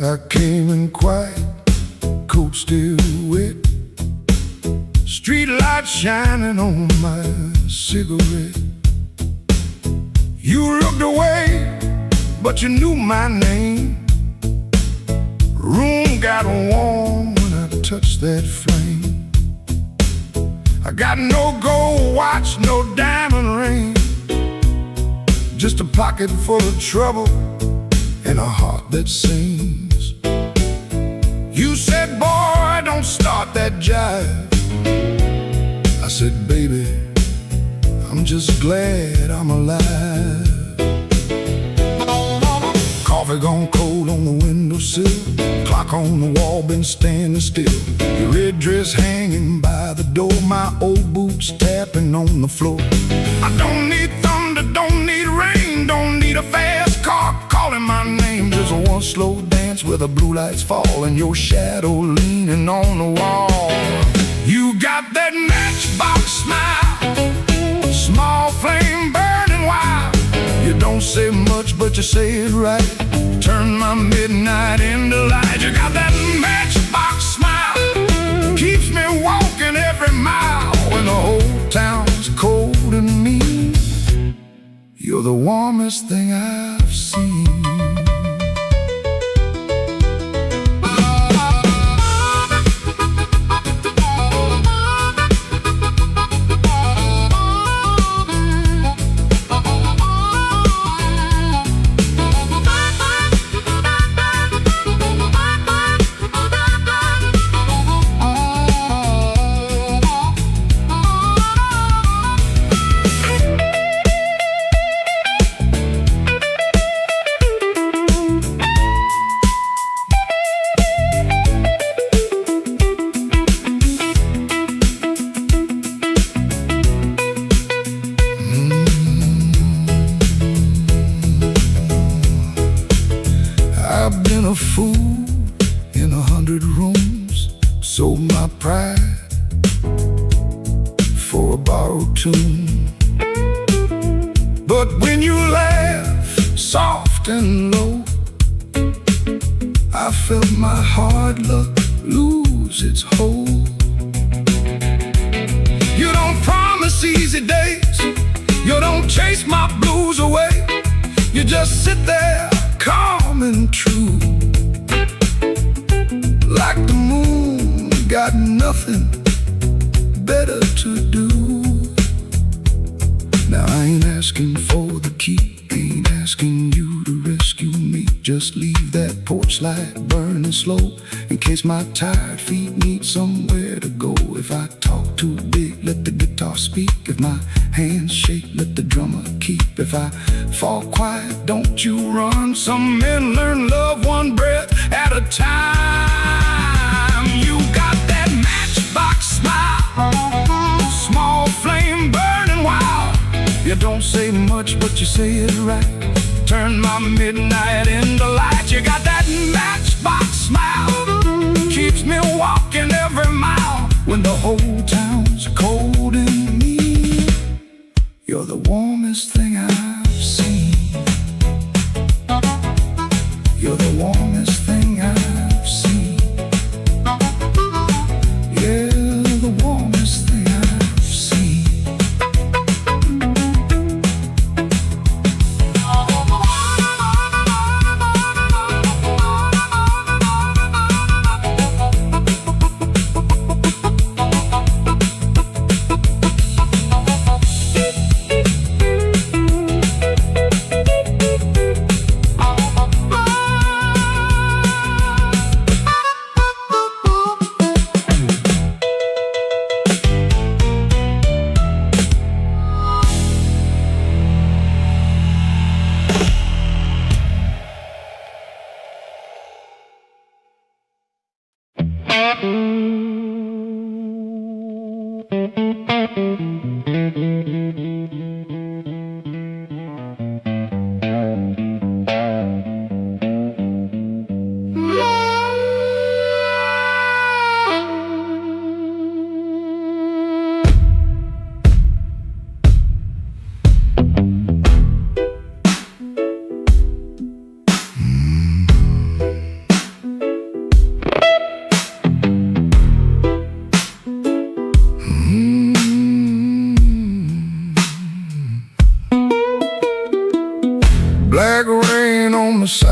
I came in quiet, coat still wet, street light shining on my cigarette. You looked away, but you knew my name. Room got warm when I touched that flame. I got no gold watch, no diamond ring, just a pocket full of trouble and a heart that sings. You said, boy, don't start that jive. I said, baby, I'm just glad I'm alive. Coffee gone cold on the windowsill, clock on the wall been standing still. Your red dress hanging by the door, my old boots tapping on the floor. I don't need thunder, don't need rain, don't need a fast car calling my name. Just one slow dance where the blue lights fall and your shadow leaning on the wall. You got that matchbox smile, small flame burning wild. You don't say much, but you say it right. Turn my midnight into light. You got that matchbox smile, keeps me walking every mile. When the whole town's cold and mean, you're the warmest thing I've seen. I've been a fool in 100 rooms, sold my pride for a borrowed tune. But when you laugh soft and low, I felt my hard luck lose its hold. You don't promise easy days, you don't chase my blues away. You just sit there calm and true, like the moon got nothing better to do. Now I ain't asking for the key, ain't asking you to rescue me. Just leave that porch light burning slow, in case my tired feet need somewhere to go. If I talk too big, let the guitar speak. If my hands shake, let the drummer keep. If I fall quiet, don't you run. Some men learn love one breath at a time. You got that matchbox smile, small flame burning wild. You don't say much, but you say it right. Turn my midnight into light. You got that matchbox smile, keeps me walking every mile. When the whole town's cold and mean, you're the warmest thing I've seen. You're the warmest thing I've seen. Yeah, the warmest thing I've seen.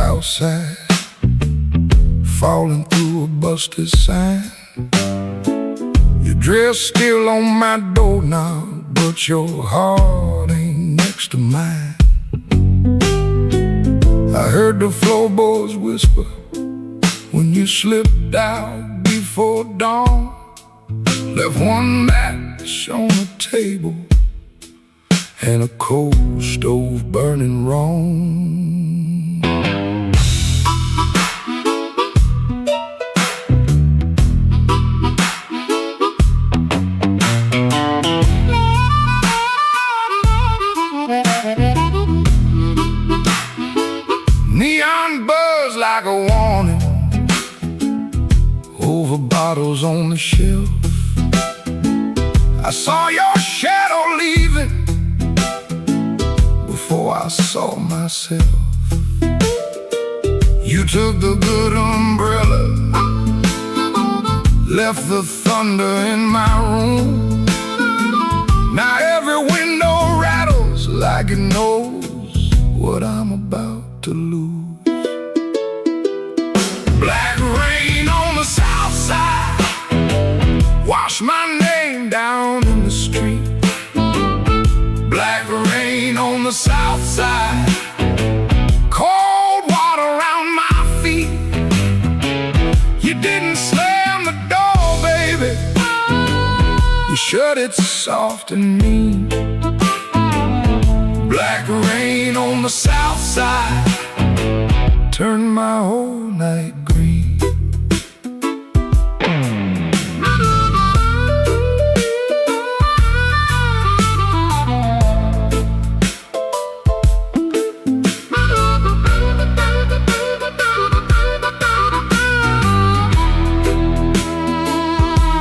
south side, falling through a busted sign. Your dress still on my doorknob, but your heart ain't next to mine. I heard the floorboards whisper when you slipped out before dawn. Left one match on the table and a coal stove burning wrong. Neon buzz like a warning over bottles on the shelf. I saw your shadow leaving before I saw myself. You took the good umbrella, left the thunder in my room. Now every window rattles like it knows what I'm about to lose. Black rain on the south side, wash my name down in the street. Black rain on the south side, cold water around my feet. You didn't slam the door, baby, you shut it soft and mean. Black rain on the south side turned my whole night green.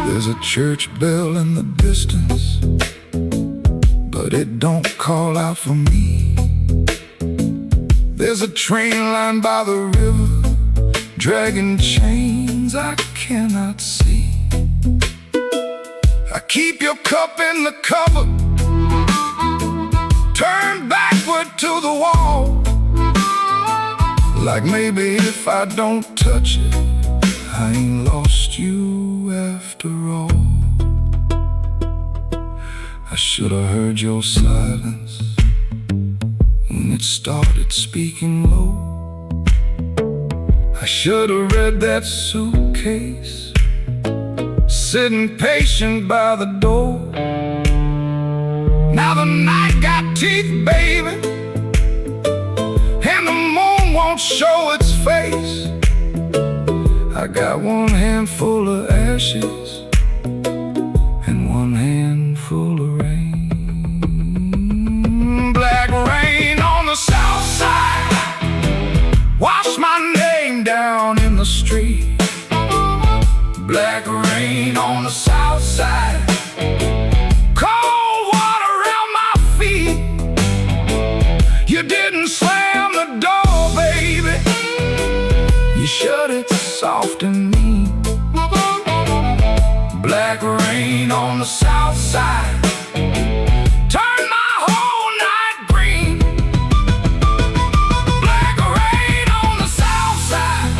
There's a church bell in the distance, but it don't call out for me. There's a train line by the river, dragging chains I cannot see. I keep your cup in the cupboard, turned backward to the wall, like maybe if I don't touch it, I ain't lost you after all. I should have heard your silence when it started speaking low. I should have read that suitcase, sitting patient by the door. Now the night got teeth, baby, and the moon won't show its face. I got one handful of ashes and one handful of rain. Black rain on the south side, wash my name down in the street. Black rain on the south side, cold water around my feet. You didn't slam the door, baby, you shut it soft and mean. Black rain on the south side turned my whole night green. Black rain on the south side,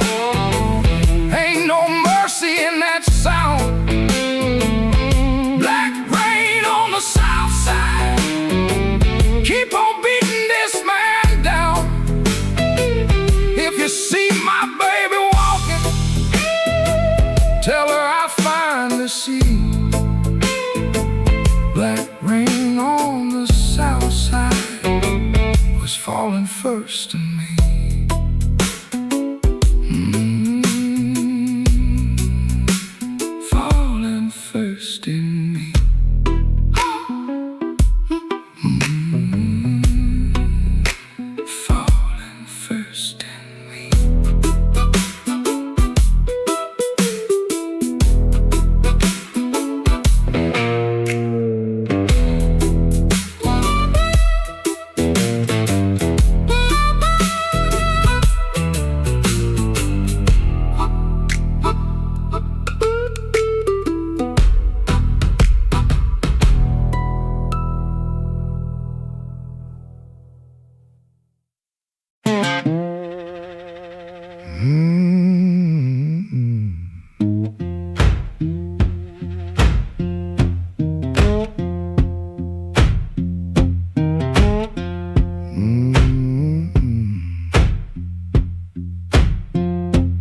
ain't no mercy in that sound. Black rain on the south side, keep on beating this man down. If you see my baby walking, tell her I finally see. Black rain on the south side was falling first in me. Falling first in me. Falling first in me.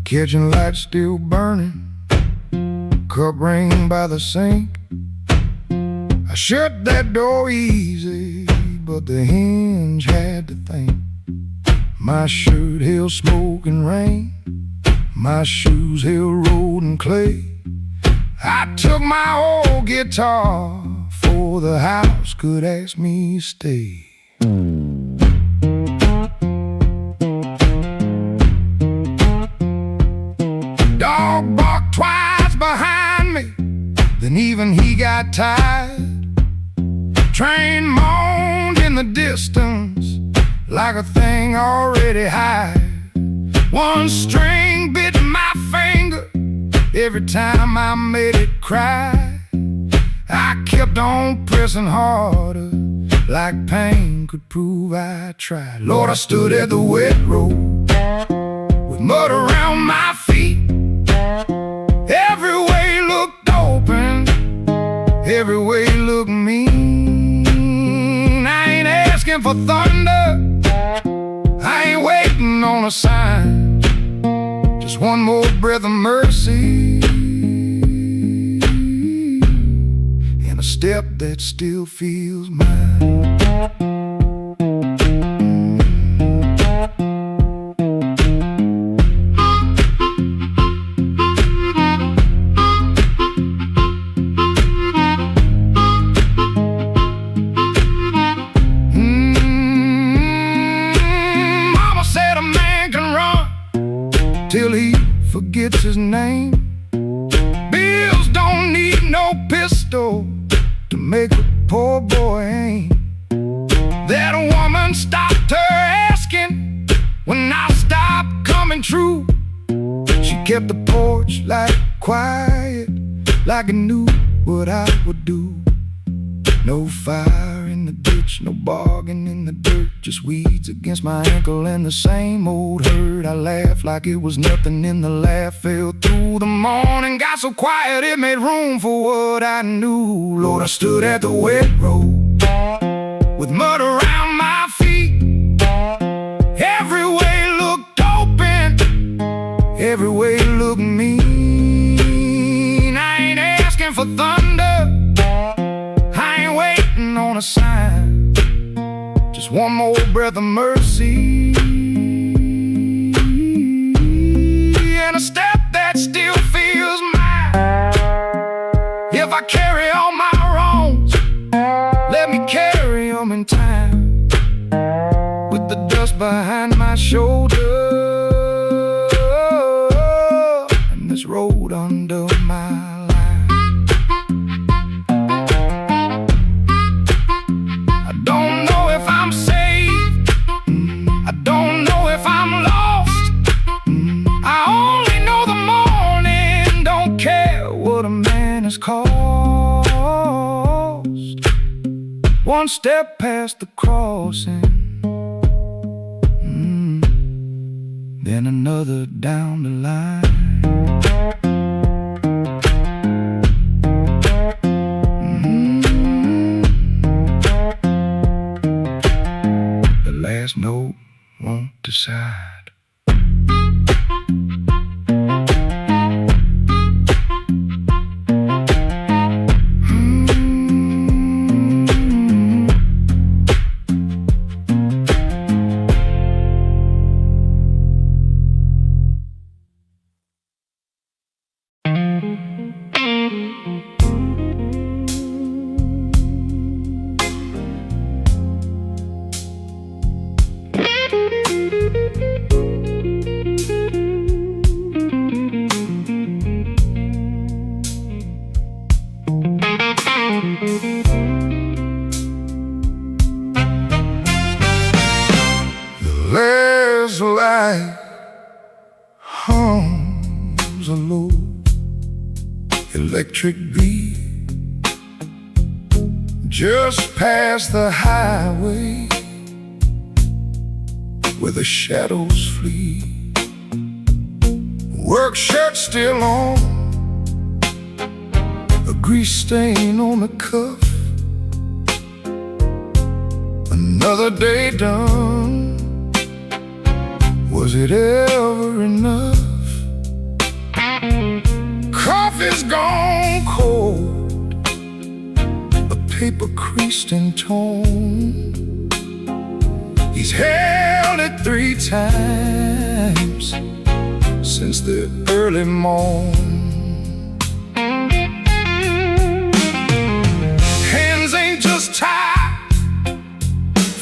Kitchen light still burning, cup ring by the sink. I shut that door easy, but the hinge had to think. My shirt held smoke and rain, my shoes held road and clay. I took my old guitar before the house could ask me to stay. Dog barked twice behind me, then even he got tired. Train moaned in the distance like a thing already hired. One string bit my finger every time I made it cry. I kept on pressing harder, like pain could prove I tried. Lord, I stood at the wet road with mud around my feet. Every way looked open, every way looked mean. I ain't asking for thunder, I ain't waiting on a sign. Just one more breath of mercy and a step that still feels mine. Till he forgets his name. Bills don't need no pistol to make a poor boy aim. That woman stopped her asking when I stopped coming true. She kept the porch light quiet, like I knew what I would do. No fire in the ditch, no bargain in the dirt, just weeds against my ankle and the same old hurt. I laughed like it was nothing, and the laugh fell through the morning. Got so quiet it made room for what I knew. Lord, I stood at the wet road with mud around my feet. Every way looked open, every way looked mean. I ain't asking for thunder, on a sign, just one more breath of mercy and a step that still feels mine. If I carry all my wrongs, let me carry them in time, with the dust behind my shoulder and this road under my life. Has cost one step past the crossing, then another down the line. The last note won't decide. Last light hums a low electric beat just past the highway where the shadows flee. Work shirt still on, a grease stain on the cuff. Another day done. Was it ever enough? Coffee's gone cold, a paper creased and torn. He's held it 3 times since the early morn. Hands ain't just tied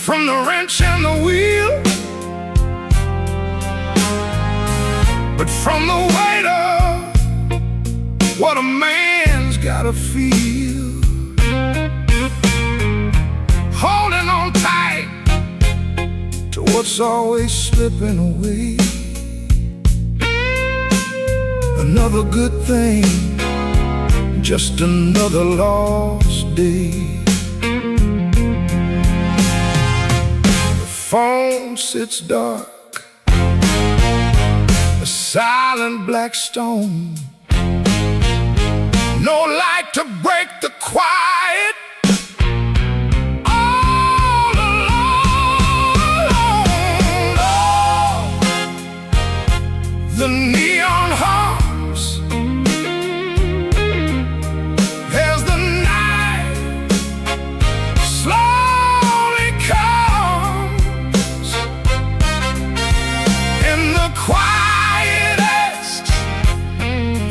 from the wrench and the wheel, but from the weight of what a man's gotta feel. Holding on tight to what's always slipping away. Another good thing, just another lost day. The phone sits dark, a silent black stone. No light to break the quiet. All alone, oh, the neon hums as the night slowly comes, and the quiet asks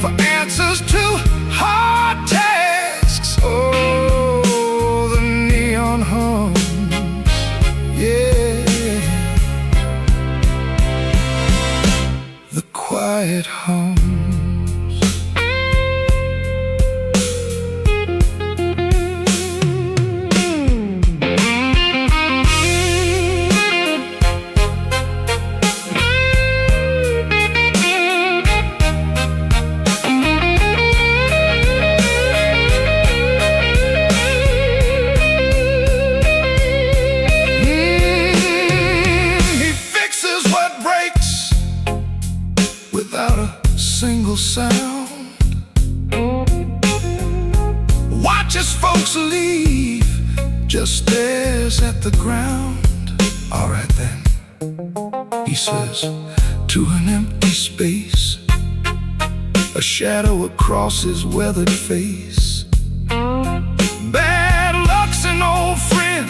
for answers to hard tasks. Oh, the neon hums, yeah, the quiet hums. Without a single sound, watches folks leave, just stares at the ground. All right then, he says to an empty space, a shadow across his weathered face. Bad luck's an old friend,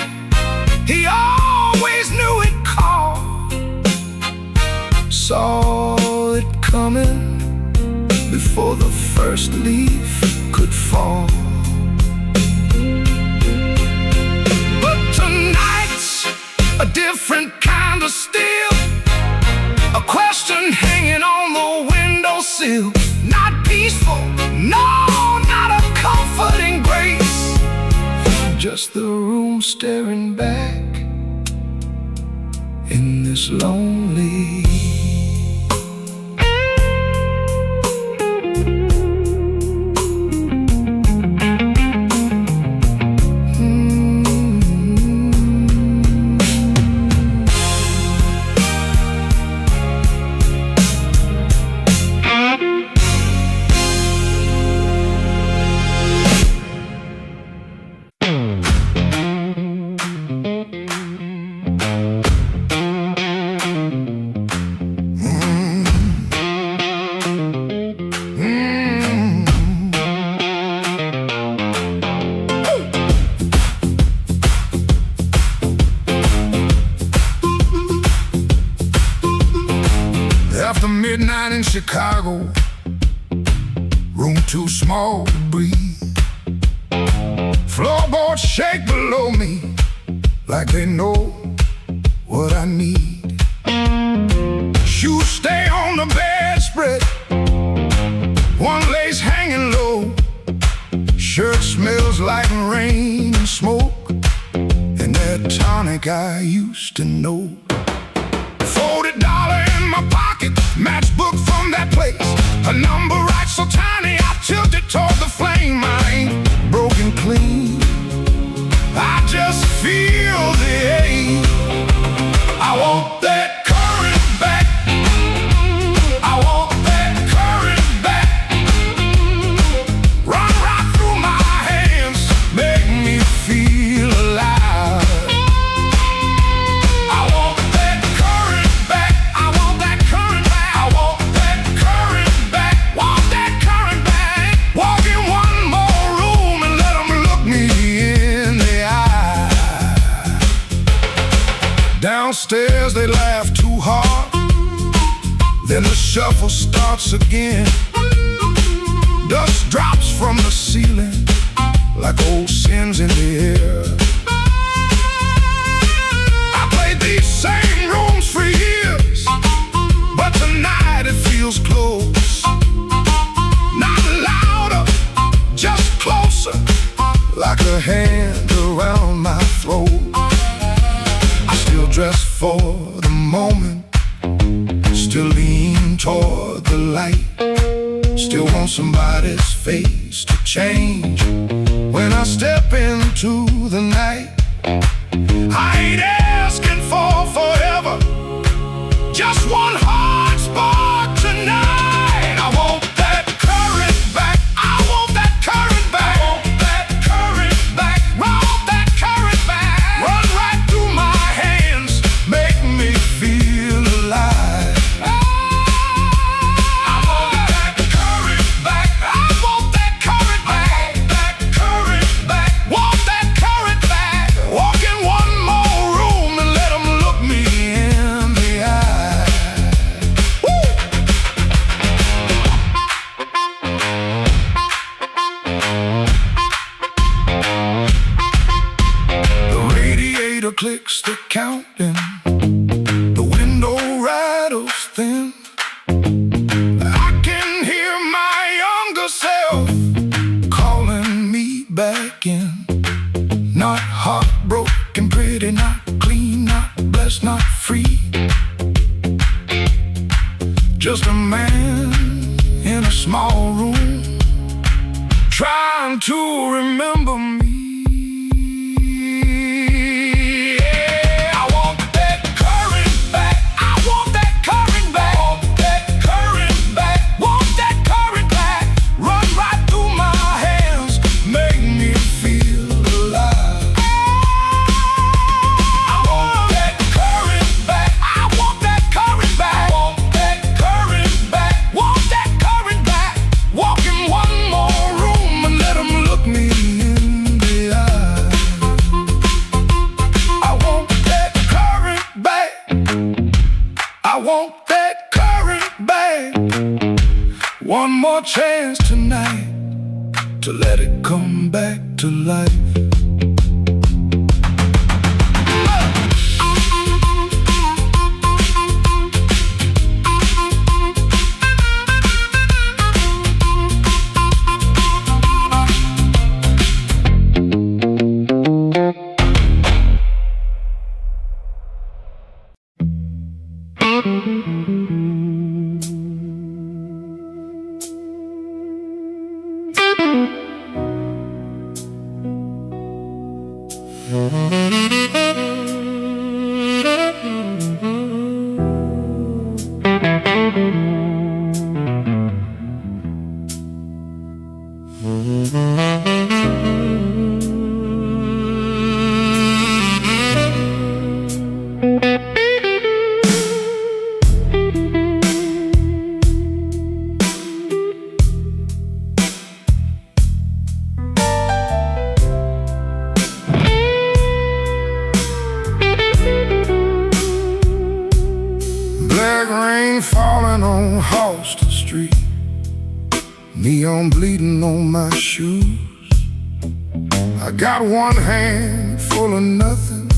he always knew it called. Saw it coming before the first leaf could fall. But tonight's a different kind of steel, a question hanging on the windowsill. Not peaceful, no, not a comforting grace, just the room staring back in this lonely. After midnight in Chicago, room too small to breathe. Floorboards shake below me like they know what I need. Shoes stay on the bedspread, one lace hanging low. Shirt smells like rain and smoke, and that tonic I used to know. $40 in my pocket, matchbook from that place. A number right so tiny, I tilt it toward the flame. I ain't broken clean, I just feel the ache. I want that current back, I want that current. Then the shuffle starts again. Dust drops from the ceiling like old sins in the air. I played these same rooms for years, but tonight it feels close. Not louder, just closer, like a hand around my throat. I still dress for the moment, still lean toward the light, still want somebody's face to change when I step into the night. I ain't asking for forever, just one hard spark tonight. I want that current back, I want that current back, I want that current back, I want that current back. Run right through my hands, make me feel alive. I want that current back, I want that current back, that current back, want that current back. Walk in one more room and let them look me in the eye. Woo! The radiator clicks the counting, the window rattles thin. I can hear my younger self calling me back in. Not heartbroken, pretty, not clean, not blessed, not free. Just a man in a small room trying to remember me. Yeah, I want that current back, I want that current back, want that current back, want that current back. Run right through my hands, make me feel alive. I want that current back, I want that current back, want that current back, want that current back. Walk in one more room and let them look me in the eye. I want that current back, I want that current back. One more chance tonight to let it come back to life. Black rain falling on Halston Street, neon bleeding on my shoes. I got one hand full of nothing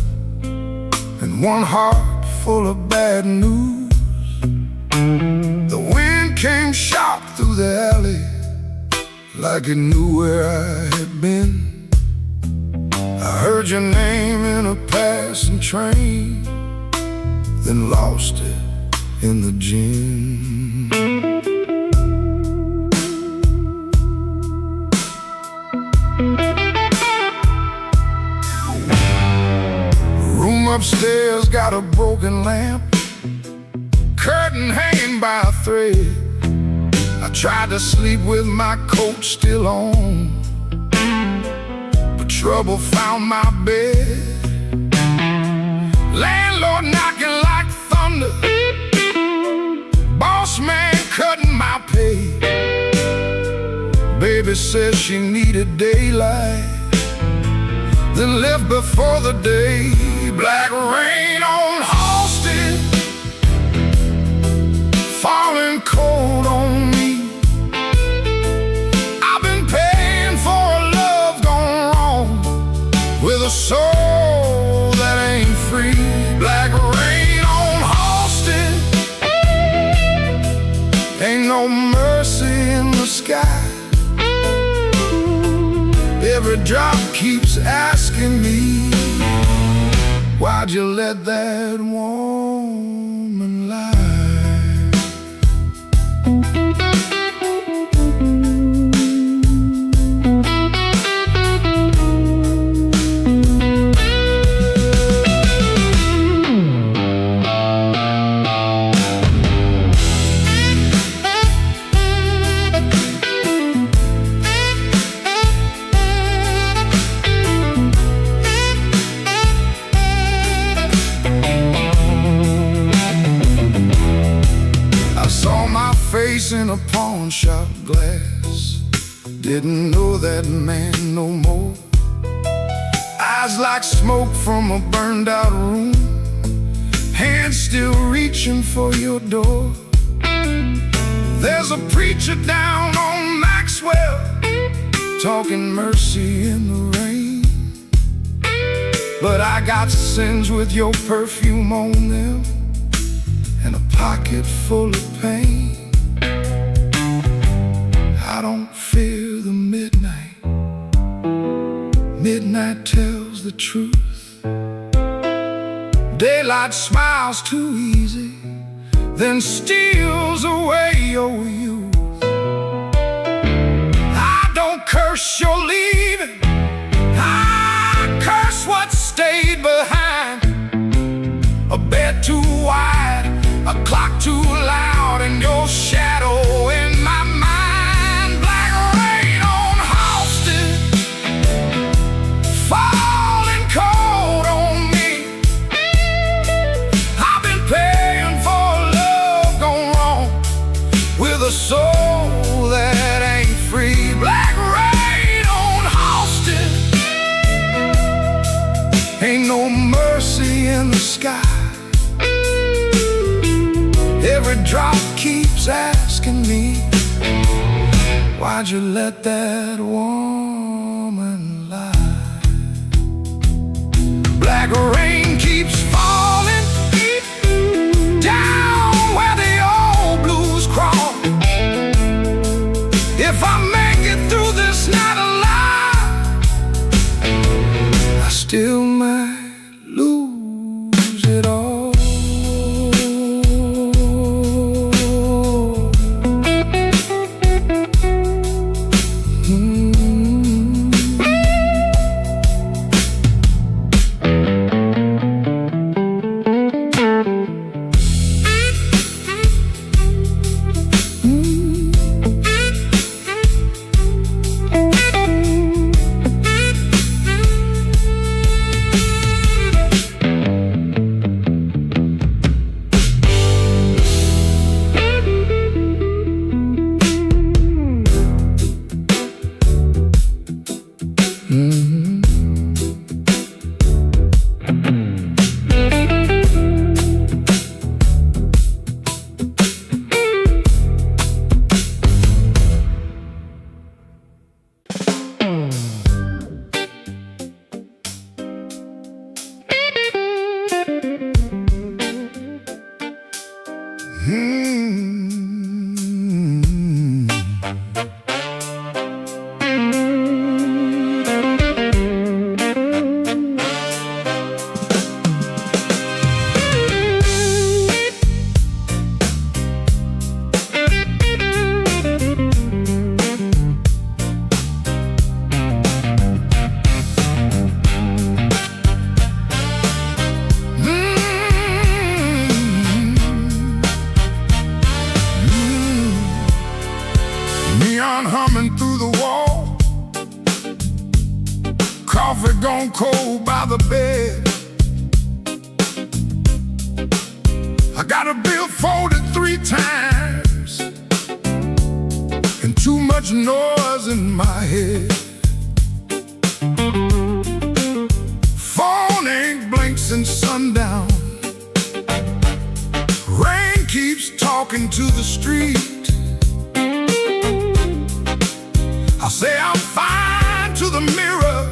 and one heart full of bad news. The wind came sharp through the alley like it knew where I had been. I heard your name in a passing train, then lost it in the gym. Room upstairs got a broken lamp, curtain hanging by a thread. I tried to sleep with my coat still on, but trouble found my bed. Landlord knocking like thunder, boss man cutting my pay. Baby said she needed daylight, then left before the day. Black rain on Halston, far no mercy in the sky. Every drop keeps asking me, why'd you let that woman lie? In a pawn shop glass, didn't know that man no more. Eyes like smoke from a burned out room, hands still reaching for your door. There's a preacher down on Maxwell, talking mercy in the rain. But I got sins with your perfume on them, and a pocket full of pain. I don't fear the midnight. Midnight tells the truth. Daylight smiles too easy, then steals away your youth. I don't curse your leaving, I curse what stayed behind. A bed too wide, a clock too loud, and your shadow in my mind. Falling cold on me. I've been paying for love gone wrong, with a soul that ain't free. Black rain on Austin. Ain't no mercy in the sky. Every drop keeps asking me, why'd you let that woman lie? Black rain keeps falling down where the old blues crawl. If I make it through this night alive, I still might lose it all. Humming through the wall, coffee gone cold by the bed. I got a bill folded 3 times, and too much noise in my head. Phone ain't blinks since sundown. Rain keeps talking to the street. I say I'm fine to the mirror,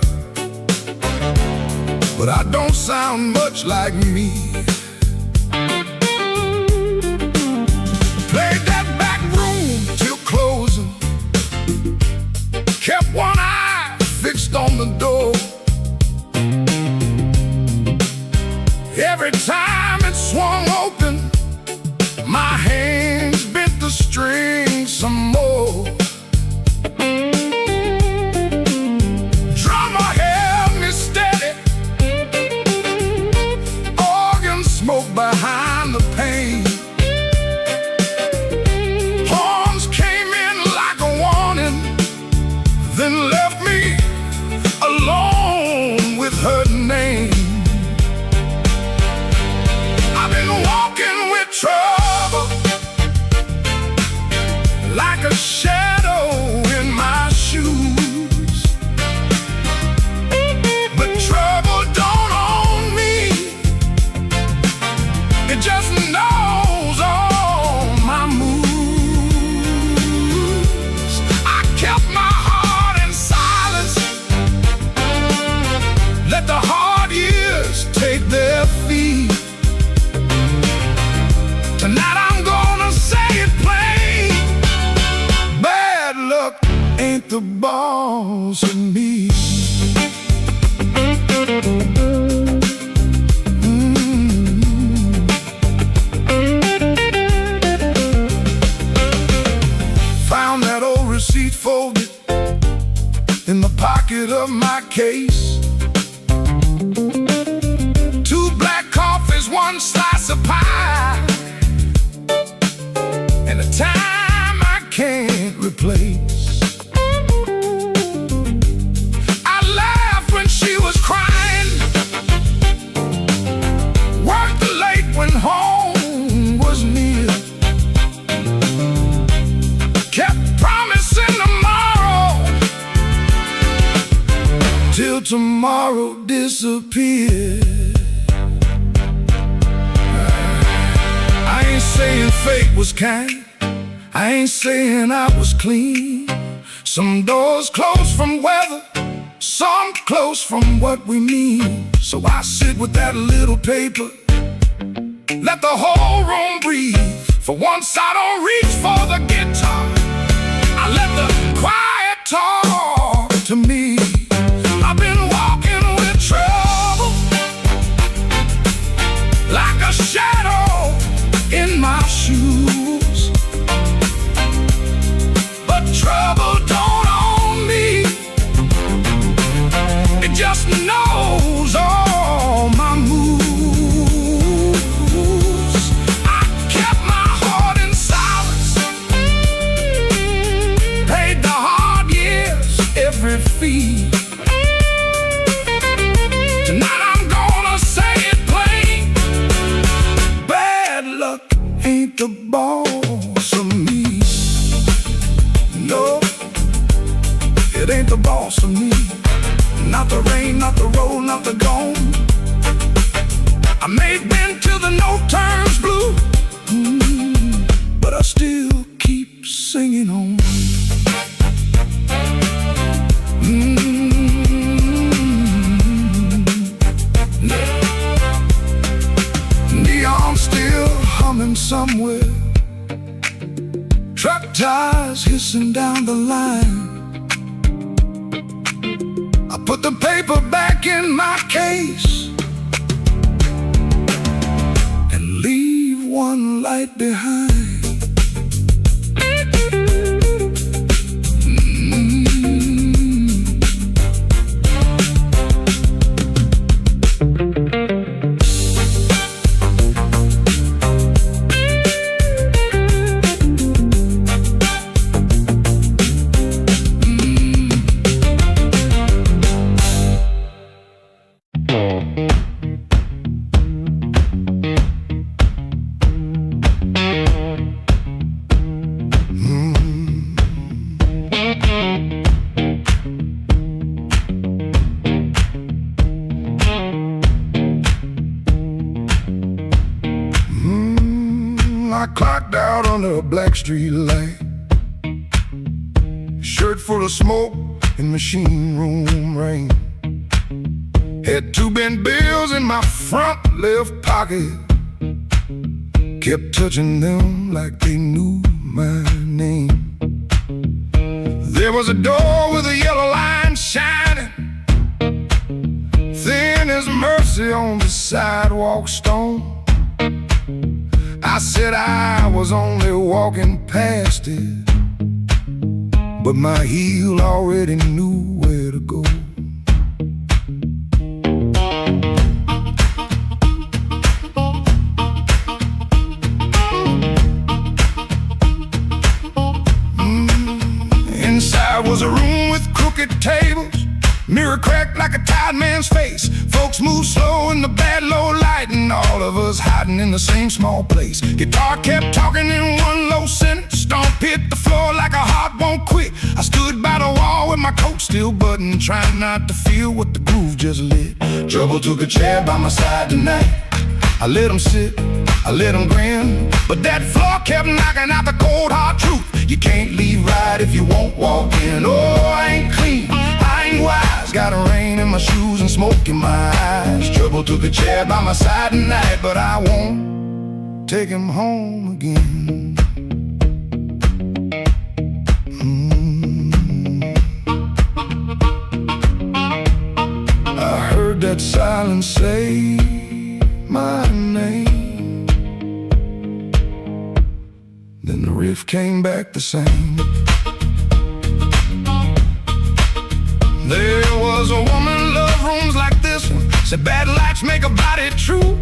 but I don't sound much like me. Played that back room the boss of me. Found that old receipt folded in the pocket of my case. 2 black coffees, 1 slice of pie, and a time I can't replace. I laughed when she was crying, worked late when home was near, kept promising tomorrow till tomorrow disappeared. I ain't saying fate was kind, I ain't saying I was clean. Some doors close from weather, some close from what we mean. So I sit with that little paper, let the whole room breathe. For once I don't reach for the guitar, I let the quiet talk to me. I've been walking with trouble, like a shadow in my shoes, but trouble don't own me. It just knows all my moves. I kept my heart in silence, paid the hard years every fee. Tonight I'm gonna say it plain, bad luck ain't the boss of me. No, it ain't the boss of me. Not the rain, not the road, not the gone. I may have been till the no turns blue, but I still keep singing on. Neon still humming somewhere, truck tires hissing down the line. I put the paper back in my case and leave one light behind. I clocked out under a black street light, shirt full of smoke and machine room rain. Had 2 bent bills in my front left pocket, kept touching them like they knew my name. There was a door with a yellow line shining, thin as mercy on the sidewalk stone. I said I was only walking past it, but my heel already knew where to go. Inside was a room with crooked tables, mirror cracked like a tired man's face. Folks move slow in the bad low light, and all of us hiding in the same small place. Guitar kept talking in one low sentence, stomp hit the floor like a heart won't quit. I stood by the wall with my coat still buttoned, trying not to feel what the groove just lit. Trouble took a chair by my side tonight. I let him sit, I let him grin, but that floor kept knocking out the cold hard truth. You can't leave right if you won't walk in. Oh, I ain't clean, I ain't wise, got a rain in my shoes and smoke in my eyes. Trouble took a chair by my side tonight, but I won't take him home again. smile and say my name. Then the riff came back the same. There was a woman loved rooms like this one. Said bad lights make a body true.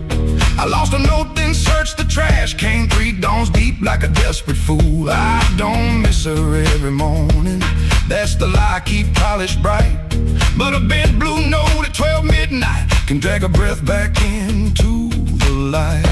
I lost a note, then searched the trash. Came 3 dawns deep like a desperate fool. I don't miss her every morning. That's the lie, I keep polished bright. But a bent blue note at 12 midnight can drag a breath back into the light.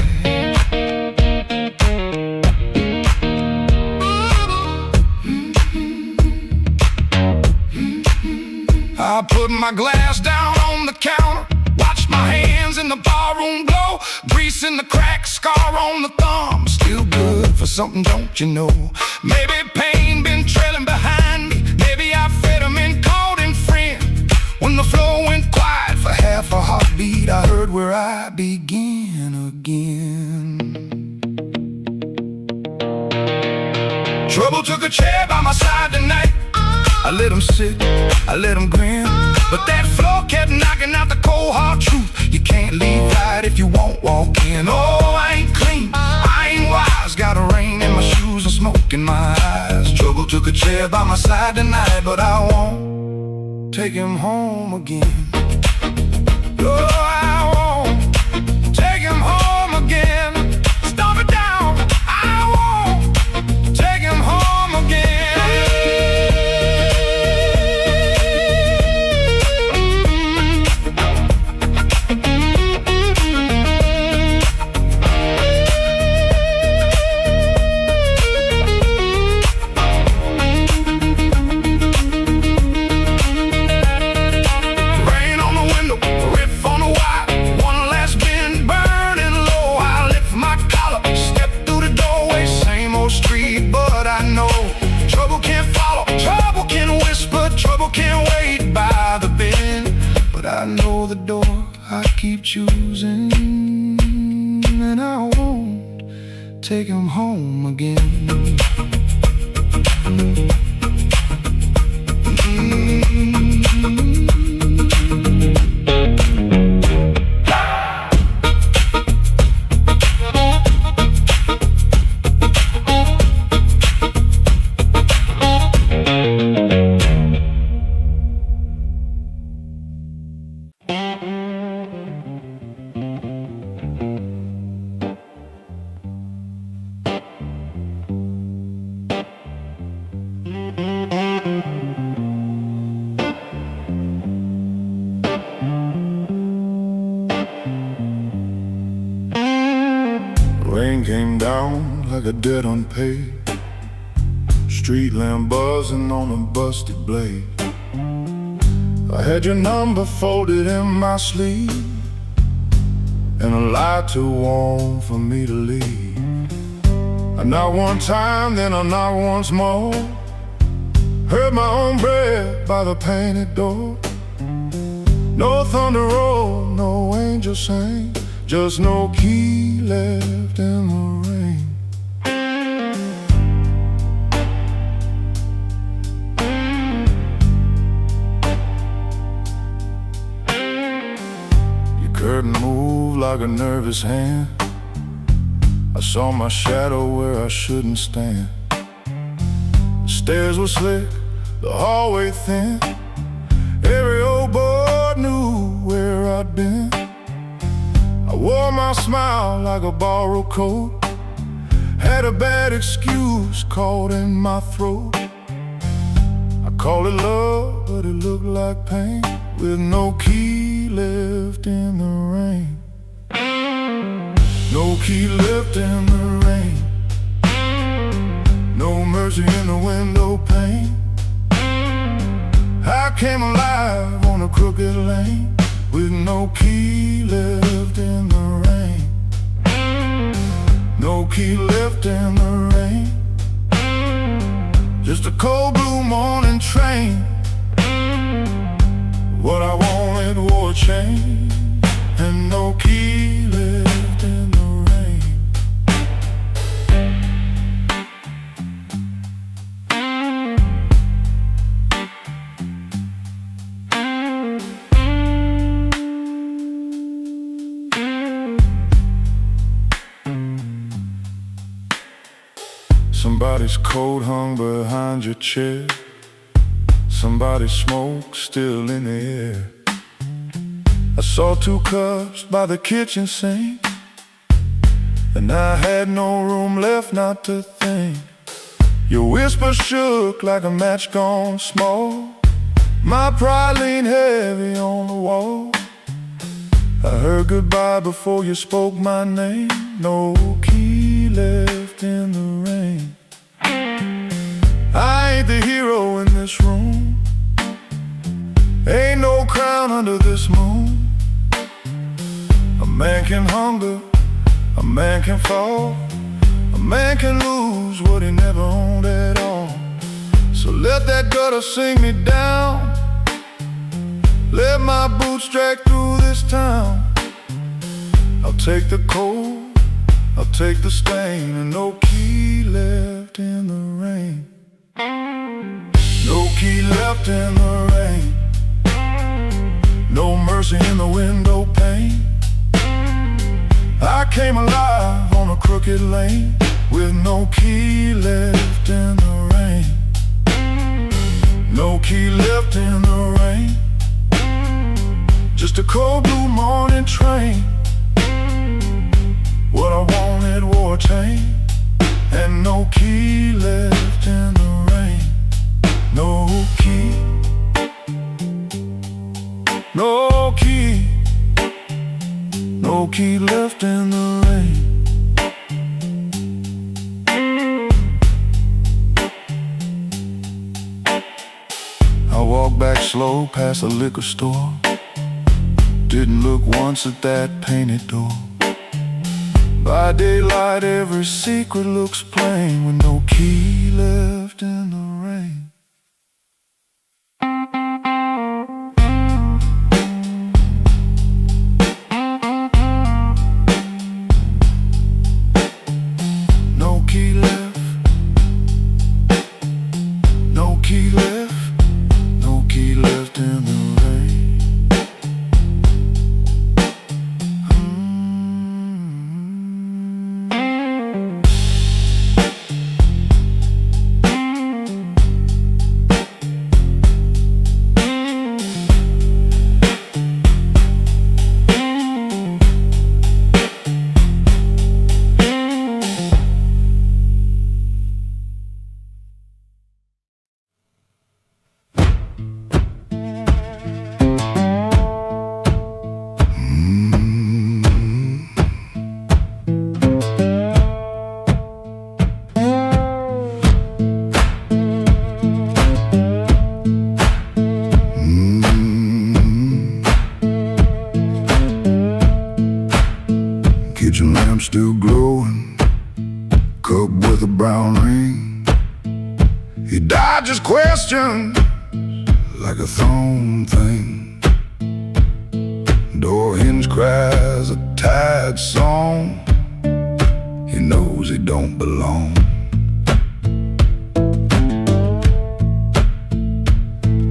I put my glass down on the counter, watched my hands in the barroom glow. Grease in the crack, scar on the thumb, still good for something, don't you know? Maybe pain been trailing behind me. Maybe I fed him and called him friend. When the floor went quiet for half a heartbeat, I heard where I began again. Trouble took a chair by my side tonight. I let him sit, I let him grin, but that floor kept knocking out the cold hard truth. You can't leave right if you won't walk in. Oh, I ain't clean, I ain't wise. Got a rain in my shoes and smoke in my eyes. Trouble took a chair by my side tonight, but I won't take him home again. Oh, I won't take him home again. Stomp it down, I won't take him home again. I know the door I keep choosing, and I won't take him home again. Rain came down like a debt unpaid, street lamp buzzing on a busted blade. I had your number folded in my sleeve, and a lie too warm for me to leave. I knocked one time, then I knocked once more. Heard my own breath by the painted door. No thunder roll, no angel sang, just no key left in the rain. Your curtain moved like a nervous hand. I saw my shadow where I shouldn't stand. The stairs were slick, the hallway thin. Every old boy knew where I'd been. I wore my smile like a borrowed coat. Had a bad excuse caught in my throat. I called it love, but it looked like pain, with no key left in the rain. No key left in the rain. No mercy in the window pane. I came alive on a crooked lane, with no key left in the rain. No key left in the rain. Just a cold blue morning train. What I wanted wore a chain, and no key left in the rain. Somebody's coat hung behind your chair. Somebody's smoke still in the air. I saw 2 cups by the kitchen sink, and I had no room left not to think. Your whisper shook like a match gone small. My pride leaned heavy on the wall. I heard goodbye before you spoke my name. No key left in the rain. I ain't the hero in this room. Ain't no crown under this moon. A man can hunger, a man can fall, a man can lose what he never owned at all. So let that gutter sing me down. Let my boots drag through this town. I'll take the cold, I'll take the stain, and no key left in the rain. No key left in the rain. No mercy in the window pane. I came alive on a crooked lane with no key left in the rain. No key left in the rain. Just a cold blue morning train. What I wanted wore a chain, and no key left in the rain. No key. No key. No key left in the rain. I walked back slow past the liquor store. Didn't look once at that painted door. By daylight every secret looks plain, with no key left in the rain. No key left. No key left. No key left in the rain. Kitchen lamp still glowing, cup with a brown ring. He dodges questions like a thrown thing. Door hinge cries a tired song. He knows he don't belong.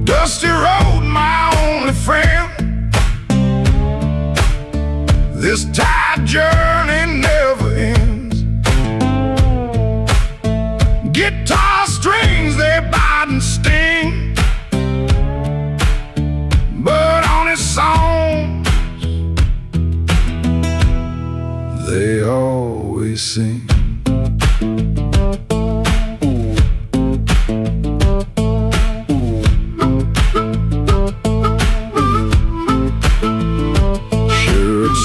Dusty road, my only friend. This tired journey never ends. Guitar strings, they bite and sting, but on his songs they always sing.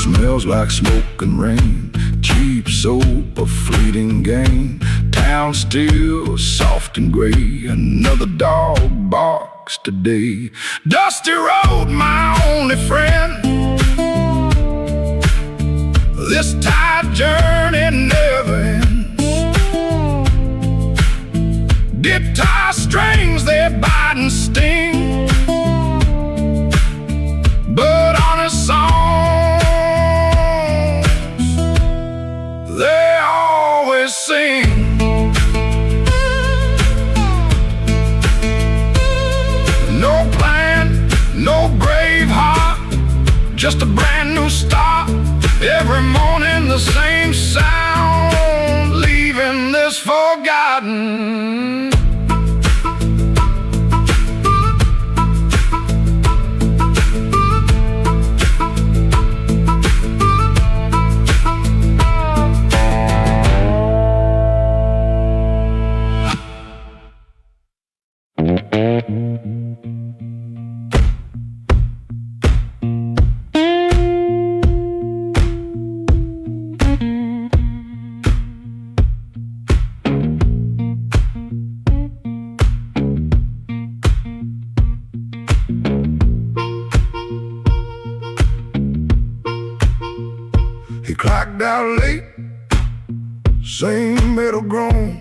Smells like smoke and rain, cheap soap, a fleeting gain. Town still soft and gray, another dog barks today. Dusty road, my only friend. This tired journey never ends. Guitar strings, they bite and sting, but on his songs they always sing. No plan, no brave heart, just a brand new start. Every morning the same sound, leaving this forgotten Clocked out late, same metal groan,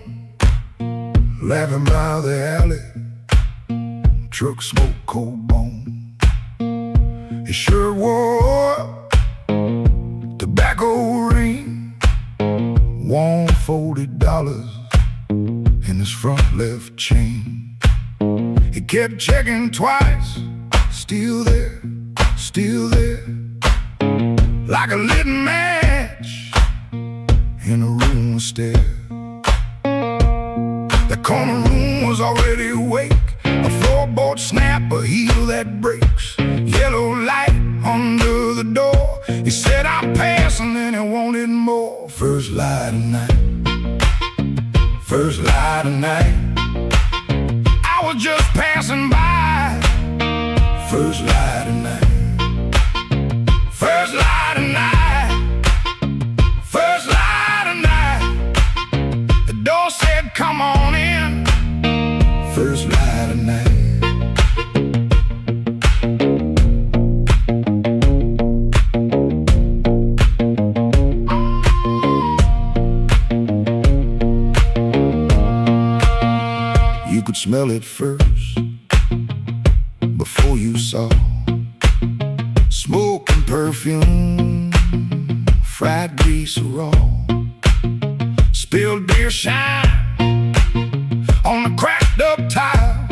laughing by the alley, truck smoke, cold bone. His shirt wore up, tobacco ring, warm $40 in his front left chain. He kept checking twice, still there, like a lit match in a room of stairs. The corner room was already awake, a floorboard snap, a heel that breaks, yellow light under the door. He said, I'm passing, and he wanted more. First light of night, first light of night, I was just passing by. First light of night, first light of night, first light of night. The door said, come on in. First light of night. You could smell it first before you saw smoke and perfume, fried grease raw, spilled beer shine on the cracked up tile,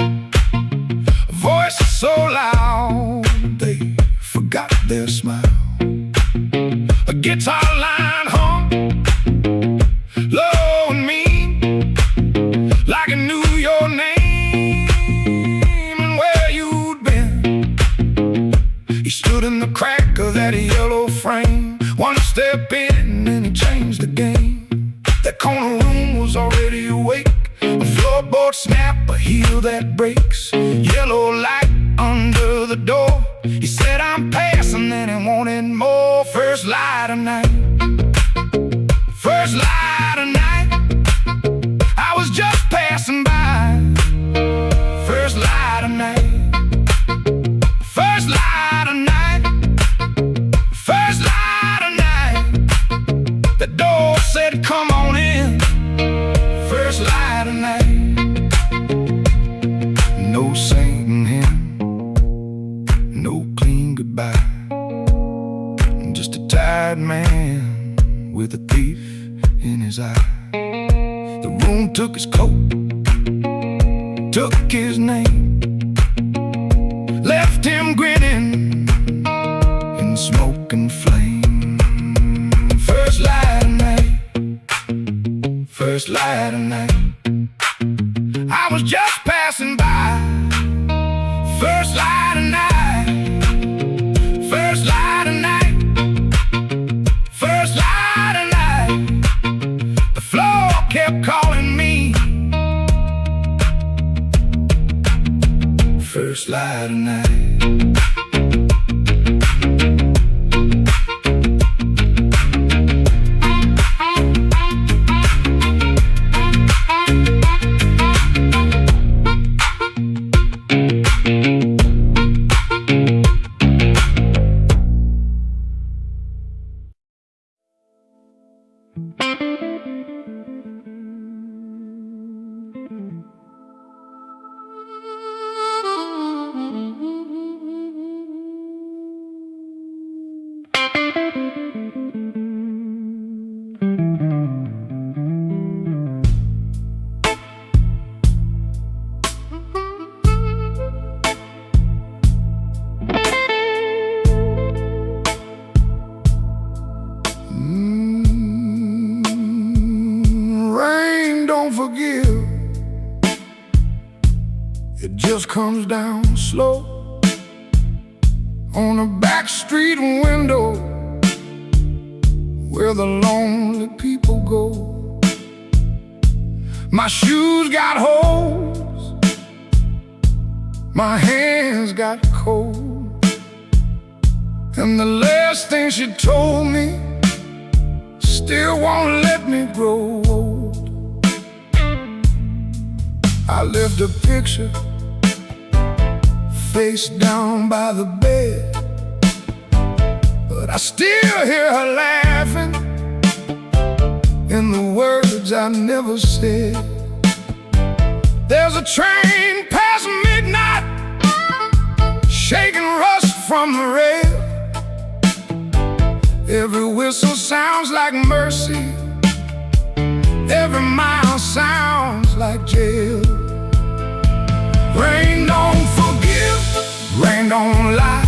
a voice so loud they forgot their smile. A guitar line hung low and mean, like it knew your name and where you'd been. He stood in the crack of that yellow frame, one step in and he changed the game. That corner room was already awake, a floorboard snap, a heel that breaks, yellow light under the door. He said, I'm passing, and he wanted more. First light of night, first light of night, I was just passing by. First light of night, first light of night, first light of night. The door said, come on in. First light of night. No singing hymn, no clean goodbye, just a tired man with a thief in his eye. The room took his coat, took his name, left him grinning in smoke and flame. First light of night, first light of night, I was just passing by. First light of night, first light of night, first light of night. The floor kept calling me. First light of night. Rain don't forgive, it just comes down slow on a back street window where the lonely people go. My shoes got holes, my hands got cold, and the last thing she told me still won't let me grow old. I left a picture face down by the bed, but I still hear her laughing in the words I never said. There's a train past midnight, shaking rust from the rail. Every whistle sounds like mercy, every mile sounds like jail. Rain don't forgive, rain don't lie.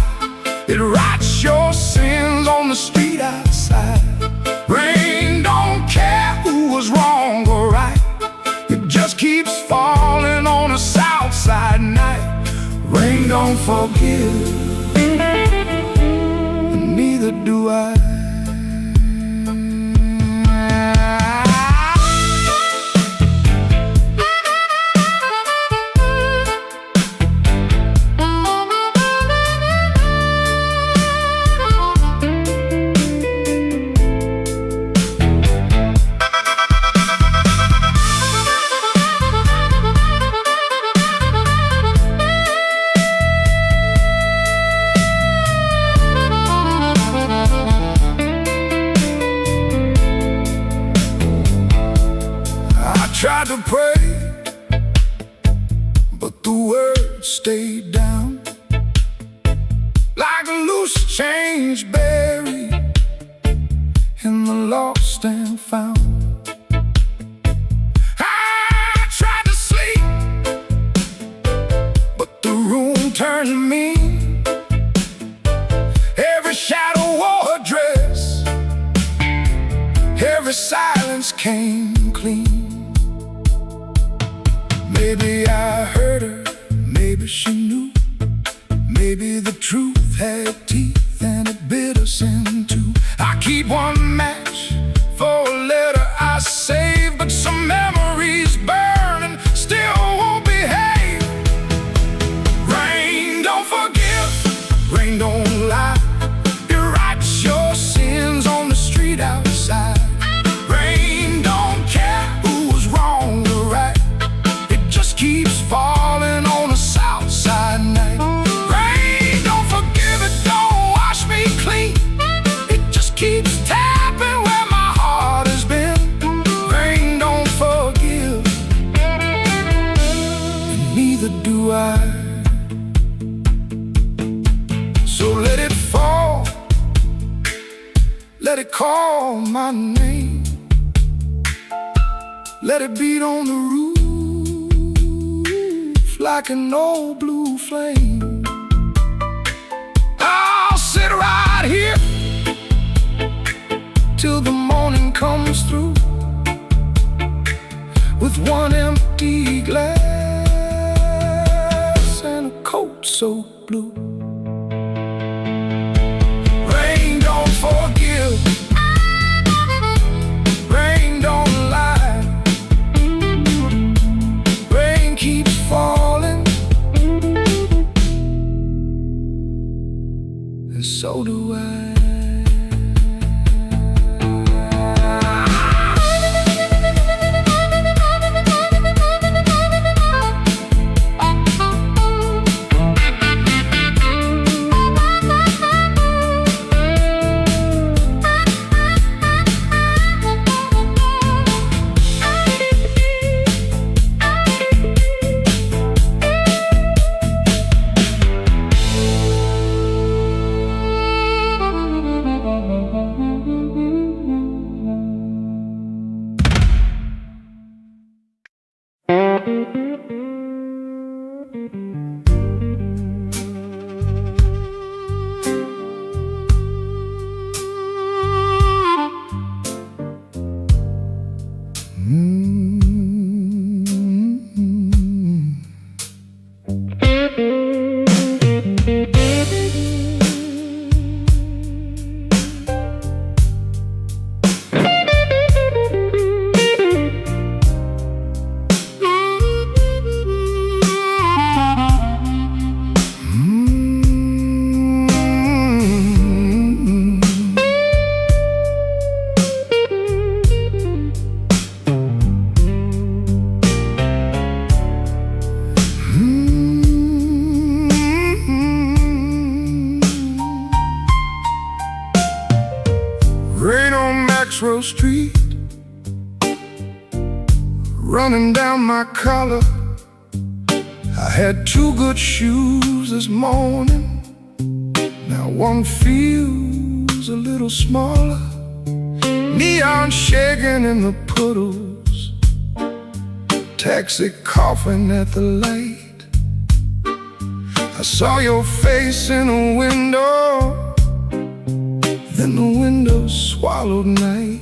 It writes your sins on the street outside. Rain don't care who was wrong or right. It just keeps falling on a south side night. Rain don't forgive, and neither do I. Tried to pray, but the words stayed down like a loose change buried in the lost and found. I tried to sleep, but the room turned mean. Every shadow wore a dress, every silence came clean. Maybe I hurt her, maybe she knew. Maybe the truth had teeth and it bit us in two. I keep one match for a letter I saved, but some memories burn and still won't behave. Rain don't forgive, rain don't lie. It writes your sins on the street outside. Rain don't care who was wrong or right. Keeps falling on a south side night. Rain don't forgive, it don't wash me clean. It just keeps tapping where my heart has been. Rain don't forgive, and neither do I. So let it fall, let it call my name. Let it beat on the roof like an old blue flame. I'll sit right here till the morning comes through, with one empty glass and a coat so blue. Rain don't forgive, rain don't lie. Rain keeps falling, and so do I. Maxwell Street, running down my collar. I had two good shoes this morning. Now one feels a little smaller. Neon shaking in the puddles, taxi coughing at the light. I saw your face in a window, then the window swallowed night.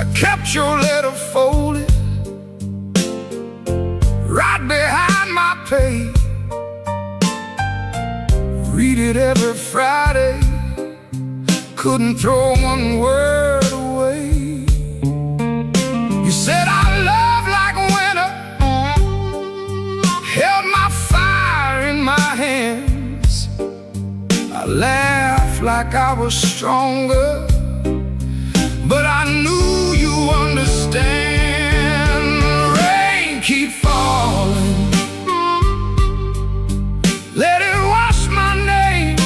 I kept your letter folded right behind my page. Read it every Friday, couldn't throw one word away. You said our love like winter, held my fire in my hands. I laughed like I was stronger, but I knew you understand. Rain keep falling, let it wash my name.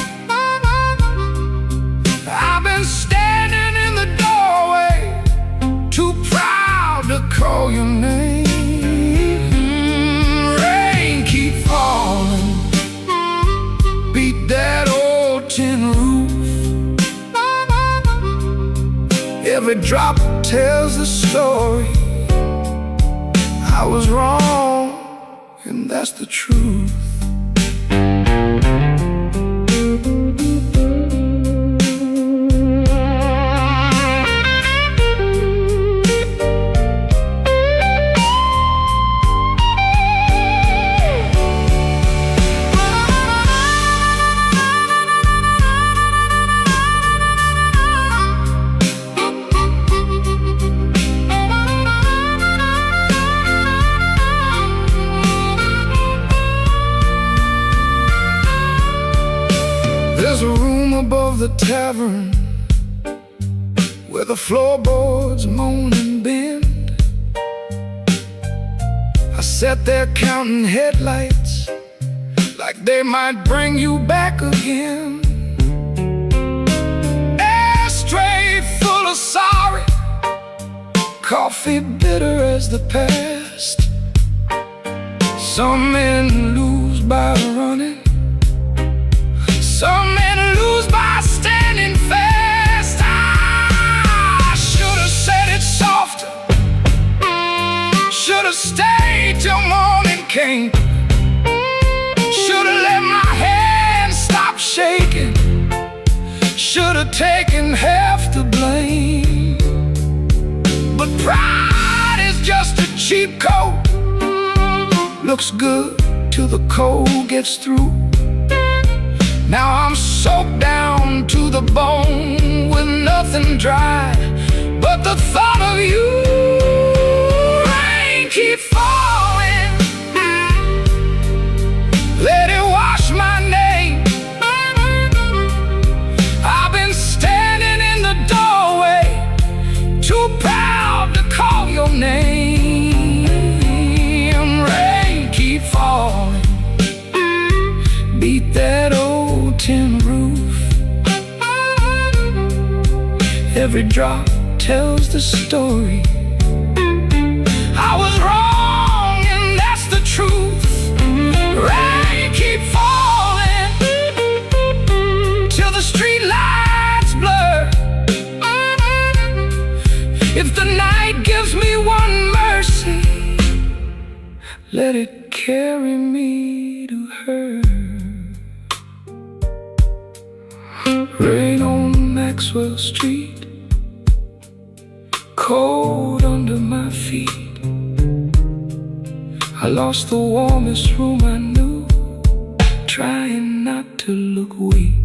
I've been standing in the doorway, too proud to call your name. Rain keep falling, beat that old tin roof. Every drop tells the story. I was wrong, and that's the truth. There's a room above the tavern where the floorboards moan and bend. I sat there counting headlights like they might bring you back again. Ashtray full of sorry, coffee bitter as the past. Some men lose by running, some men lose by standing fast. I should have said it softer, should have stayed till morning came, should have let my hand stop shaking, should have taken half the blame. But pride is just a cheap coat, looks good till the cold gets through. Now I'm soaked down to the bone with nothing dry but the thought of you. Rain keep falling, let it wash my name. I've been standing in the doorway, too proud to call your name. Rain keep falling, beat that old tin roof. Every drop tells the story. I was wrong, and that's the truth. Rain keep falling till the street lights blur. If the night gives me one mercy, let it carry me to her. Rain on Maxwell Street, cold under my feet. I lost the warmest room I knew, trying not to look weak.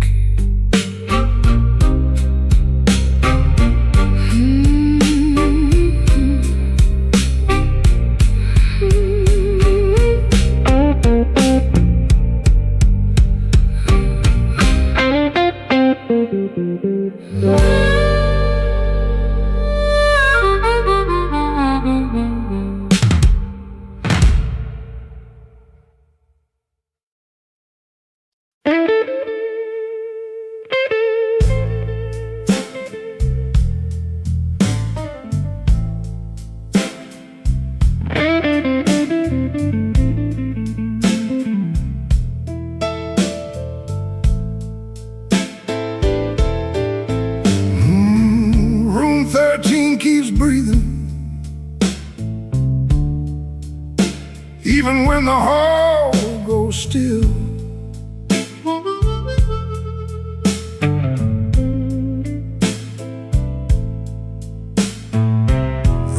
even when the hall goes still.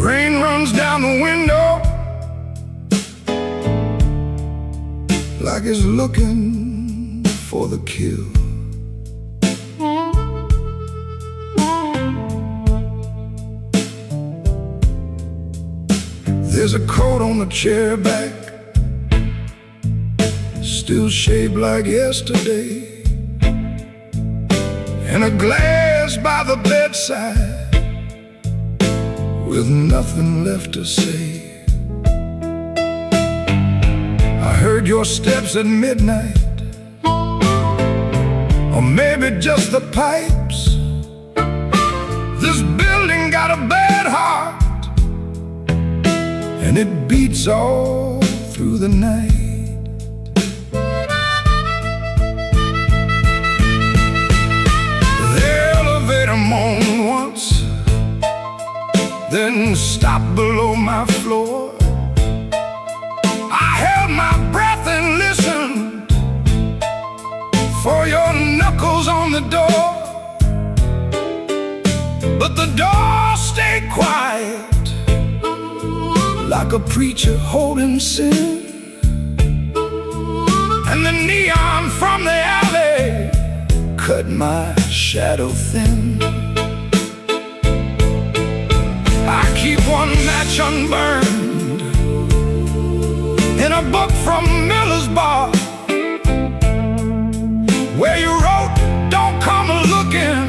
Rain runs down the window like it's looking for the kill. There's a coat on the chair back, still shaped like yesterday, and a glass by the bedside with nothing left to say. I heard your steps at midnight, or maybe just the pipes. This building got a bad heart, and it beats all through the night. The elevator moaned once, then stopped below my floor. I held my breath and listened for your knuckles on the door, but the door stayed quiet, like a preacher holding sin. And the neon from the alley cut my shadow thin. I keep one match unburned in a book from Miller's Bar, where you wrote, "Don't come looking,"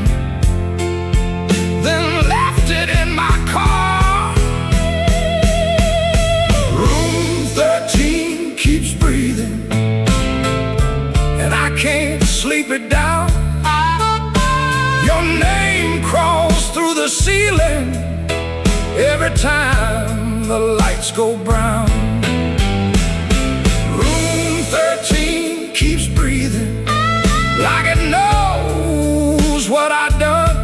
then left it in my car. Room 13 keeps breathing, and I can't sleep it down. Your name crawls through the ceiling every time the lights go brown. Room 13 keeps breathing like it knows what I've done.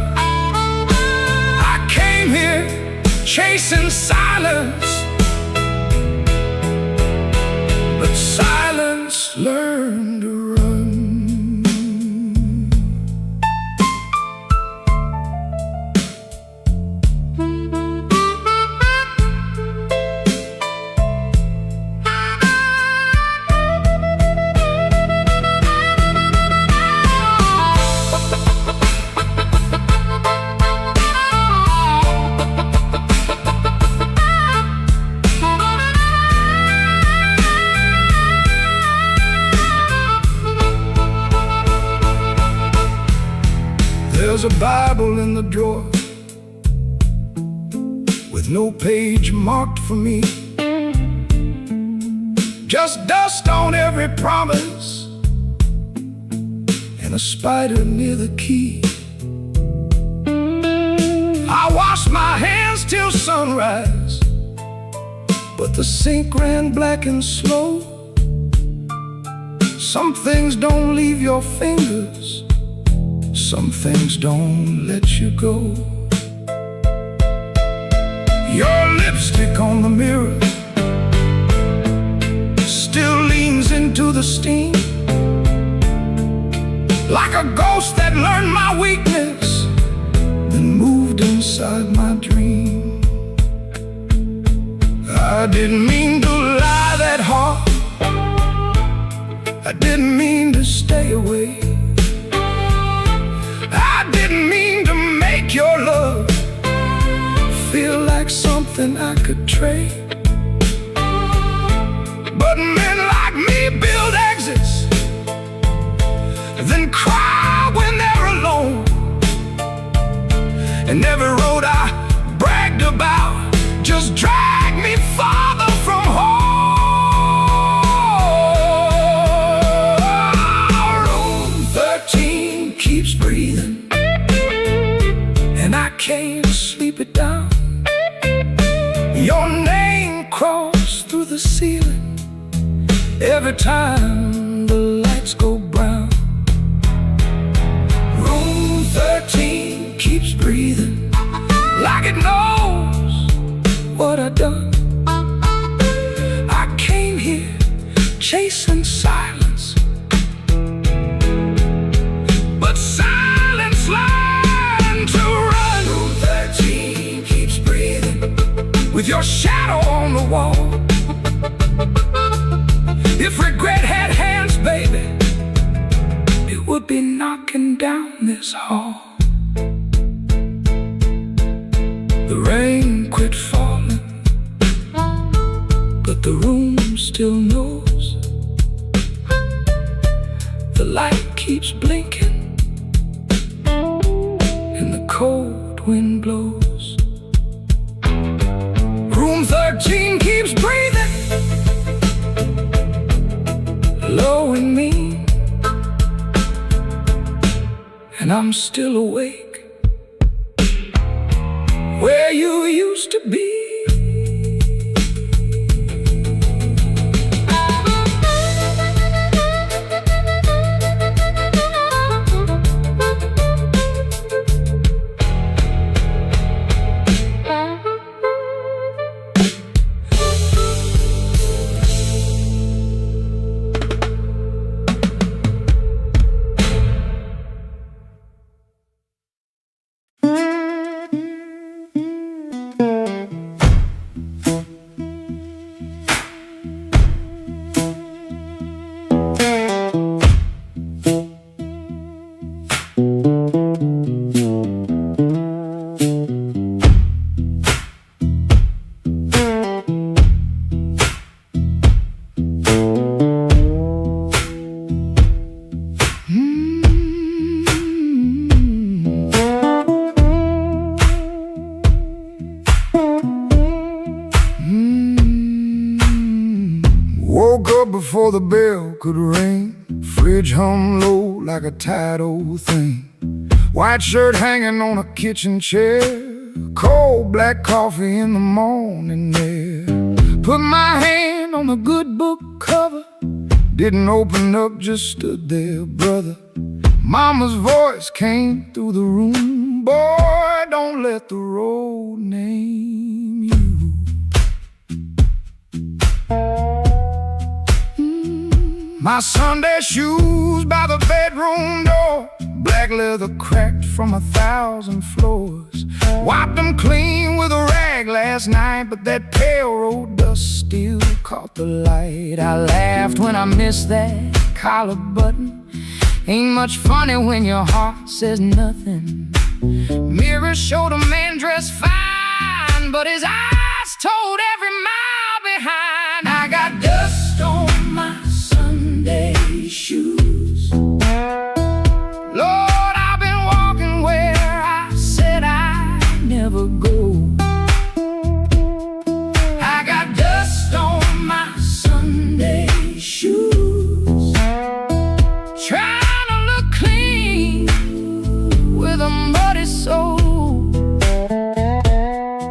I came here chasing silence, but silence learned to run. There's a Bible in the drawer with no page marked for me, just dust on every promise and a spider near the key. I washed my hands till sunrise, but the sink ran black and slow. Some things don't leave your fingers, some things don't let you go. Your lipstick on the mirror still leans into the steam, like a ghost that learned my weakness, then moved inside my dream. I didn't mean to lie that hard, I didn't mean to stay away, I didn't mean to make your love feel like something I could trade. But men like me build exits, then cry when they're alone. And every road I bragged about just dragged me farther from home. Room 13 keeps breathing, and I can't sleep it down. Your name crawls through the ceiling every time the lights go brown. Room 13 keeps breathing like it knows what I've done. I came here this hall. The rain quit falling, but the room still knows. The light keeps blinking and the cold wind blows. Room 13 keeps breathing, low and mean, and I'm still awake where you used to be. Woke up before the bell could ring. Fridge hum low like a tired old thing. White shirt hanging on a kitchen chair. Cold black coffee in the morning air. Put my hand on the good book cover. Didn't open up, just stood there, brother. Mama's voice came through the room. Boy, don't let the road name you. My Sunday shoes by the bedroom door. Black leather cracked from 1,000 floors. Wiped them clean with a rag last night, but that pale road dust still caught the light. I laughed when I missed that collar button. Ain't much funny when your heart says nothing. Mirror showed a man dressed fine, but his eyes told every mile behind. I got dust on my Sunday shoes. Lord, I've been walking where I said I'd never go. I got dust on my Sunday shoes. Trying to look clean with a muddy soul.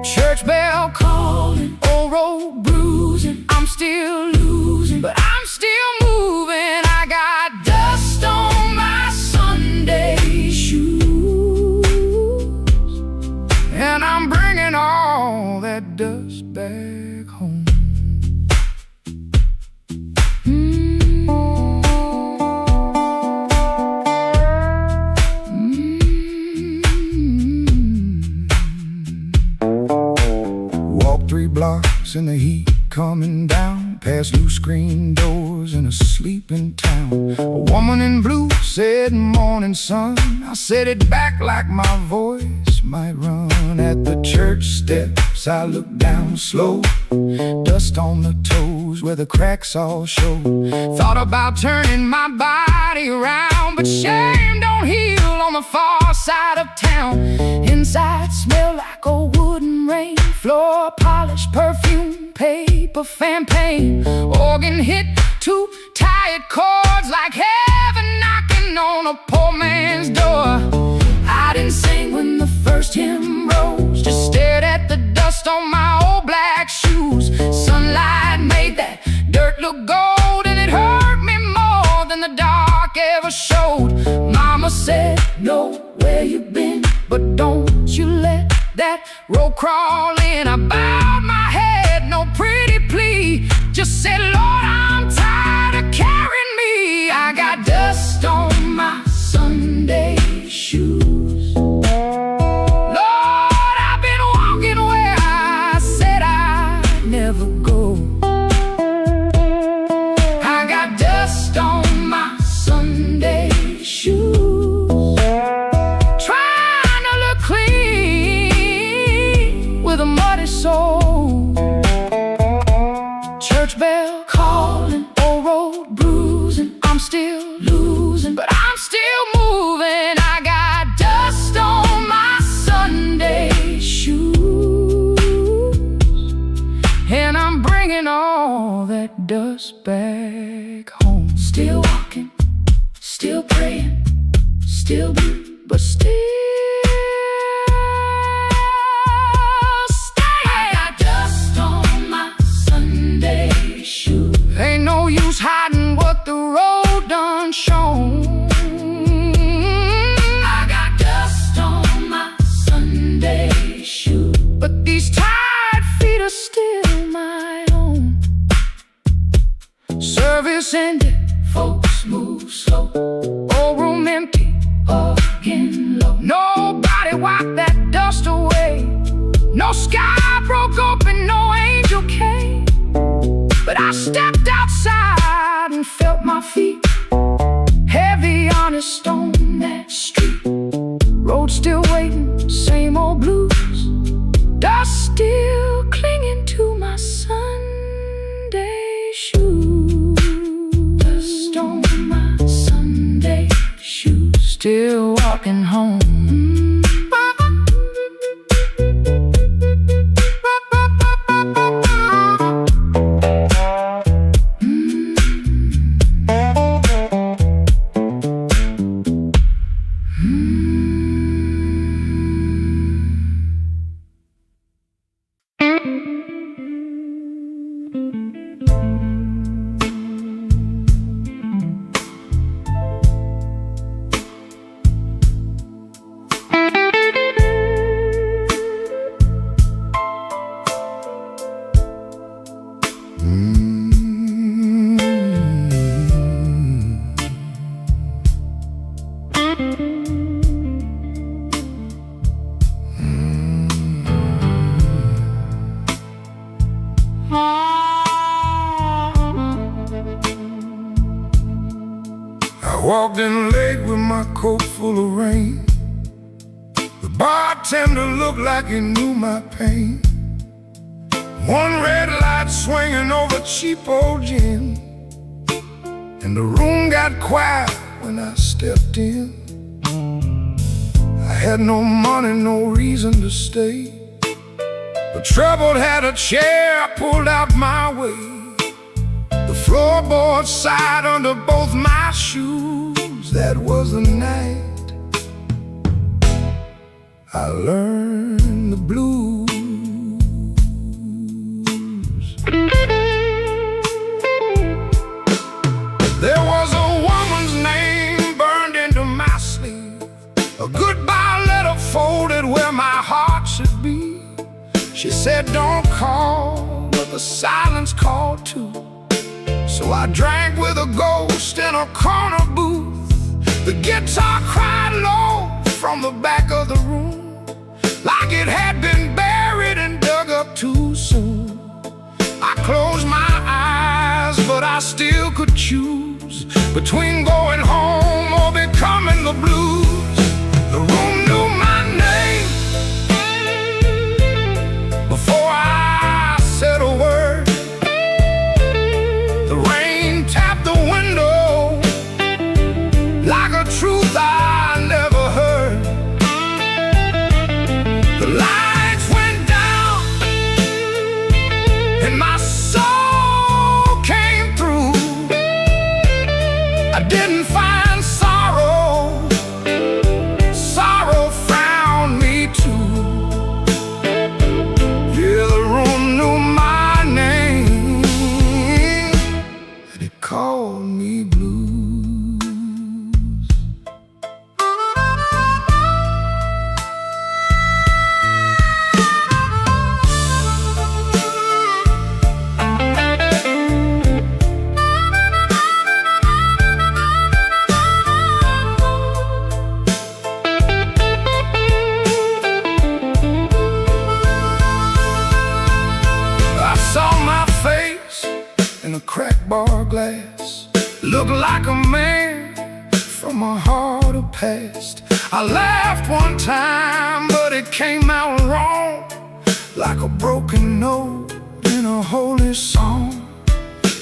Church bell calling, old road bruising. I'm still losing, but I'm still moving. I got dust on my Sunday shoes, and I'm bringing all that dust back home. Walk 3 blocks in the heat coming down, past loose screen doors in a sleeping town. A woman in blue said, "Morning, sun." I said it back like my voice might run. At the church steps I looked down slow. Dust on the toes where the cracks all show. Thought about turning my body around, but shame don't heal on the far side of town. Inside smell like a wooden rain. Floor polish, perfume, paper, fan paint. Organ hit 2 tired chords like heaven knocking on a poor man's door. I didn't sing when the first hymn rose, just stared at the dust on my old black shoes. Sunlight made that dirt look gold, and it hurt me more than the dark ever showed. Mama said, "Know where you've been, but don't you let that road crawl in." I bowed my head, no pretty plea, just said, "Lord, I'm tired of carrying me." I got dust on my Sunday shoes. Lord, I've been walking where I said I'd never go. I got dust on my Sunday shoes. all that dust back home. Still walking, still praying, still blue, but still staying. I got dust on my Sunday shoes. Ain't no use hiding what the road done shown. I got dust on my Sunday shoes, but these tired feet are still my own. Service ended, folks move slow. Old room empty, again low. Nobody wiped that dust away. No sky broke open, no angel came. But I stepped outside and felt my feet heavy on a stone, that street. Road still waiting, same old blues. Dust still clinging to my Sunday shoes. Dust on my Sunday shoes. Still walking home. Walked in late with my coat full of rain. The bartender looked like he knew my pain. One red light swinging over cheap old gin, and the room got quiet when I stepped in. I had no money, no reason to stay, but trouble had a chair pulled out my way. The floorboard sighed under both my shoes. That was the night I learned the blues. There was a woman's name burned into my sleeve, a goodbye letter folded where my heart should be. She said, don't call, but the silence called too. So I drank with a ghost in a corner booth. The guitar cried low from the back of the room, like it had been buried and dug up too soon. I closed my eyes, but I still could choose between going home or becoming the blues. The room knew my name before I said a word. The rain tapped the window like a truth I never heard. The lights went down and my soul came through. I didn't find sorrow, sorrow found me too. Yeah, the room knew my name, and it called me blue. In a cracked bar glass, looked like a man from a harder past. I laughed one time, but it came out wrong, like a broken note in a holy song.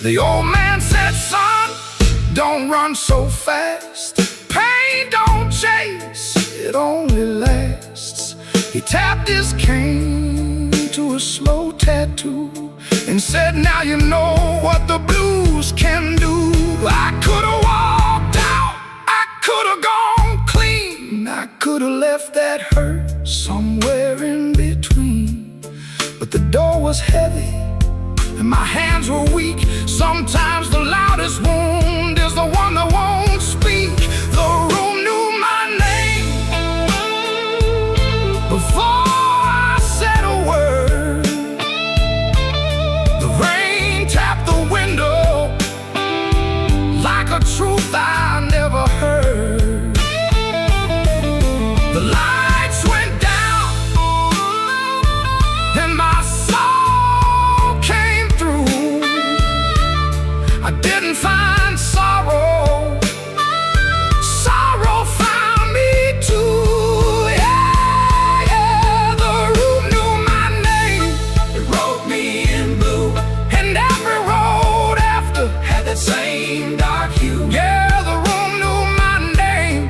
The old man said, son, don't run so fast. Pain don't chase, it only lasts. He tapped his cane to a slow tattoo and said, now you know what was heavy and my hands were weak. Sometimes the loudest wound is the one that won't speak. The room knew my name before I said a word. The rain tapped the window like a truth I never heard. The lights went down and my soul came through. I didn't find sorrow, sorrow found me too. Yeah, yeah, the room knew my name. It wrote me in blue, and every road after had that same dark hue. Yeah, the room knew my name,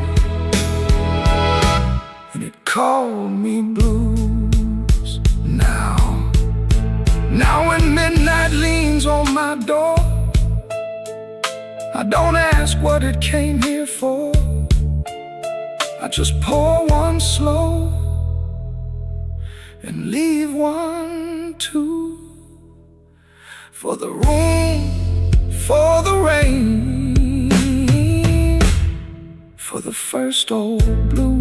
and it called me blues. Now when midnight leans on my door, I don't ask what it came here for. I just pour one slow and leave one too. For the room, for the rain, for the first old blues.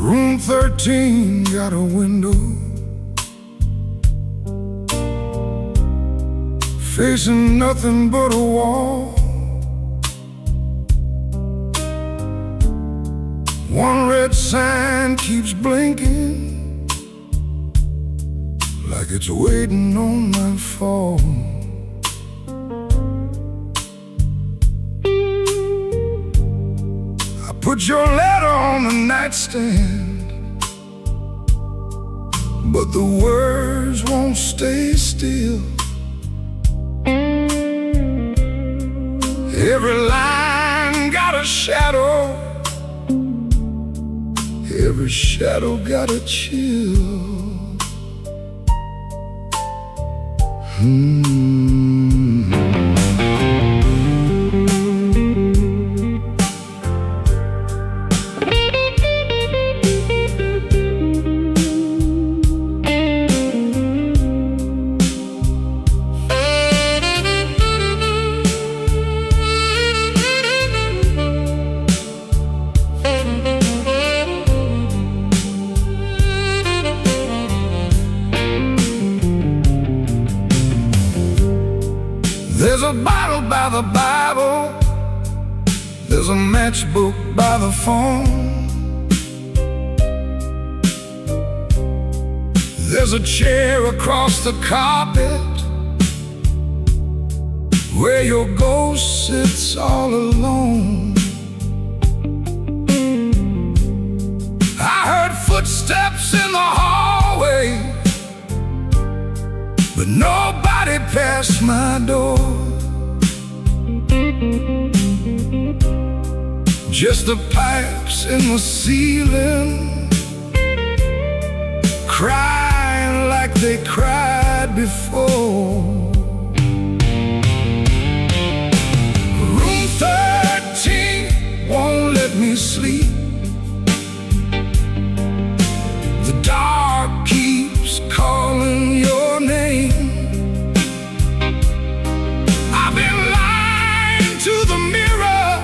Room 13 got a window facing nothing but a wall. One red sign keeps blinking like it's waiting on my fall. I put your letter on the nightstand, but the words won't stay still. Every line got a shadow, every shadow got a chill. There's a bottle by the Bible, there's a matchbook by the phone, there's a chair across the carpet where your ghost sits all alone. I heard footsteps in the hallway, but nobody passed my door. Just the pipes in the ceiling, crying like they cried before. Room 13 won't let me sleep. The dark keeps calling your name. I've been lying to the mirror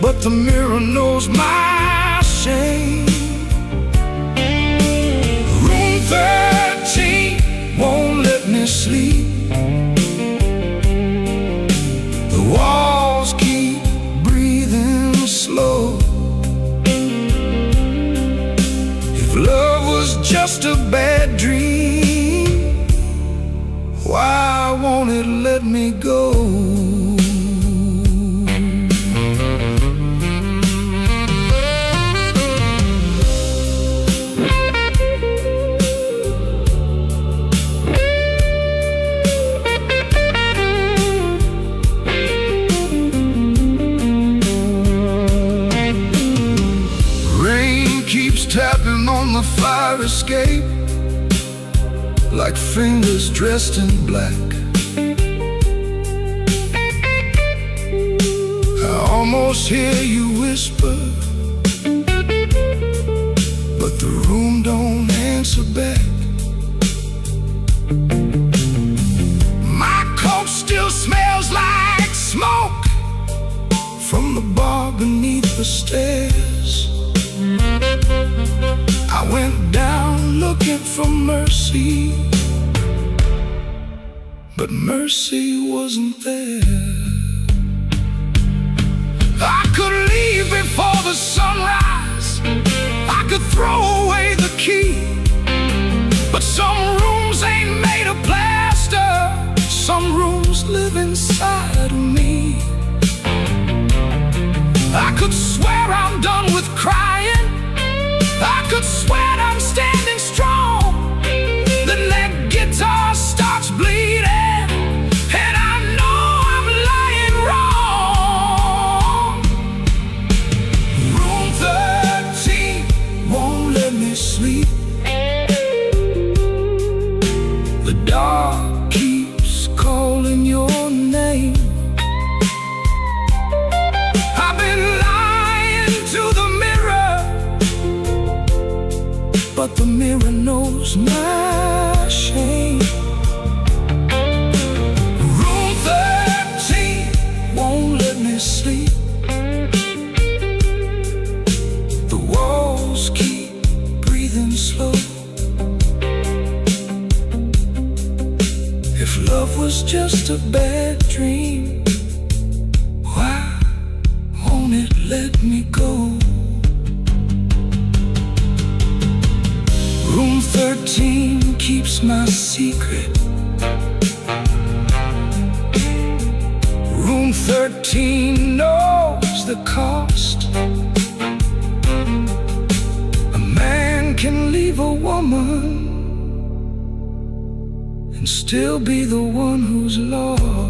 but the mirror knows my shame. Room 13 won't let me sleep. The walls keep breathing slow. If love was just a bad dream, why won't it let me go? Tapping on the fire escape like fingers dressed in black. I almost hear you whisper, but the room don't answer back. My coat still smells like smoke from the bar beneath the stairs. I went down looking for mercy, but mercy wasn't there. I could leave before the sunrise, I could throw away the key, but some rooms ain't made of plaster. Some rooms live inside of me. I could swear I'm done with crying, I could swear I'm standing strong. Then that guitar starts bleeding, and I know I'm lying wrong. Room 13 won't let me sleep. The dark keeps calling your name. I've been lying to the mirror, but the mirror knows my shame. Room 13 won't let me sleep. The walls keep breathing slow. If love was just a bad dream, why won't it let me go? Room 13 keeps my secret. Room 13 knows the cost. A man can leave a woman and still be the one who's lost.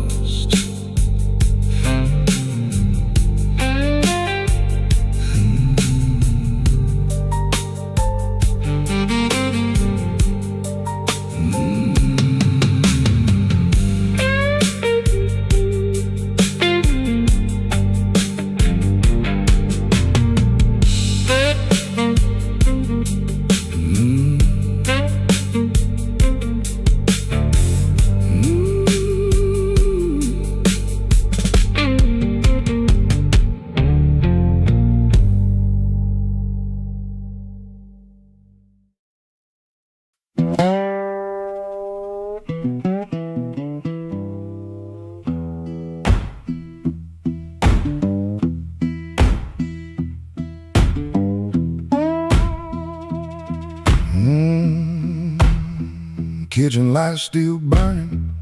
Kitchen light still burning,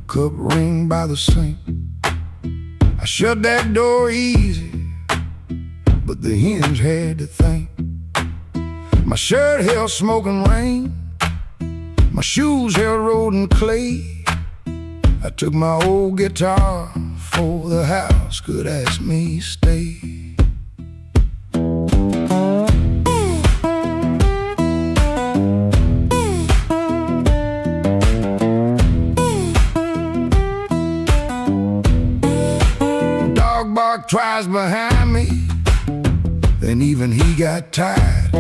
cup ring by the sink. I shut that door easy, but the hinge had to think. My shirt held smoking rain, my shoes held road and clay. I took my old guitar for the house could ask me stay. Twice behind me, then even he got tired.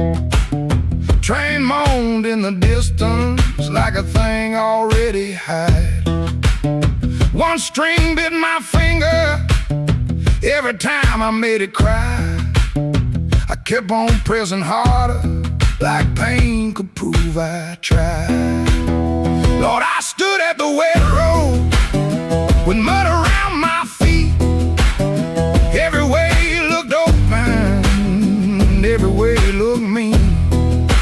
Train moaned in the distance like a thing already hired. One string bit my finger, Every time I made it cry, I kept on pressing harder, like pain could prove I tried. Lord, I stood at the wet road with mud around my feet. Every way looked open, every way looked mean.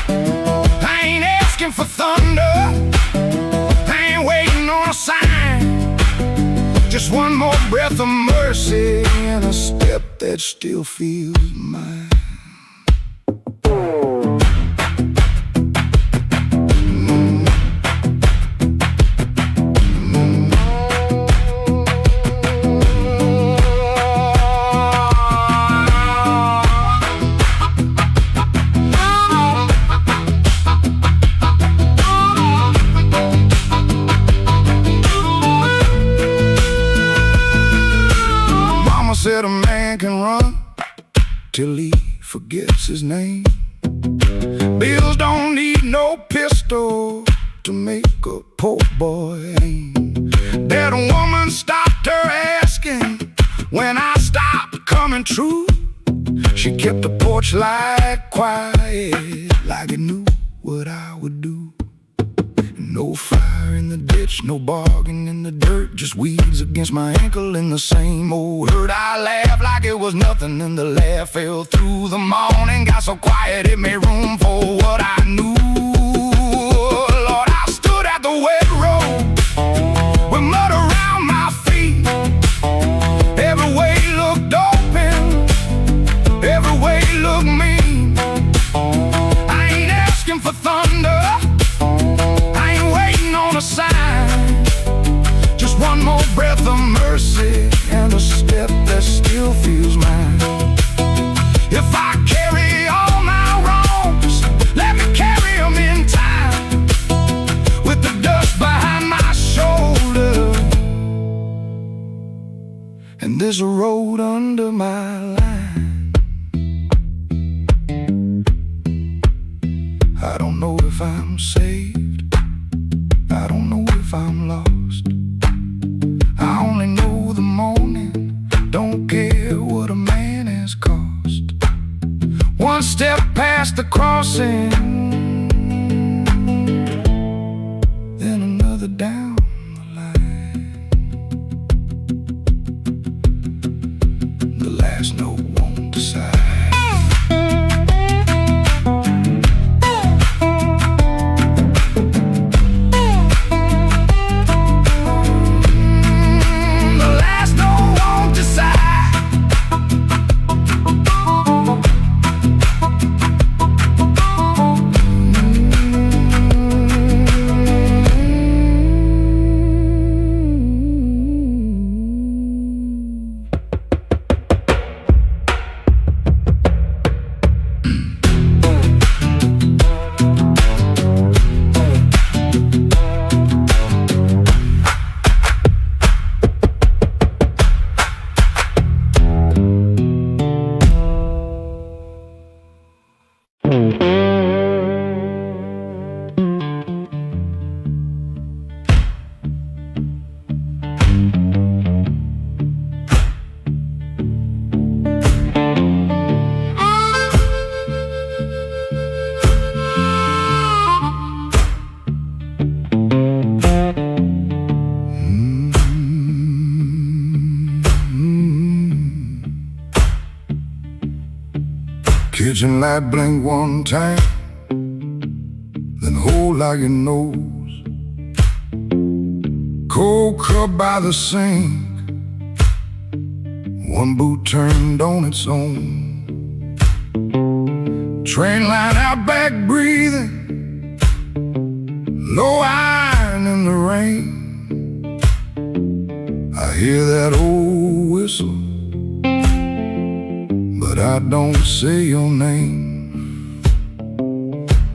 I ain't asking for thunder, I ain't waiting on a sign. Just one more breath of mercy and a step that still feels mine. Said a man can run till he forgets his name. Bills don't need no pistol to make a poor boy aim. That woman stopped her asking when I stopped coming true. She kept the porch light quiet, like it knew what I would do. No fire in the ditch, no bargain in the dirt, just weeds against my ankle in the same old hurt. I laughed like it was nothing, and the laugh fell through the morning. Got so quiet it made room for what I knew. Lord, I stood at the wet road with mud around my feet. Every way looked open, every way looked mean. I ain't asking for thunder, sign. Just one more breath of mercy and a step that still feels mine. If I carry all my wrongs, let me carry them in time, with the dust behind my shoulder and this road under my line. I don't know if I'm saved, I don't know if I'm lost. I only know the morning, don't care what a man has cost. One step past the crossing, then another down the line. The last note won't decide. Kitchen light blink one time, then hold like your nose. Cold cup by the sink, one boot turned on its own. Train line out back breathing, low iron in the rain. I hear that old whistle, but I don't say your name.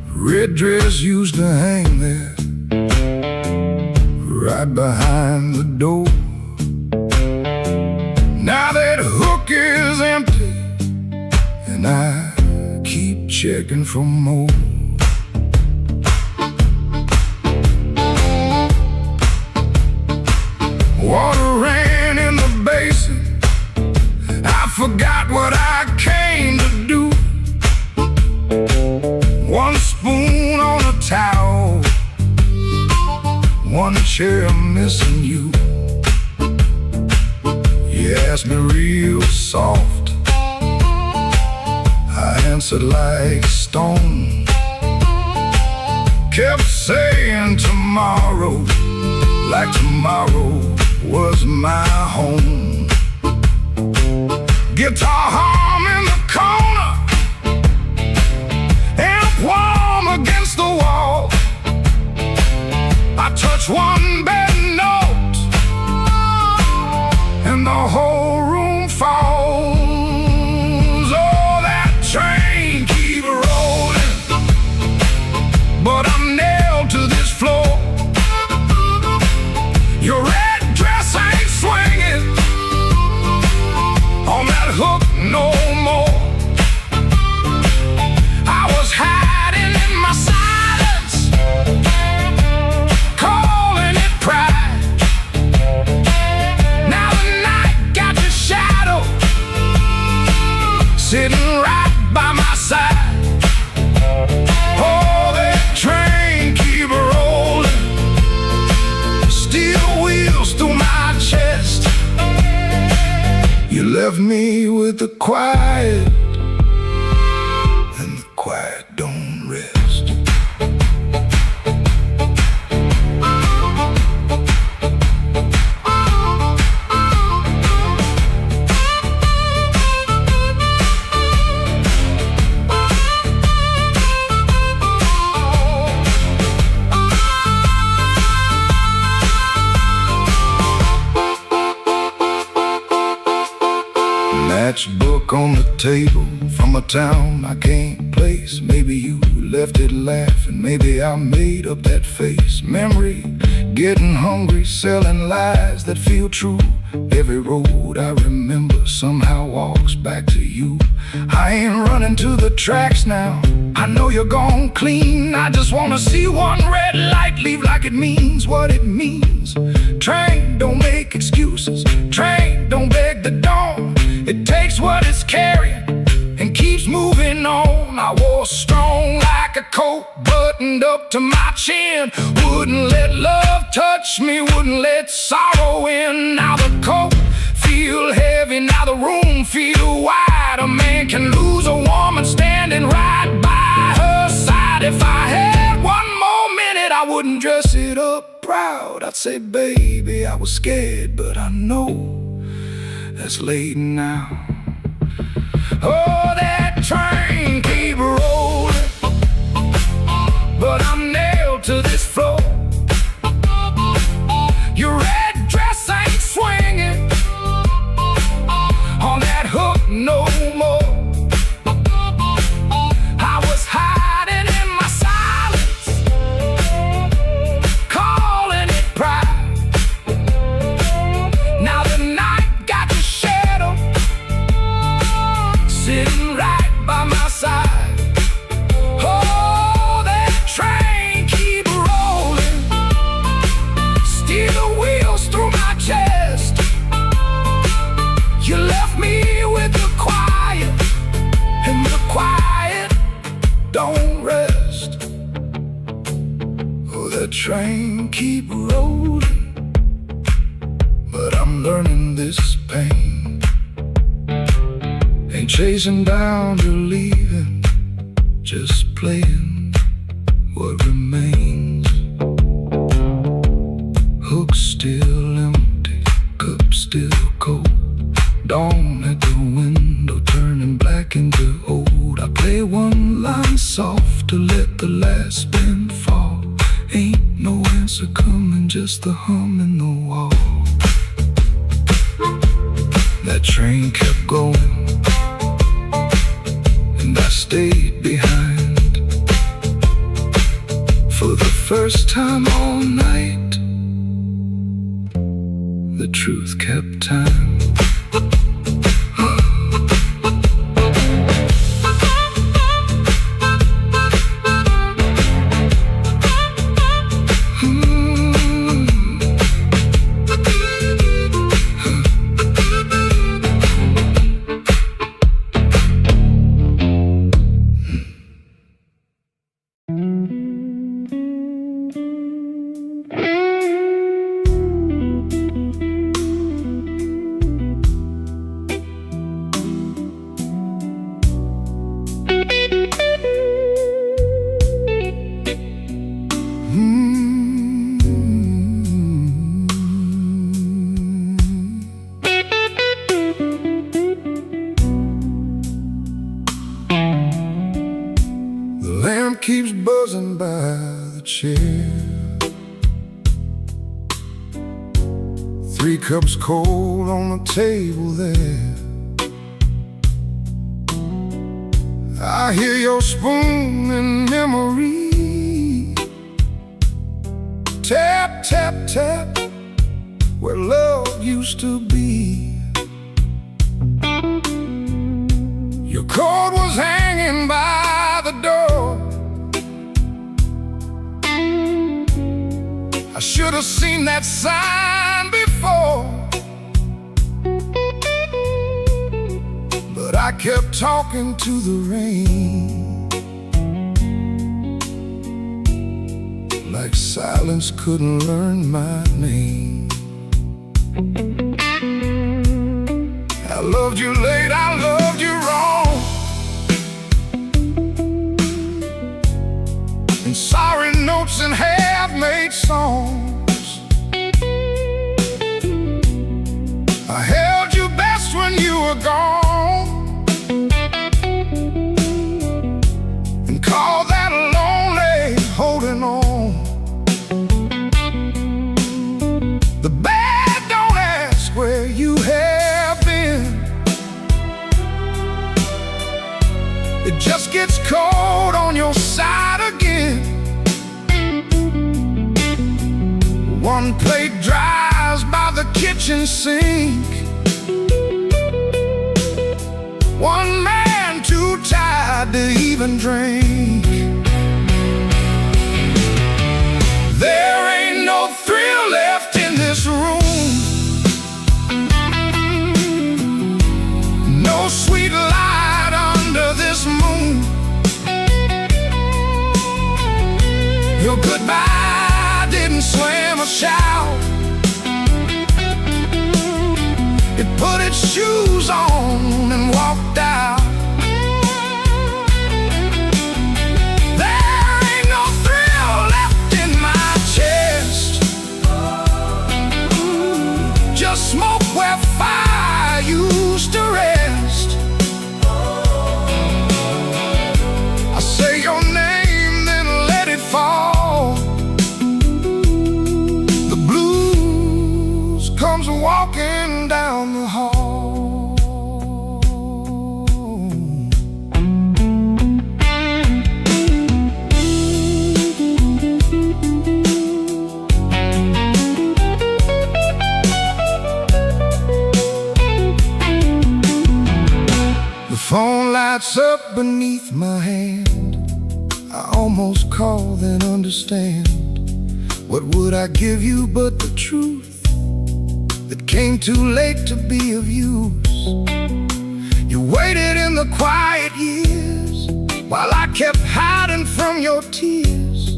Red dress used to hang there, right behind the door. Now that hook is empty, and I keep checking for more. Water ran in the basin, answered like a stone. Kept saying tomorrow, like tomorrow was my home. Guitar hum in the corner, amp warm against the wall. I touch one bad note and the whole room falls. Oh, that train keep rolling, but I'm nailed to this floor. Your red dress ain't swinging on that hook no more. I was hiding in my silence, calling it pride. Now the night got your shadow sitting right by my side. Oh, that train keep rolling, steel wheels through my chest. You left me with the quiet, and the quiet don't rest. Matchbook on the table from a town I can't place. Maybe you left it laughing, maybe I made up that face. Memory, getting hungry, selling lies that feel true. Every road I remember somehow walks back to you. I ain't running to the tracks now, I know you're gone clean. I just wanna see one red light leave like it means what it means. Train, don't make excuses. Train, don't beg the dawn. It takes what it's carrying and keeps moving on. I was strong like a coat buttoned up to my chin. Wouldn't let love touch me, wouldn't let sorrow in. Now the coat feel heavy, now the room feel wide. A man can lose a woman standing right by her side. If I had one more minute, I wouldn't dress it up proud. I'd say, baby, I was scared, but I know that's late now. Oh, that train keep rolling, but I'm nailed to this floor. Your red dress ain't swinging on that hook no more. I was hiding in my silence, calling it pride. Now the night got your shadow sitting right by my side. Oh, that train keep rolling, steel wheels through my chest. You left me with the quiet, and the quiet don't rest. Oh, that train keep rolling, but I'm learning this pain. Ain't chasing down your leaving, just playing what remains. Hook still empty, cup still cold. Dawn at the window turning black into old. I play one line soft to let the last spin fall. Ain't no answer coming, just the hum in the wall. That train kept going, and I stayed behind. For the first time all night, the truth kept time. keeps buzzing by the chair. 3 cups cold on the table there. I hear your spoon in memory. Tap, tap, tap, where love used to be. Your coat was hanging by the door. I should have seen that sign before, but I kept talking to the rain, like silence couldn't learn my name. I loved you late, I loved you wrong, and sorry notes and half-made songs. I held you best when you were gone, and called that lonely holding on. The bad don't ask where you have been. It just gets cold on your side again. One plate dries by the kitchen sink. One man too tired to even drink. There ain't no thrill left in this room, no sweet light under this moon. Your goodbye didn't slam a shout. It put its shoes on and walked out. There ain't no thrill left in my chest, just smoke where fire used to rest. I say your name, then let it fall. The blues comes walking down the hall. The phone lights up beneath my hand. I almost call, then understand. What would I give you but the truth that came too late to be of use? You waited in the quiet years while I kept hiding from your tears.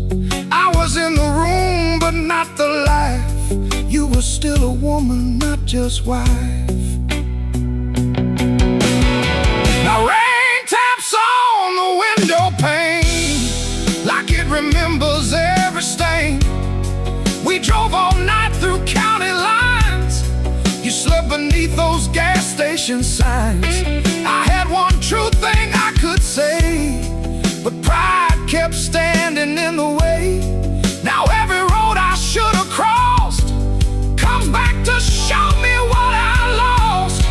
I was in the room but not the life. You were still a woman, not just wife. Now rain taps on the window pane like it remembers every stain. We drove all night through county lines. You slept beneath those gas station signs. I had one true thing I could say, but pride kept standing in the way. Now every road I should have crossed comes back to show me what I lost.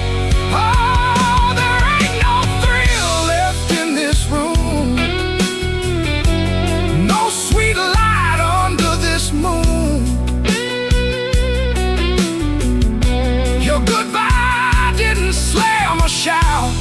Oh, there ain't no thrill left in this room, no sweet light under this moon. Your goodbye didn't slam a shout.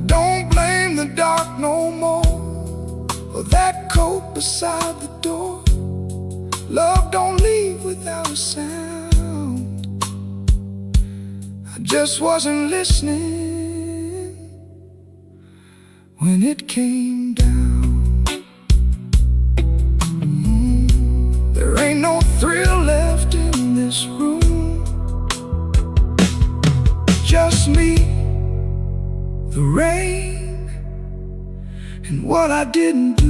don't blame the dark no more, or that coat beside the door. Love don't leave without a sound. I just wasn't listening when it came down. There ain't no thrill left in this room. Just me, the rain, and what I didn't do.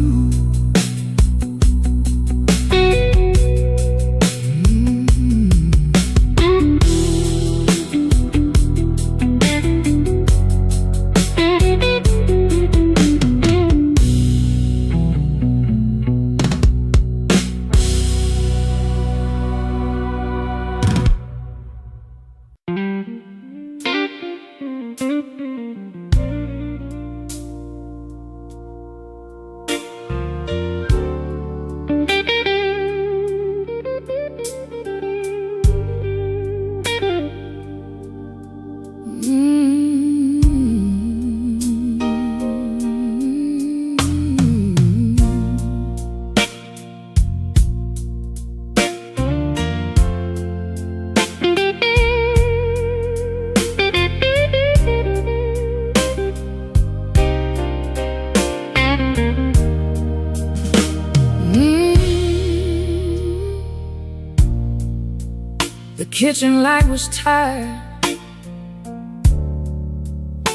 The kitchen light was tired,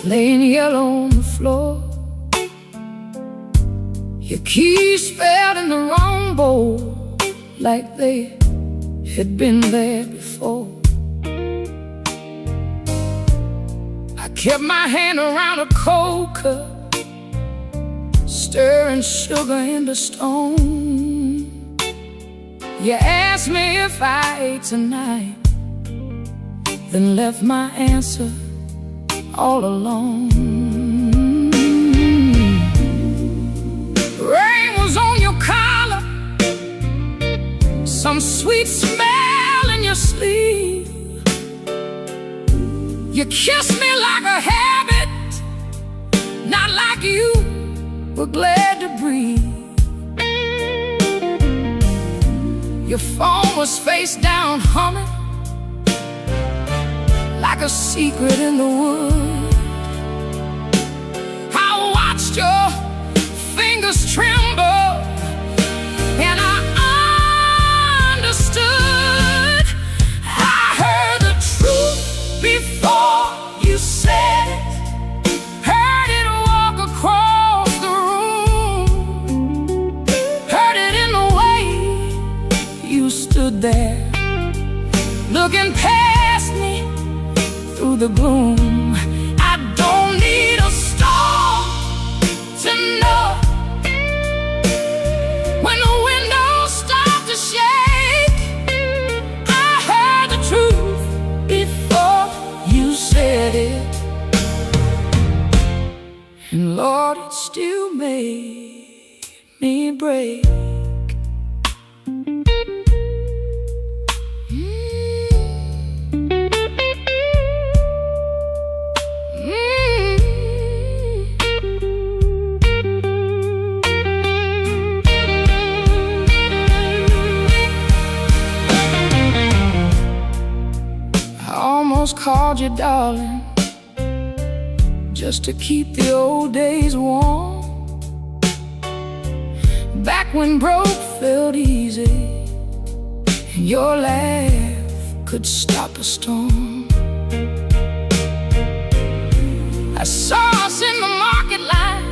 laying yellow on the floor. Your keys fell in the wrong bowl, like they had been there before. I kept my hand around a cold cup, stirring sugar in the stone. You asked me if I ate tonight, then left my answer all alone. Rain was on your collar, some sweet smell in your sleeve. You kissed me like a habit, not like you were glad to breathe. Your phone was face down humming, like a secret in the woods. I watched your fingers tremble, and I understood. I heard the truth before you said it, heard it walk across the room, heard it in the way you stood there, looking past me through the gloom. I don't need a star to know when the windows start to shake. I heard the truth before you said it, and Lord, it still made me break. Called you darling, just to keep the old days warm, back when broke felt easy and your laugh could stop a storm. I saw us in the market line,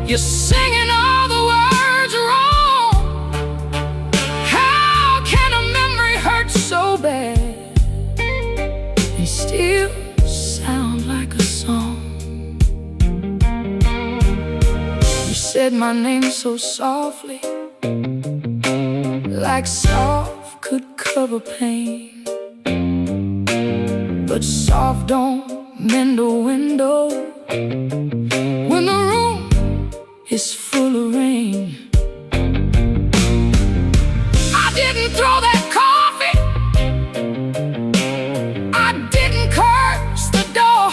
you're singing all the words wrong. How can a memory hurt so bad and still sound like a song? You said my name so softly, like soft could cover pain, but soft don't mend a window when the room is full of rain. I didn't throw that coffee, I didn't curse the door,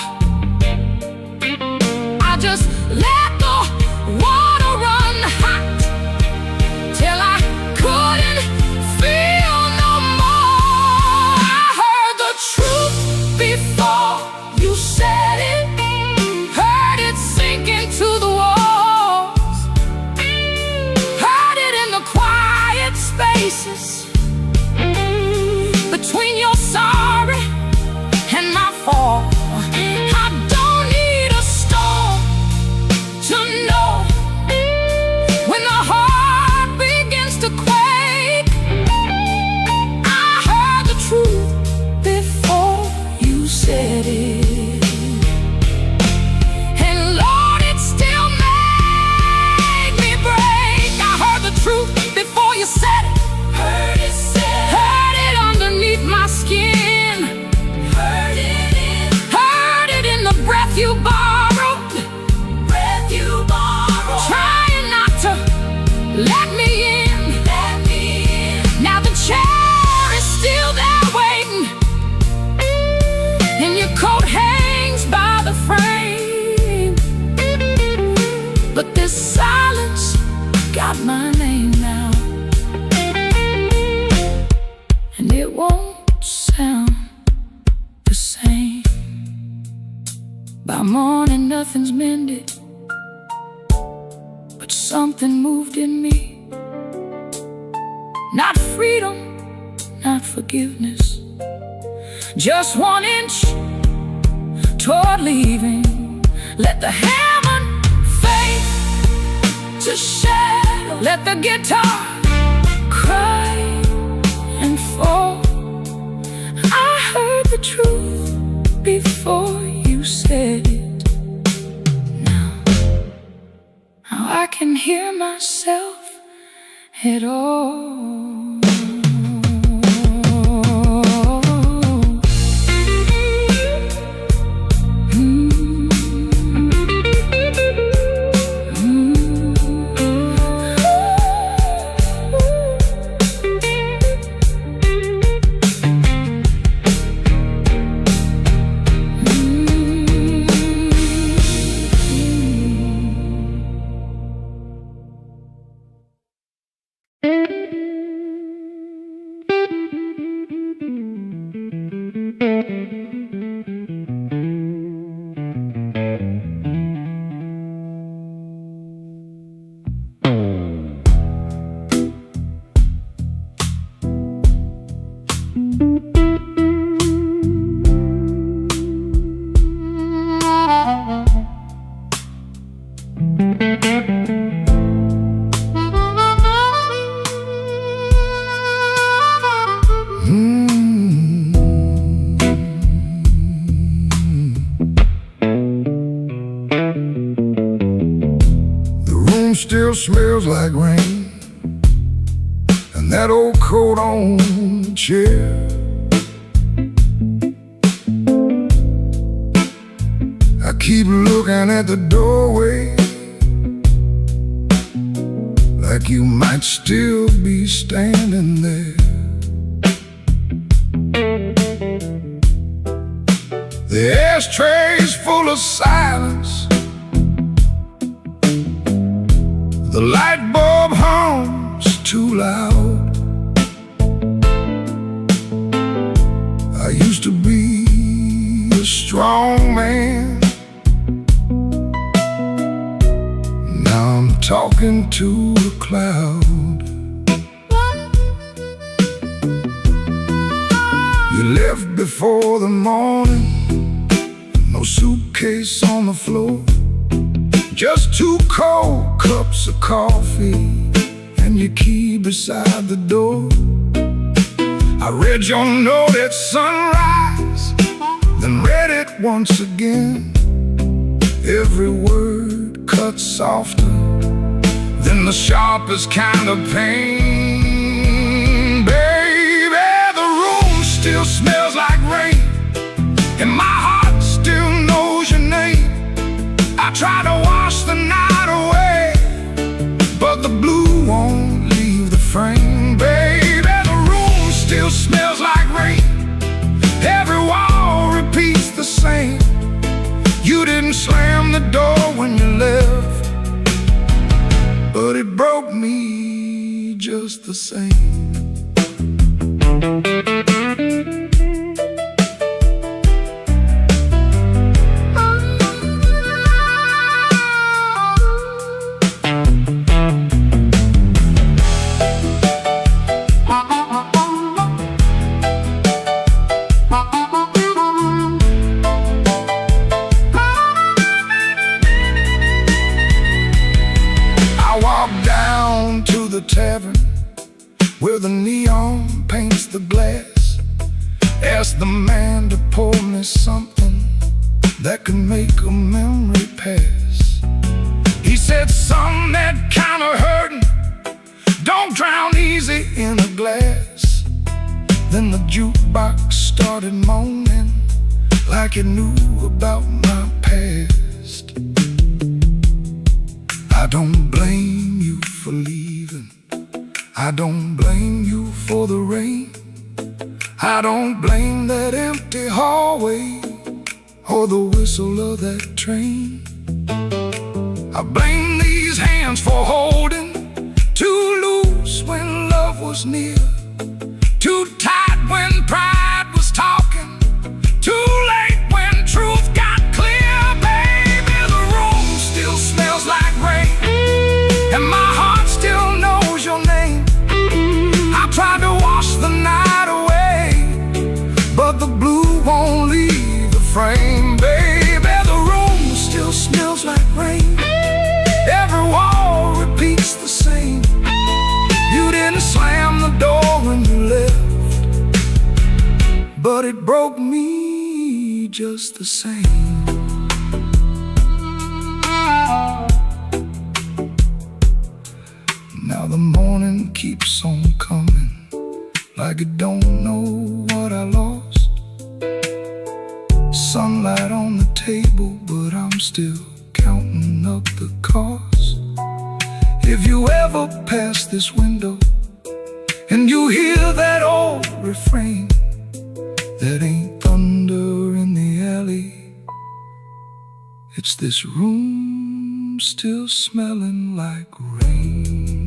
won't sound the same. By morning nothing's mended, but something moved in me. Not freedom, not forgiveness, just 1 inch toward leaving. Let the hammer fade to shadow, let the guitar cry and fall. I heard the truth before you said it. Now I can hear myself at all. Still smells like rain, and that old coat on the chair. I keep looking at the doorway, like you might still be standing there. The ashtray's full of silence, the light bulb hums too loud. I used to be a strong man, now I'm talking to a cloud. You left before the morning, no suitcase on the floor, just 2 cold cups of coffee and your key beside the door. I read your note at sunrise, then read it once again. Every word cut softer than the sharpest kind of pain. Baby, the room still smells like rain, and my heart still knows your name. I try to wash the night away, but the blue won't leave the frame. Baby, the room still smells like rain, every wall repeats the same. You didn't slam the door when you left, but it broke me just the same. The tavern where the neon paints the glass, asked the man to pour me something that could make a memory pass. He said, son, that kind of hurting don't drown easy in a glass. Then the jukebox started moaning like it knew about my past. I don't blame you for leaving, I don't blame you for the rain, I don't blame that empty hallway or the whistle of that train. I blame these hands for holding too loose when love was near, too tight when pride was talking, too late when truth got clear. Baby, the room still smells like rain, and my heart still knows your name. I tried to wash the night away, but the blue won't leave the frame. Baby, the room still smells like rain. Every wall repeats the same. You didn't slam the door when you left, but it broke me just the same. Now the morning keeps on coming, like it don't know what I lost. Sunlight on the table, but I'm still counting up the cost. If you ever pass this window and you hear that old refrain, that ain't thunder in the alley, it's this room still smelling like rain.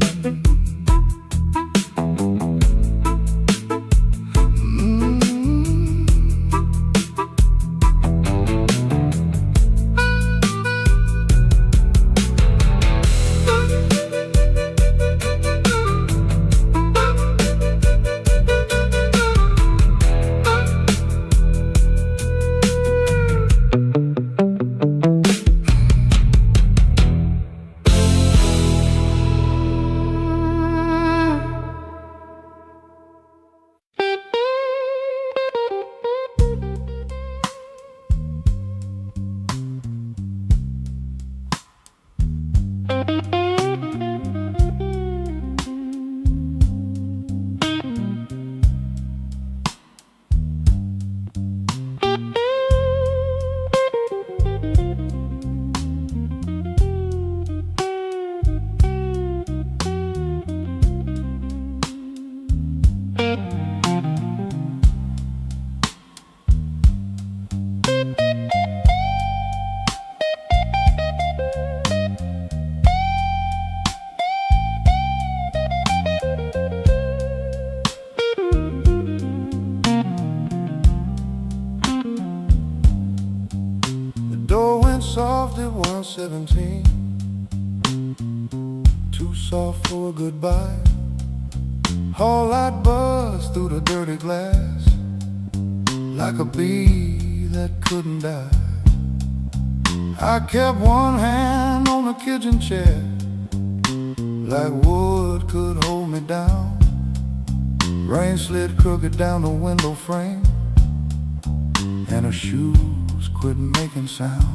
Soft at 117, too soft for a goodbye. Whole light buzz through the dirty glass, like a bee that couldn't die. I kept one hand on the kitchen chair, like wood could hold me down. Rain slid crooked down the window frame, and her shoes quit making sound.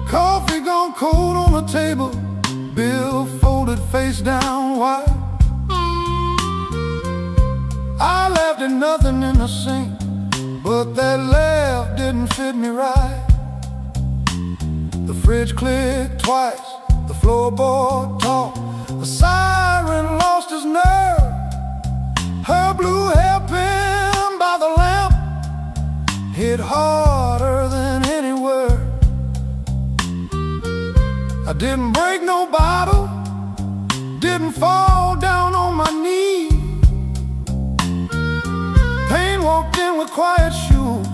Coffee gone cold on the table, bill folded face down wide. I laughed at nothing in the sink, but that laugh didn't fit me right. The fridge clicked twice, the floorboard talked, the siren lost his nerve. Her blue hairpin by the lamp hit harder than any word. I didn't break no bottle, didn't fall down on my knee. Pain walked in with quiet shoes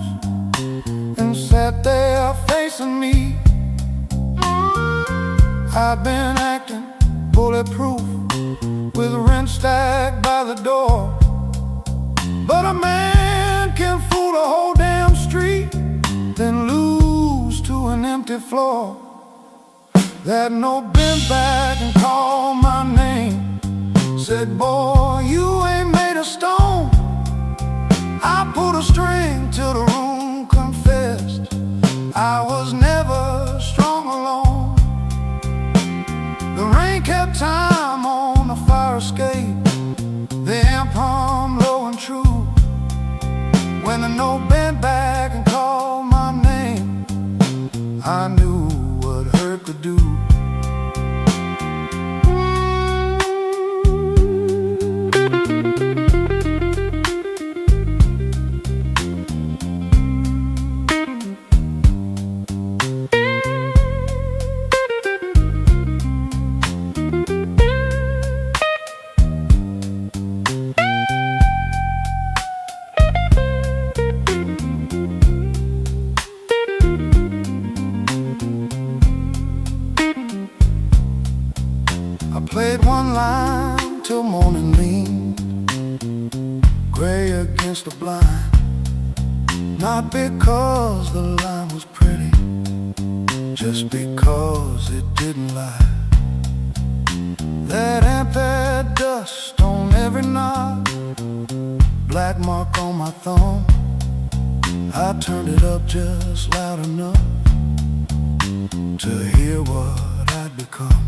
and sat there facing me. I'd been acting bulletproof with rent stacked by the door, but a man can fool the whole damn street, then lose to an empty floor. That note bent back and called my name, said, boy, you ain't made of stone. I pulled a string till the room confessed I was never strong alone. The rain kept time on the fire escape, the amp hummed low and true. When the note bent back and called my name, I knew what hurt could do. till morning leaned gray against the blind. Not because the line was pretty, just because it didn't lie. That ampere dust on every knob, black mark on my thumb. I turned it up just loud enough to hear what I'd become.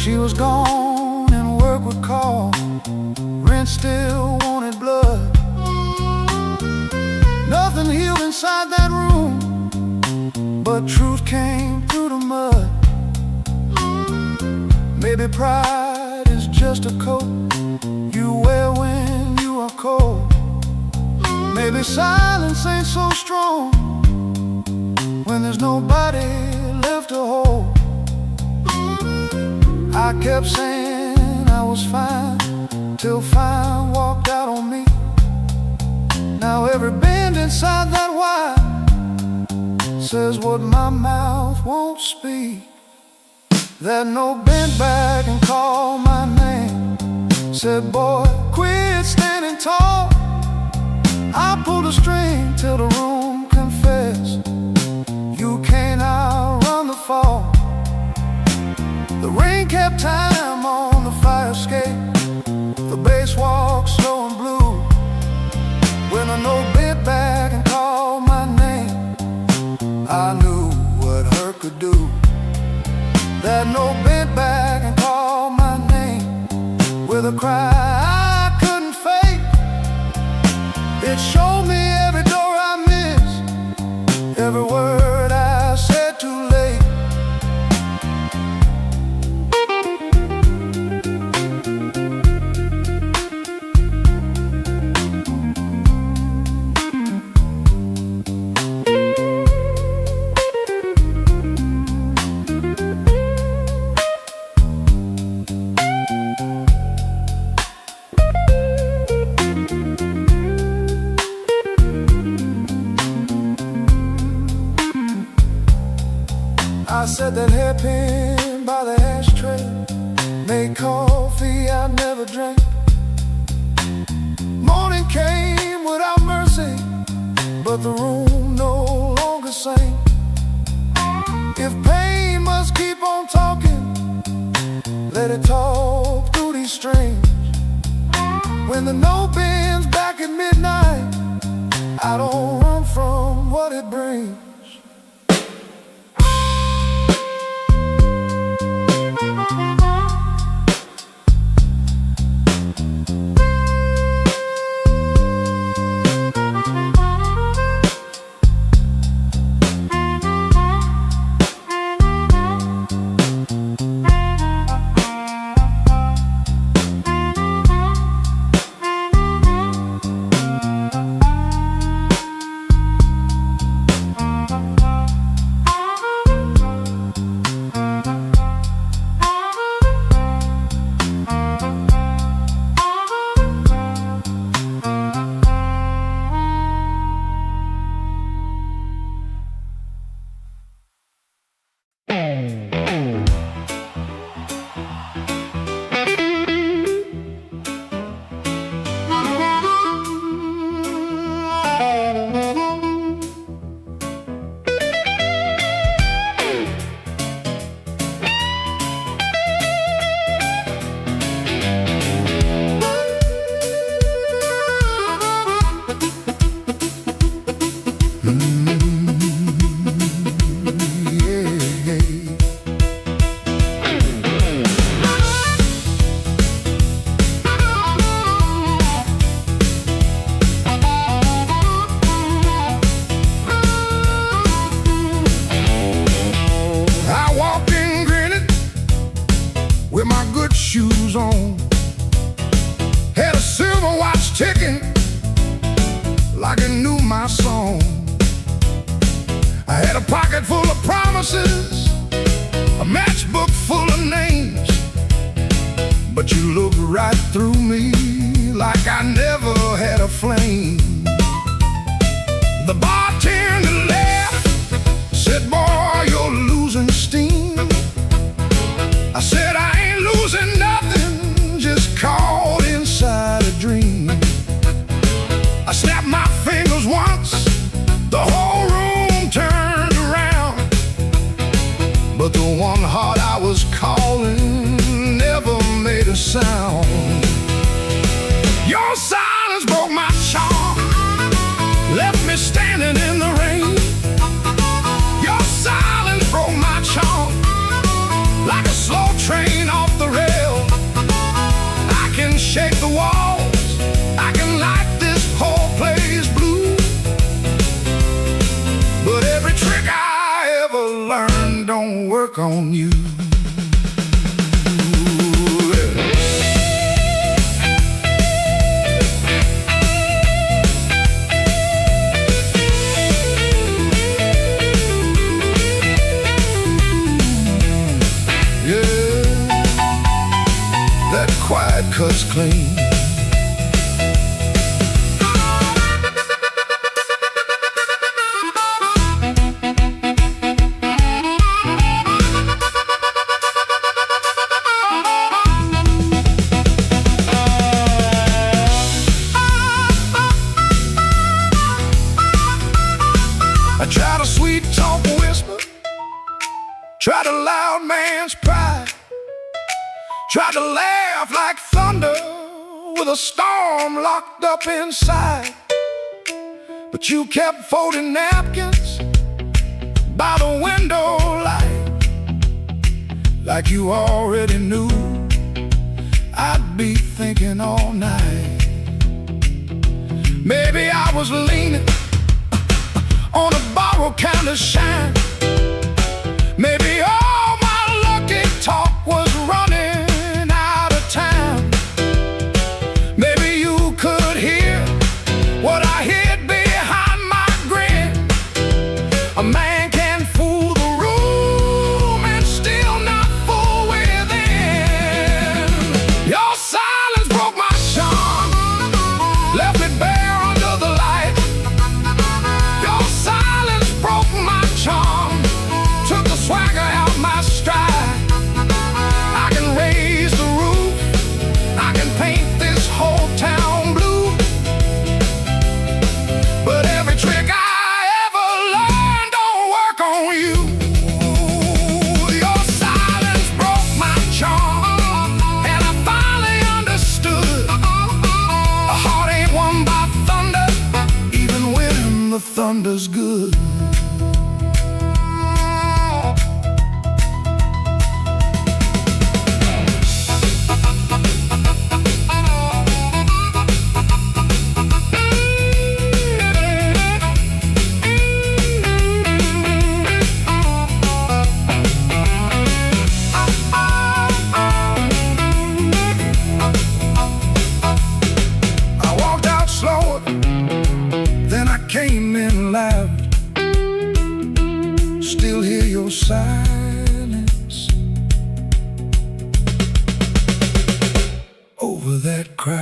She was gone and work would call. Rent still wanted blood. Nothing healed inside that room, but truth came through the mud. Maybe pride is just a coat you wear when you are cold. Maybe silence ain't so strong when there's nobody left to hold. I kept saying I was fine till fine walked out on me. Now every bend inside that wire says what my mouth won't speak. That note bent back and called my name, said, boy, quit standing tall. I pulled a string till the room confessed, you can't outrun the fall. The rain kept time on the fire escape, the bass walked slow and blue. When a note bent back and called my name, I knew what hurt could do. That note bent back and called my name with a cry I couldn't fake. It showed me every door I missed, every word I said too late. I said that hairpin by the ashtray made coffee I never drank. Morning came without mercy, but the room no longer sang. If pain must keep on talking, let it talk through these strings. When the note bends back at midnight, I don't run from what it brings. Shoes on, had a silver watch ticking like it knew my song. I had a pocket full of promises, a matchbook full of names, but you looked right through me like I never had a flame. The bartender laughed, said, boy, you're losing steam. I said, I ain't losing nothing. I tried a sweet talk whisper, tried a loud man's pride, tried to laugh like thunder with a storm locked up inside. But you kept folding napkins by the window light, like you already knew I'd be thinking all night. Maybe I was leaning on a borrowed kind of shine. Maybe all my lucky talk was running out of time. Maybe you could hear what I hid behind my grin. A man can fool the room and still not fool within. Your silence broke my charm, left me bare under the light. Your silence broke my charm, took the swagger out my stride. I can raise the roof, I can paint this whole town blue, but every trick I ever learned don't work on you. Your silence broke my charm, and I finally understood. A heart ain't won by thunder, even when the thunder's good. I walked out slower, then I came in loud. Still hear your silence over that crowd.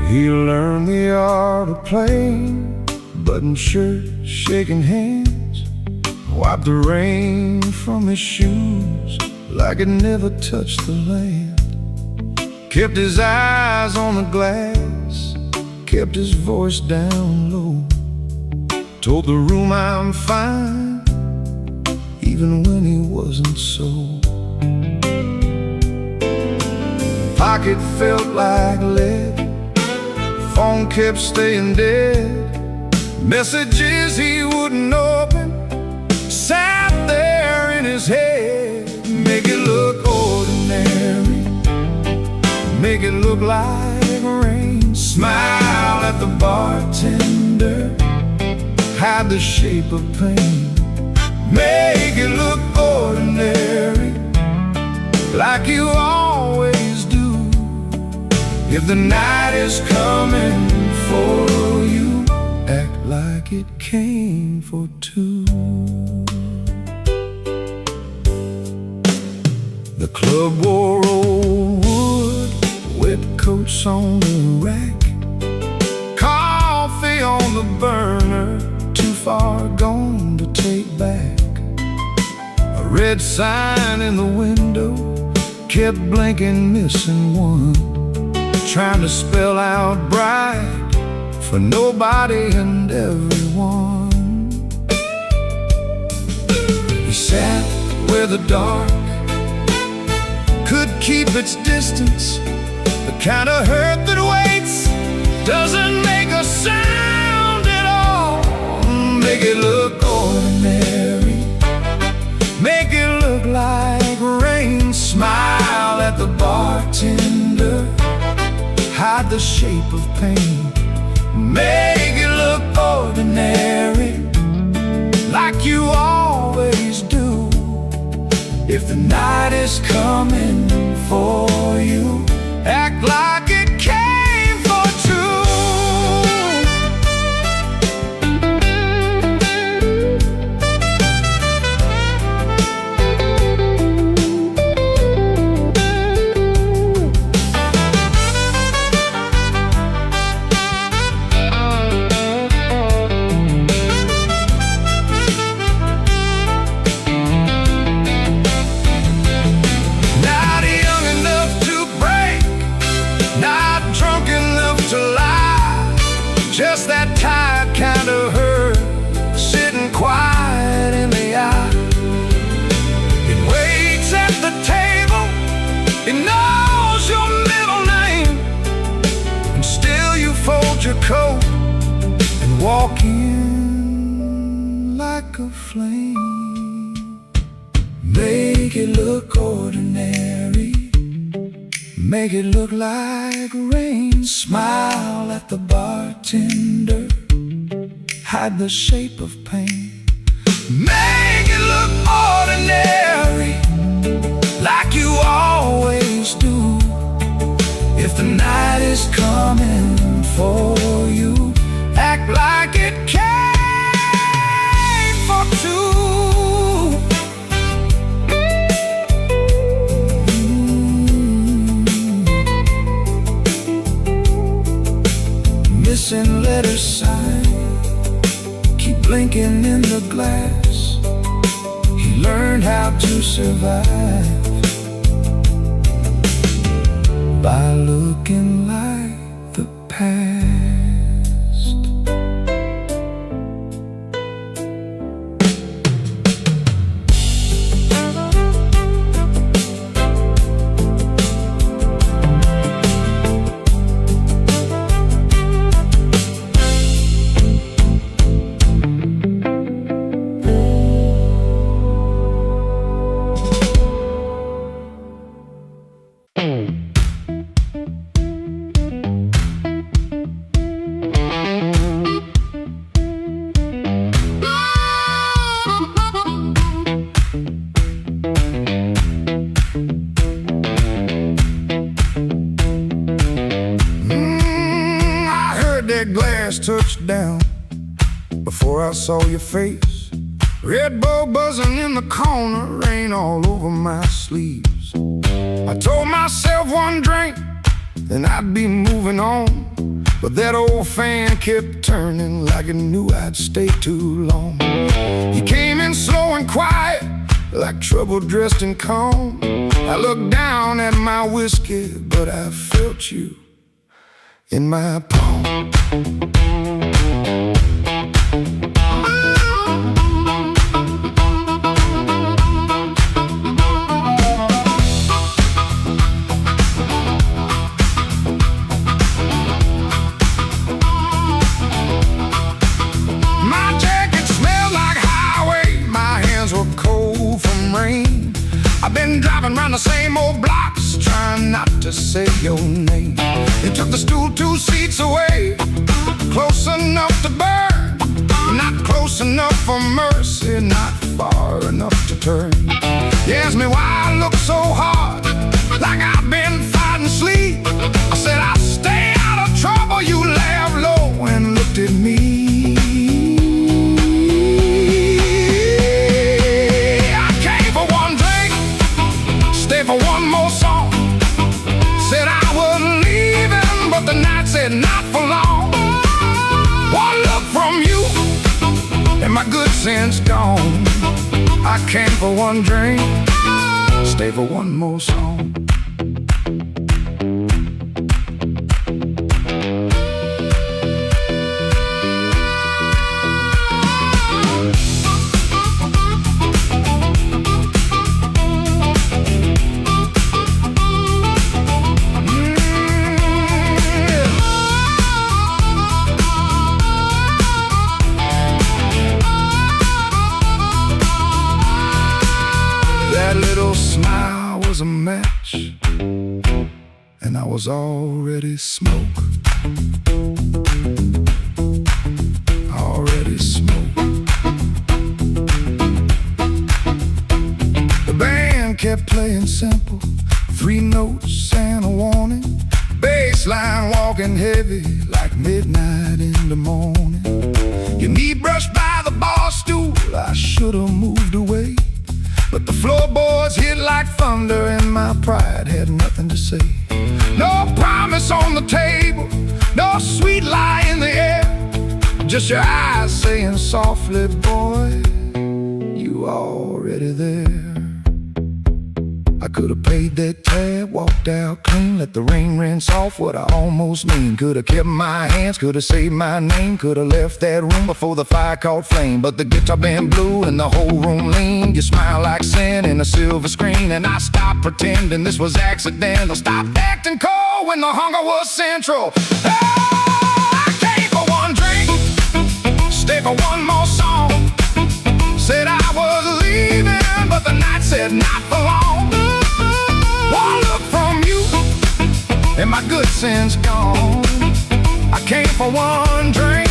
He learned the art of playing, button shirt, shaking hands, wiped the rain from his shoes like it never touched the land. Kept his eyes on the glass, kept his voice down low, told the room I'm fine, even when he wasn't so. Pocket felt like lead, phone kept staying dead. Messages he wouldn't open sat there in his head. Make it look ordinary, make it look like rain. Smile at the bartender, hide the shape of pain. Make it look ordinary, like you always do. If the night is coming for you, act like it came for two. The club wore old wood, wet coats on the rack, coffee on the burner, too far gone to take back. A red sign in the window kept blinking, missing one, trying to spell out bright for nobody and everyone. He sat where the dark could keep its distance, the kind of hurt that waits doesn't make a sound. hide the shape of pain. Make it look ordinary, like you always do. If the night is coming for you, act like it came for two. Just that tired kind of hurt, sitting quiet in the eye. It waits at the table, it knows your middle name, and still you fold your coat and walk in like a flame. Make it look ordinary, make it look like rain. Smile at the bartender, hide the shape of pain. Make it look ordinary, like you always do. If the night is coming for you, act like it came for two. Missing letter sign, keep blinking in the glass. He learned how to survive by looking like the past. Glass touched down before I saw your face. Red Bull buzzing in the corner, rain all over my sleeves. I told myself one drink, then I'd be moving on. But that old fan kept turning like it knew I'd stay too long. You came in slow and quiet, like trouble dressed in calm. I looked down at my whiskey, but I felt you in my palm. My jacket smelled like highway, my hands were cold from rain. I've been driving around the same old blocks, trying not to say your name. You took the stool 2 seats away, close enough to burn, not close enough for mercy, not far enough to turn. You asked me why I look so hard, like I've been fighting sleep. I said I'll stay out of trouble. You laughed low and looked at me. I came for one drink, stay for one more song. Said I was leaving, but the night said not for long. One look from you, and my good sense gone. I came for one drink, stay for one more song. That little smile was a match and I was already smoke. Already smoke. The band kept playing simple, 3 notes and a warning. Bass line walking heavy like midnight in the morning. Your knee brushed by the bar stool, I should've moved away, but the floorboards hit like thunder and my pride had nothing to say. No promise on the table, no sweet lie in the air, just your eyes saying softly, boy, you already there. I could've paid that tab, walked out clean, let the rain rinse off what I almost mean. Could've kept my hands, could've saved my name, could've left that room before the fire caught flame. But the guitar band blew and the whole room leaned. You smile like sin in a silver screen, and I stopped pretending this was accidental. Stopped acting cold when the hunger was central. Oh, I came for one drink, stay for one more song. Said I was leaving, but the night said not for long. One look from you, and my good sense gone. I came for one drink,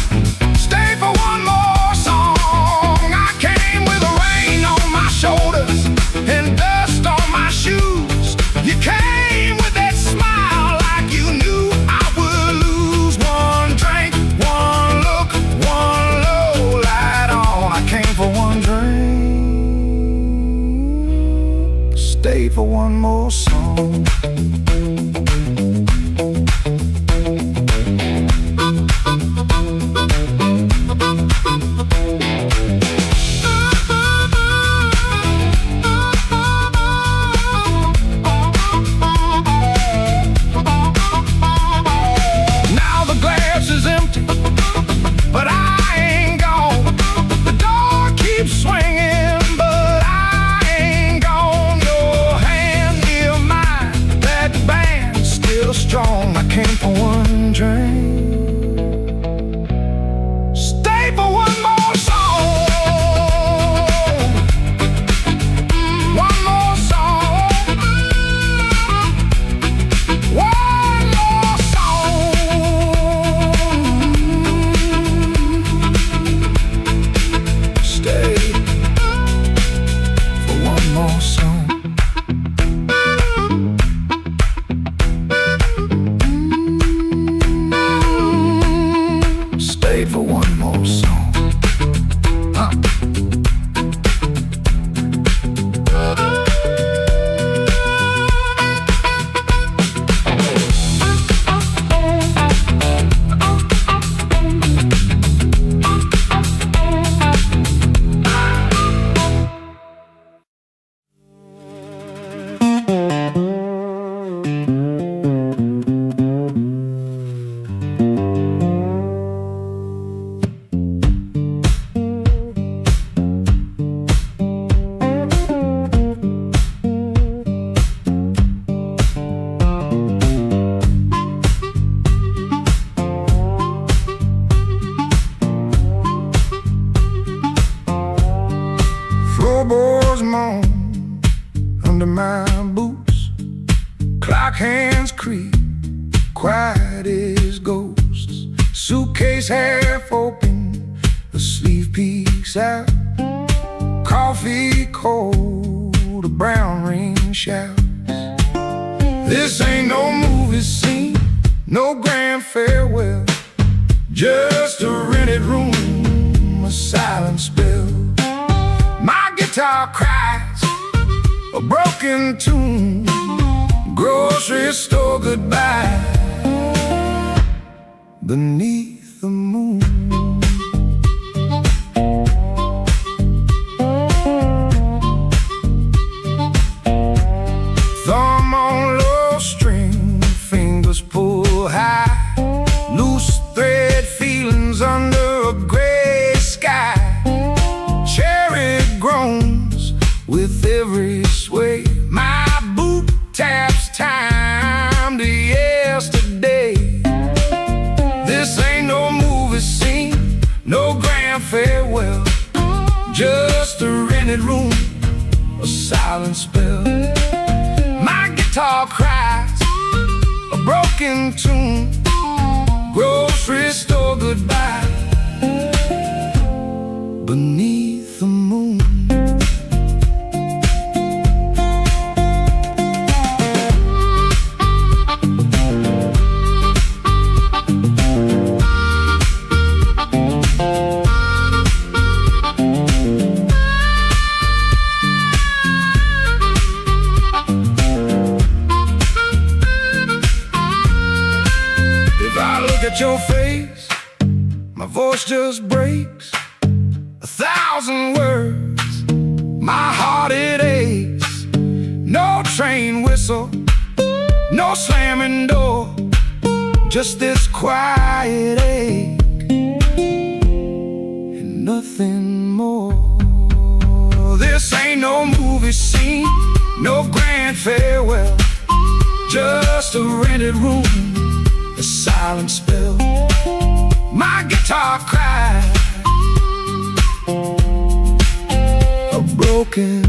stay for one more song. I came with the rain on my shoulders and dust on my shoes. You came with that smile like you knew I would lose. One drink, one look, one low light on. I came for one drink, stay for one more song. Now the glass is empty, but I ain't gone. The door keeps swinging, but I ain't gone. Your hand near mine, that band's still strong. I came for one drink, stay for one more song. One more song. One more song. Stay for one more song. Stay for one more song. Floorboards moan under my boots. Clock hands creak, quiet as ghosts. Suitcase half open, the sleeve peeks out. Coffee cold, a brown rain shouts. This ain't no movie scene, no grand farewell, just a rented room, a silent spell. My guitar cries a broken tune, grocery store goodbye beneath the moon. Thumb on low string, fingers pull high, loose thread feelings under a gray sky. Cherry groans with every sway. My boot taps time to yesterday. This ain't no movie scene, no grand farewell, just a rented room, a silent spell. My guitar cries rocking tune. Grocery store goodbye beneath the moon. At your face, my voice just breaks 1,000 words, my heart it aches. No train whistle, no slamming door, just this quiet ache and nothing more. This ain't no movie scene, no grand farewell, just a rented room, a silent spell. My guitar cried a broken.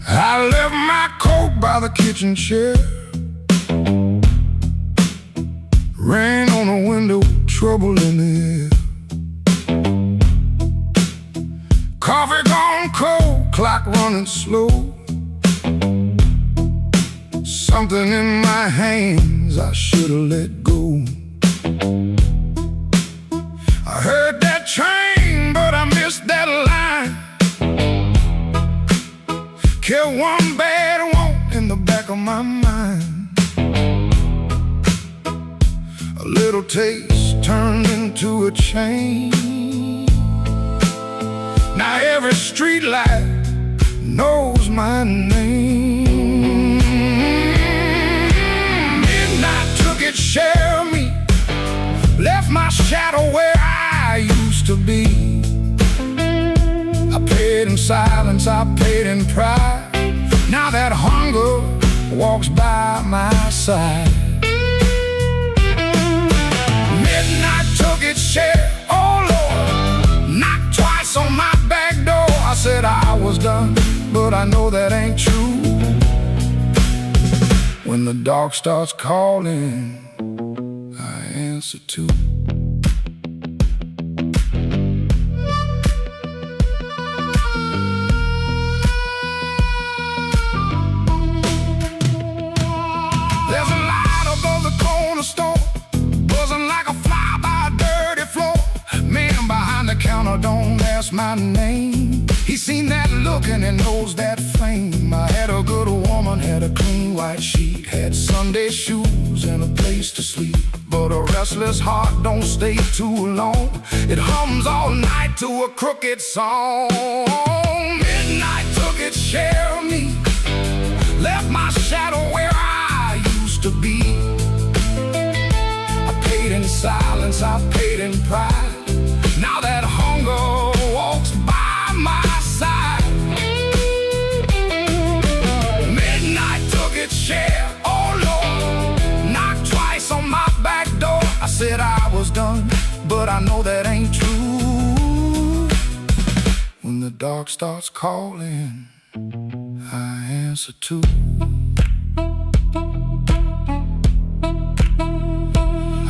I left my coat by the kitchen chair. Rain on the window, trouble in the air. Coffee gone cold, clock running slow. Something in my hands I should've let go. I heard that train, but I missed that line. Kept one bad want in the back of my mind. A little taste turned into a chain. Now every street light knows my name. Midnight took its share of me, left my shadow where I used to be. I paid in silence, I paid in pride. Now that hunger walks by my side. Midnight took its share, oh Lord, knocked twice on my back door. I said I was done, but I know that ain't true. When the dark starts calling, I answer too. There's a light above the corner store, buzzing like a fly by a dirty floor. Man behind the counter don't ask my name. He seen that look and he knows that flame. I had a good woman, had a clean white sheet, had Sunday shoes and a place to sleep. But a restless heart don't stay too long. It hums all night to a crooked song. Midnight took its share of me, left my shadow where I used to be. I paid in silence, I paid in pride. Now that hunger walks by my side. Midnight took its share, oh Lord, knocked twice on my back door. I said I was done, but I know that ain't true. When the dark starts calling, I answer too.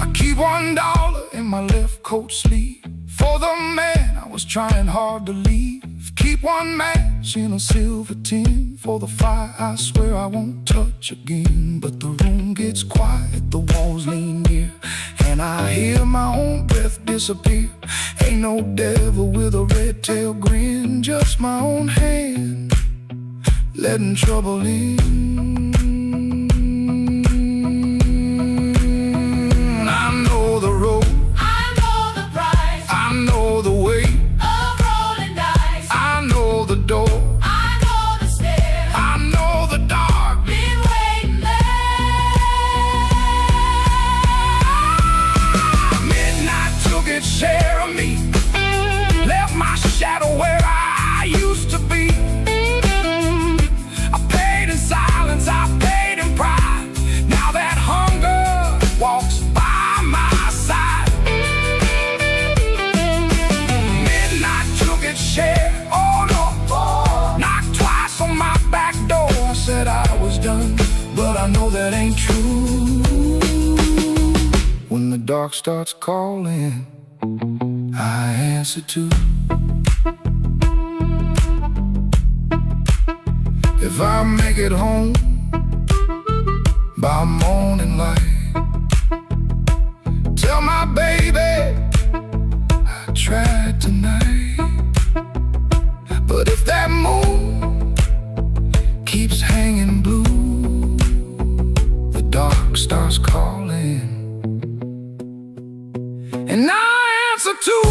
I keep $1 in my left coat sleeve for the man I was trying hard to leave. Keep one match in a silver tin for the fire I swear I won't touch again. But the room gets quiet, the walls lean near, and and I hear my own breath disappear. Ain't no devil with a red tail grin, just my own hand letting trouble in. I know the road, I know the price I know the way, of rolling dice. I know the door, I know the stairs, I know the dark. been waiting there. Midnight took its share of me, left my shadow where I used to be. I paid in silence, I paid in pride. Now that hunger walks by my side. Midnight took its share, oh no. Knocked twice on my back door. I said I was done, but I know that ain't true. When the dark starts calling, I answer too. If I make it home by morning light, tell my baby I tried tonight. But if that moon keeps hanging blue, the dark starts calling, and I answer too.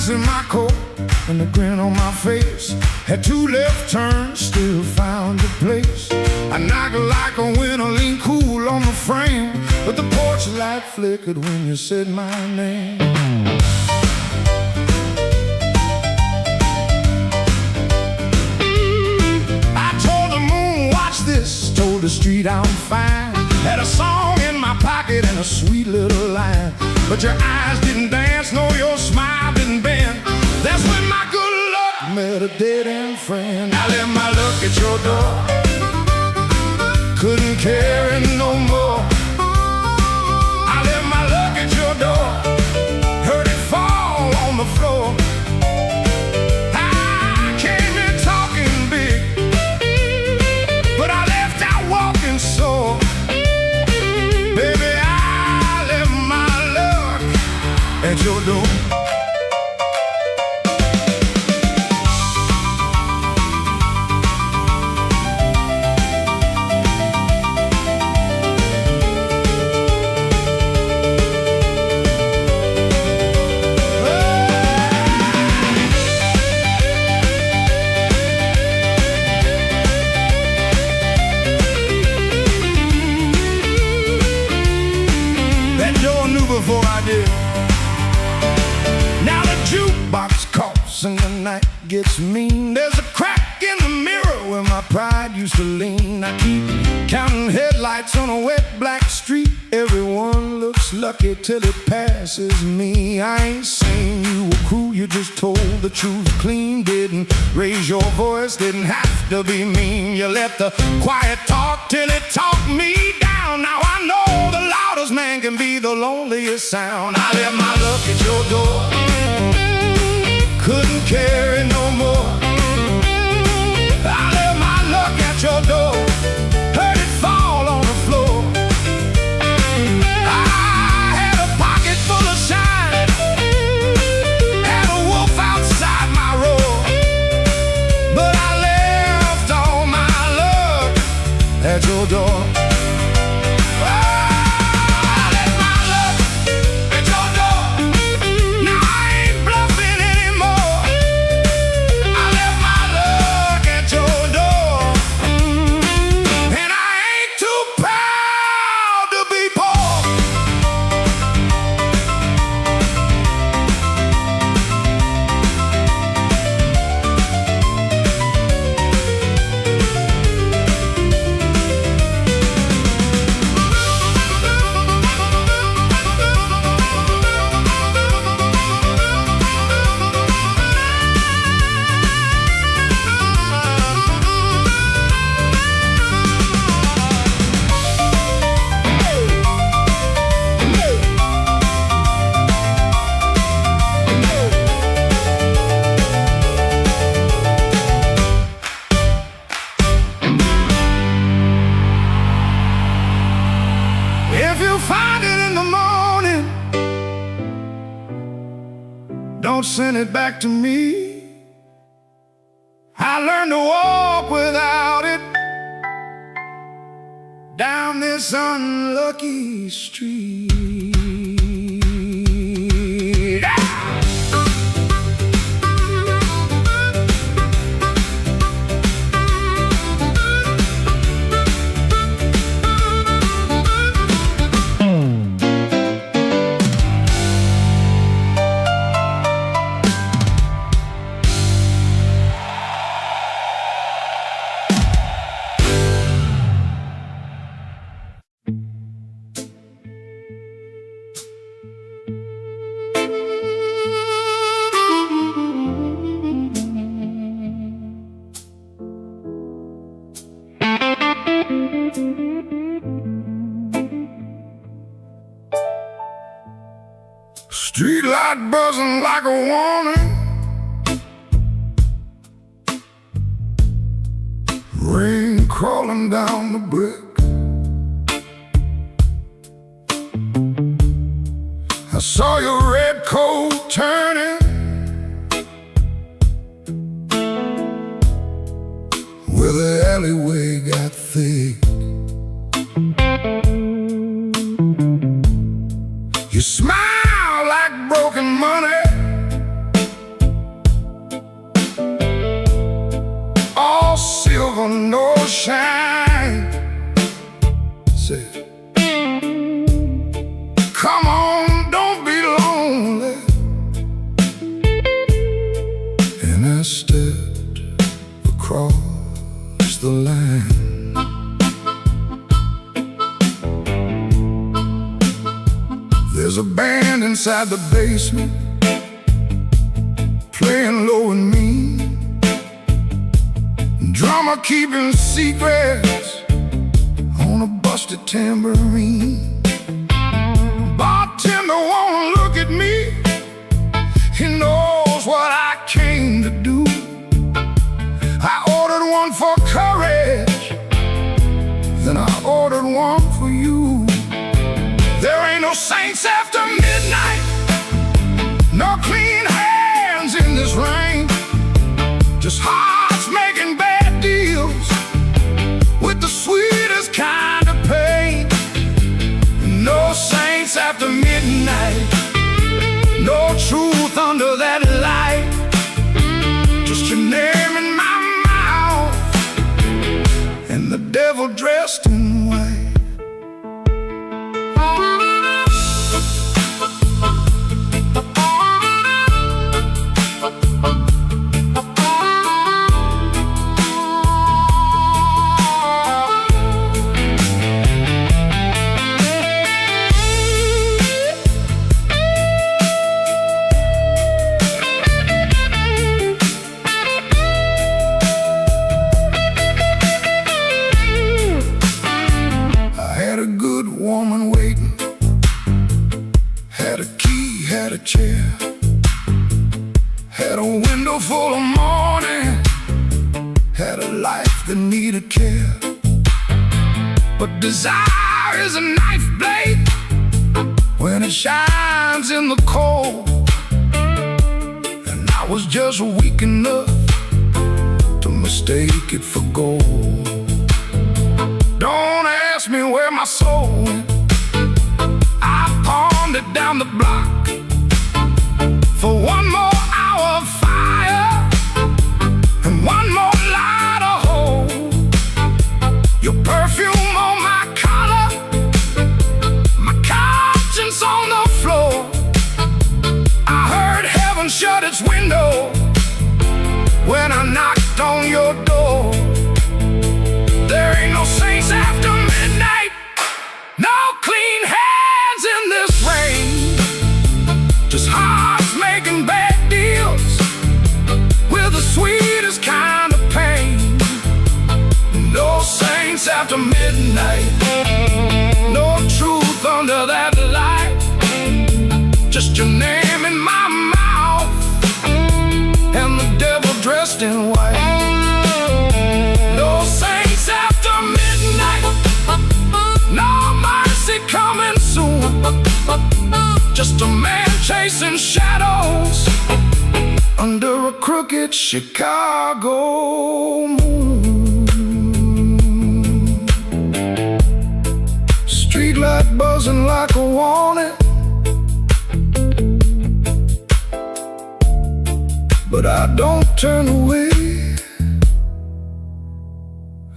In my coat and a grin on my face, had two left turns, still found a place. I knocked like a winter, lean cool on the frame, but the porch light flickered when you said my name. I told the moon, watch this, told the street I'm fine. Had a song in my pocket and a sweet little line, but your eyes didn't dance, no, your smile didn't bend. That's when my good luck met a dead-end friend. I left my luck at your door, couldn't carry no more. I left my luck at your door, heard it fall on the floor. I came in talking big, but I left out walking sore. Baby, I left my luck at your door. Before I did. Now the jukebox coughs and the night gets mean. There's a crack in the mirror where my pride used to lean. I keep counting headlights on a wet black street. Everyone looks lucky till it passes me. I ain't saying you were cruel, you just told the truth clean. Did didn't raise your voice, didn't have to be mean. You let the quiet talk till it talked me down. Now I know the loudest man can be the loneliest sound. I left my luck at your door, couldn't carry no more. I left my luck at your door, heard it fall on the floor. I had a pocket full of shine, had a wolf outside my roar, but I left all my luck at your door. If you find it in the morning, don't send it back to me. I learned to walk without it down this unlucky street. Street light buzzing like a warning, rain crawling down the brick. I saw your red coat turning where the alleyway got thick. You smile like broken money, all silver, no shine. Say, come on, don't be lonely. And I stepped across the line. There's a band inside the basement playing low and mean, drummer keeping secrets on a busted tambourine. Bartender won't look at me, he knows what I came to do. I ordered one for courage, then I ordered one for you. There ain't no saints after midnight, no clean hands in this rain, just hearts making bad deals with the sweetest kind of pain. No saints after midnight, no truth under that light, just your name in my mouth and the devil dressed in white. wonderful morning, had a life that needed care. But desire is a knife blade when it shines in the cold. And I was just weak enough to mistake it for gold. Don't ask me where my soul went. I pawned it down the block for one more hour of fire and one more light of hope. Your perfume on my collar, my conscience on the floor. I heard heaven shut its window when I knocked on your door. There ain't no saints after midnight, no clean hands in this rain. Just hearts making bad deals with the sweetest kind of pain. No saints after midnight, no truth under that light. Just your name in my mouth and the devil dressed in white. No saints after midnight, no mercy coming soon. Just a man chasing shadows under a crooked Chicago moon. Streetlight buzzing like a warning, but I don't turn away.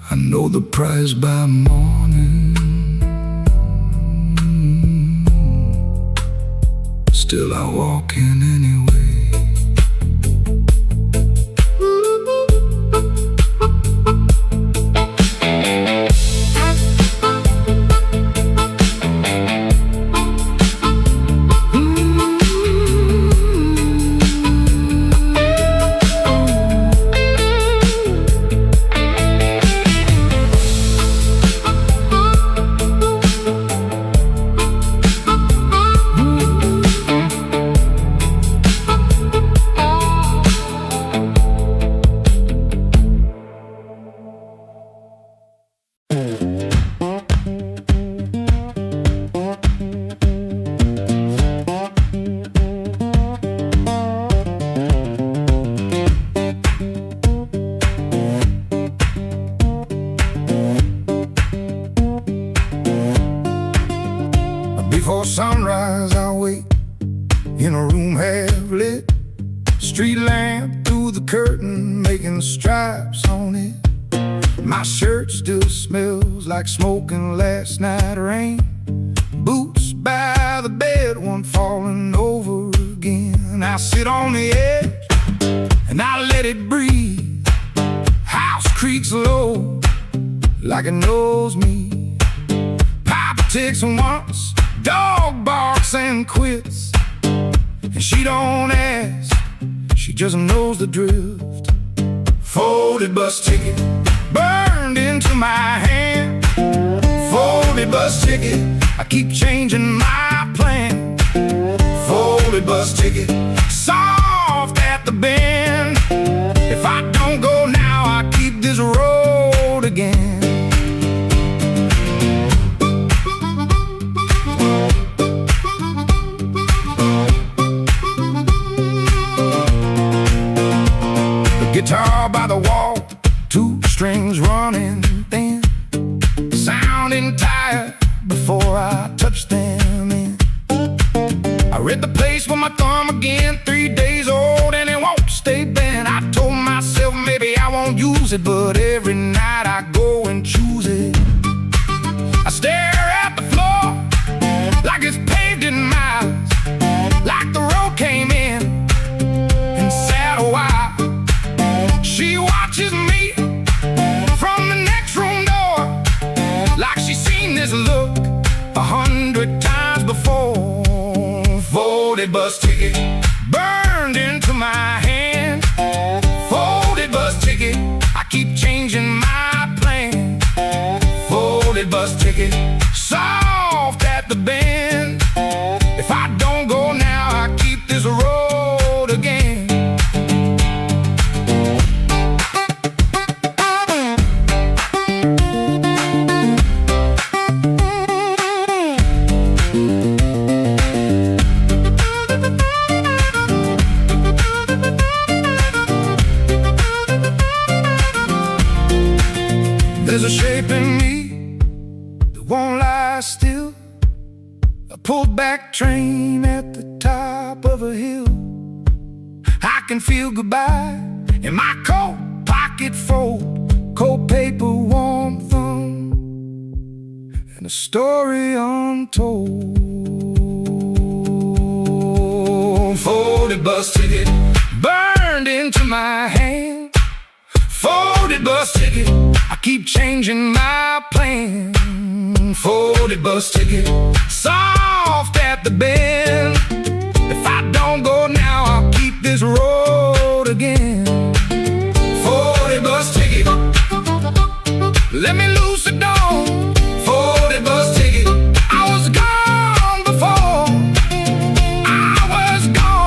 I know the prize by morning. Still I walk in anyway. Before sunrise I wait in a room half lit, street lamp through the curtain making stripes on it. My shirt still smells like smoking last night rain. Boots by the bed, one falling over again. I sit on the edge and I let it breathe. House creaks low like it knows me. Papa ticks once, dog barks and quits, and she don't ask, she just knows the drift. Folded bus ticket burned into my hand. Folded bus ticket, I keep changing my plan. Folded bus ticket, soft at the bend. If I don't go now, I keep this road again. Guitar by the wall, two strings running thin, sounding tired before I touch them in. I read the place with my thumb again, 3 days old and it won't stay bent. I told myself maybe I won't use it, but every night I go and choose it. I stare at the floor like it's paved in miles, like the road came in and sat a while. She watches me from the next room door like she's seen this look 100 times before. Folded bus ticket burned into my hand. Folded bus ticket, I keep changing my plan. Folded bus ticket, soft at the bend. If I don't go now, I keep this road again. Cadillac train at the top of a hill. I can feel goodbye in my coat pocket fold, cold paper, warm thumb, and a story untold. Folded bus ticket burned into my hand. Folded bus ticket, I keep changing my plan. Folded bus ticket, soft at the bend. If I don't go now, I'll keep this road again. Folded bus ticket, let me loose the door. Folded bus ticket, I was gone before. I was gone.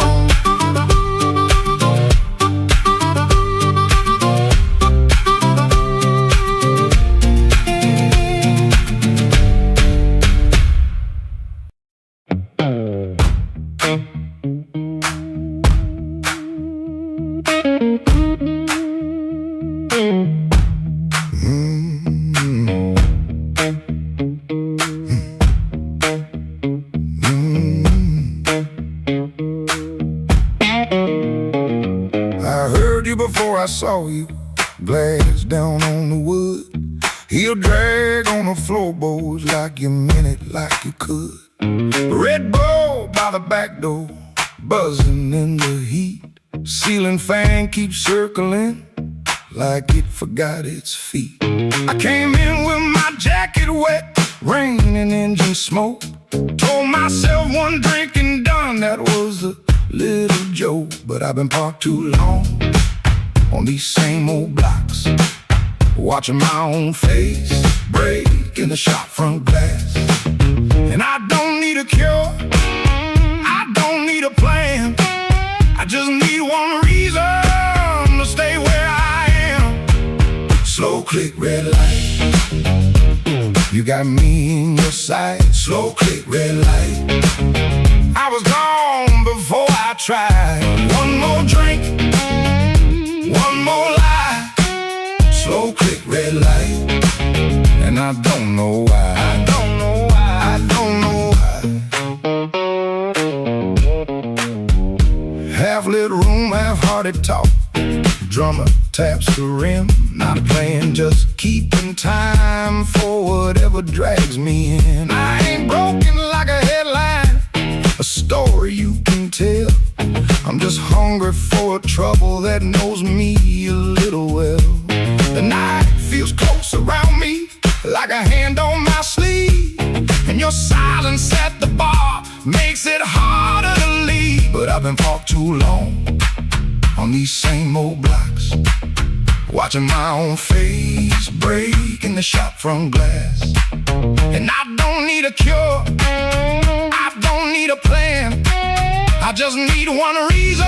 I heard you before I saw you. Glass down on the wood. Heel drag on the floorboards like you meant it, like you could. Red Bull by the back door, buzzing in the heat. Ceiling fan keeps circling like it forgot its feet. I came in with my jacket wet, rain and engine smoke. Told myself one drink and done, that was a little joke. But I've been parked too long on these same old blocks, watching my own face break in the shop front glass. And I don't need a cure, I don't need a plan. I just need one reason to stay where I am. Slow click, red light, you got me in your sight. Slow click, red light, I was gone before I tried. One more drink, one more lie. Slow click, red light, and I don't know why. I don't know why. I don't know why. Half lit room, half-hearted talk. Drummer taps the rim, not playing, just keeping time for whatever drags me in. I ain't broken like a headline, a story you can tell. I'm just hungry for trouble that knows me a little well. The night feels close around me, like a hand on my sleeve. And your silence at the bar makes it harder to leave. But I've been parked too long on these same old blocks, watching my own face break in the shop front glass. And I don't need a cure, I don't need a plan. I just need one reason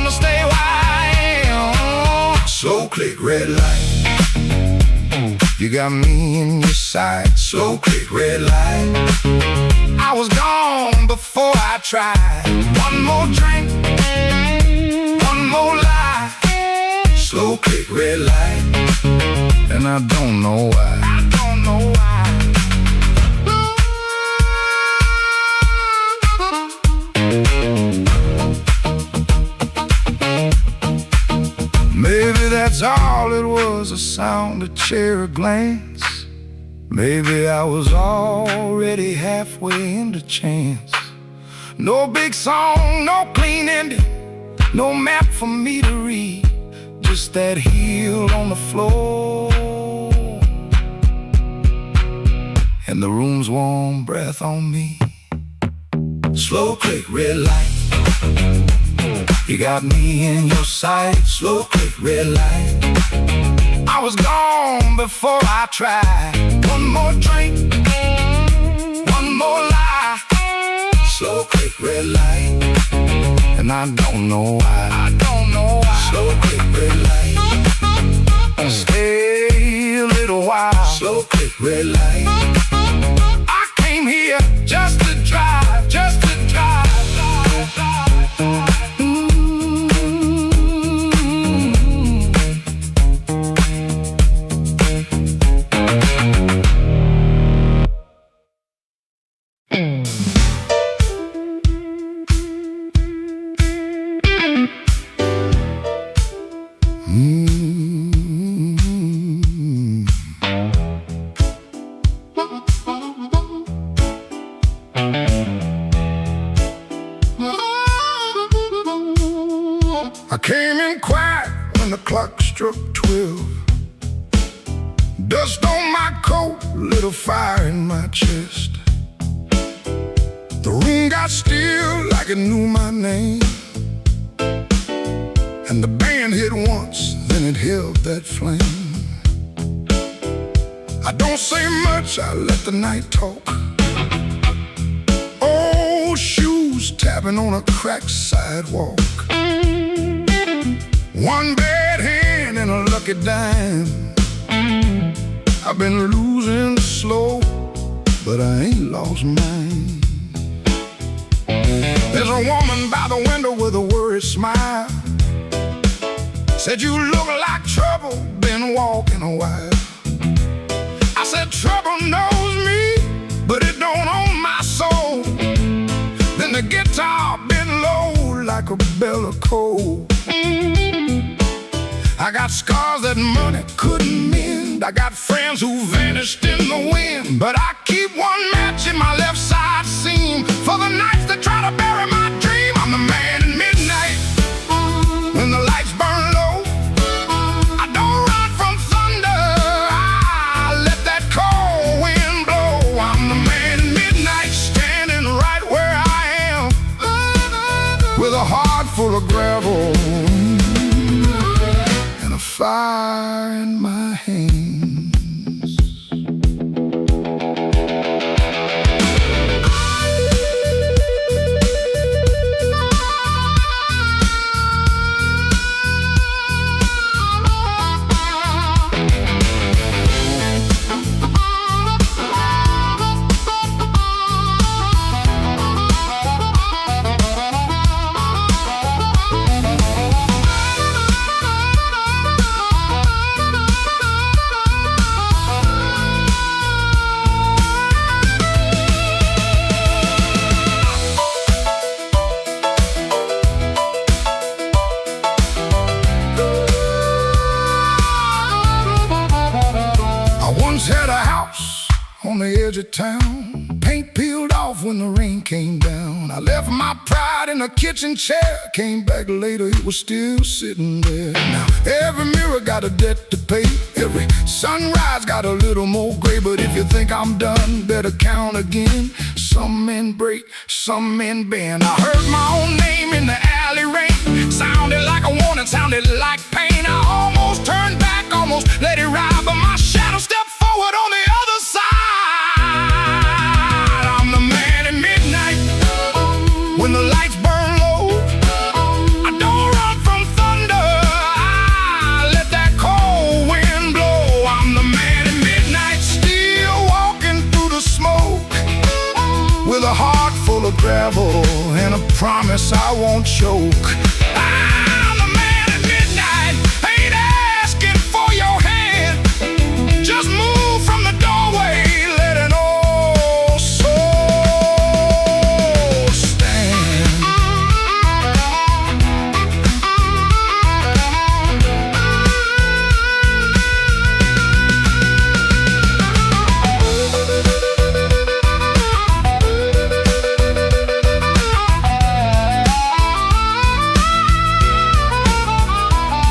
to stay where I am. Slow click, red light, you got me in your sight. Slow click, red light, I was gone before I tried. One more drink, one more lie. Slow click, red light, and I don't know why. I don't know why. Maybe that's all it was, a sound, a chair, a glance. Maybe I was already halfway into chance. No big song, no clean ending, no map for me to read. Just that heel on the floor and the room's warm breath on me. Slow click, red light, you got me in your sight. Slow click, red light, I was gone before I tried. One more drink, one more lie. Slow click, red light, and I don't know why. I don't know why. Slow click, red light, stay a little while. Slow click, red light, I came here just to drive, just to drive. I came in quiet when the clock struck 12. Dust on my coat, lit a fire in my chest. The room got still like it knew my name. And the band hit once, then it held that flame. I don't say much, I let the night talk. Old shoes tapping on a cracked sidewalk. One bad hand and a lucky dime. I've been losing slow, but I ain't lost mine. There's a woman by the window with a worried smile. Said you look like trouble, been walking a while. I said trouble knows me, but it don't own my soul. Then the guitar bent low like a bell of coal. I got scars that money couldn't mend. I got friends who vanished in the wind. But I keep one match in my left side seam for the nights that try to bury my dream. I'm the man in midnight when the lights burn low. I don't run from thunder, I let that cold wind blow. I'm the man in midnight, standing right where I am, with a heart full of gravel and a fire in my hands. Had a house on the edge of town. Paint peeled off when the rain came down. I left my pride in a kitchen chair. Came back later, it was still sitting there. Now every mirror got a debt to pay. Every sunrise got a little more gray. But if you think I'm done, better count again. Some men break, some men bend. I heard my own name in the alley rain. Sounded like a warning, sounded like pain. I almost turned back, almost let it ride, but my shadow stepped forward on the other side. I'm the man in midnight when the lights burn low. I don't run from thunder, I let that cold wind blow. I'm the man in midnight, still walking through the smoke, with a heart full of gravel and a promise I won't choke. I'm the man at midnight, ain't asking for your hand. Just move from the doorway, let an old soul stand.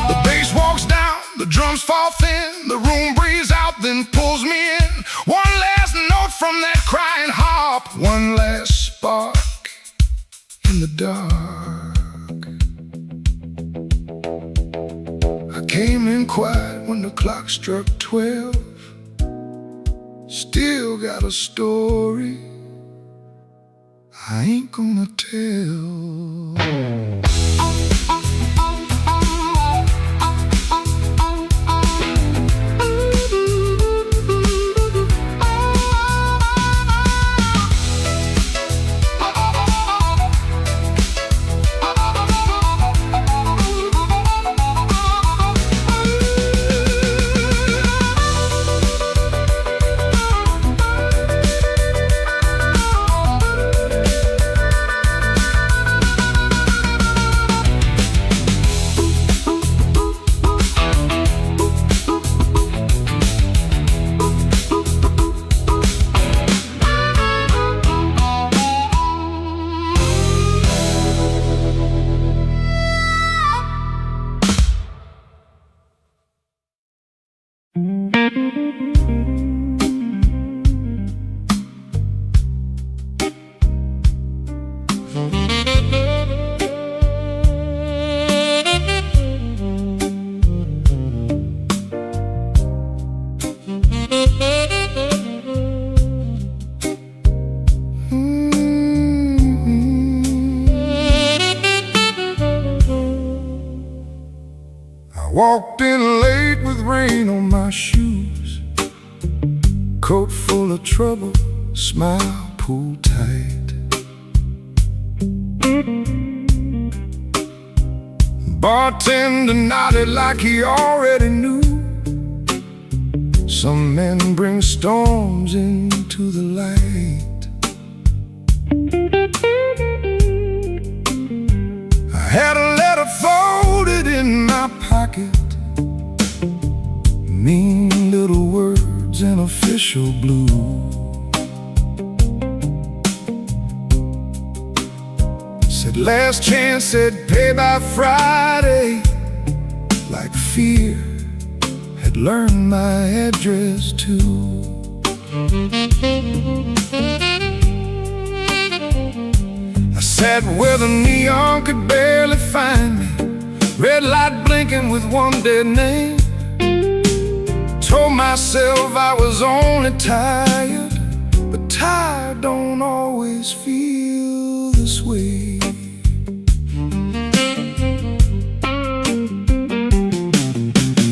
The bass walks down, the drums fall thin, the room breathes out, then pulls me in. One last note from that crying harp, one last spark in the dark. I came in quiet when the clock struck 12. Still got a story I ain't gonna tell. walked in late with rain on my shoes, coat full of trouble, smile pulled tight. Bartender nodded like he already knew. Some men bring storms into the light. I had a letter folded in my pocket, mean little words in official blue. Said last chance, said pay by Friday. Like fear had learned my address too. I sat where the neon could barely find me, red light blinking with one dead name. Told myself I was only tired, but tired don't always feel this way.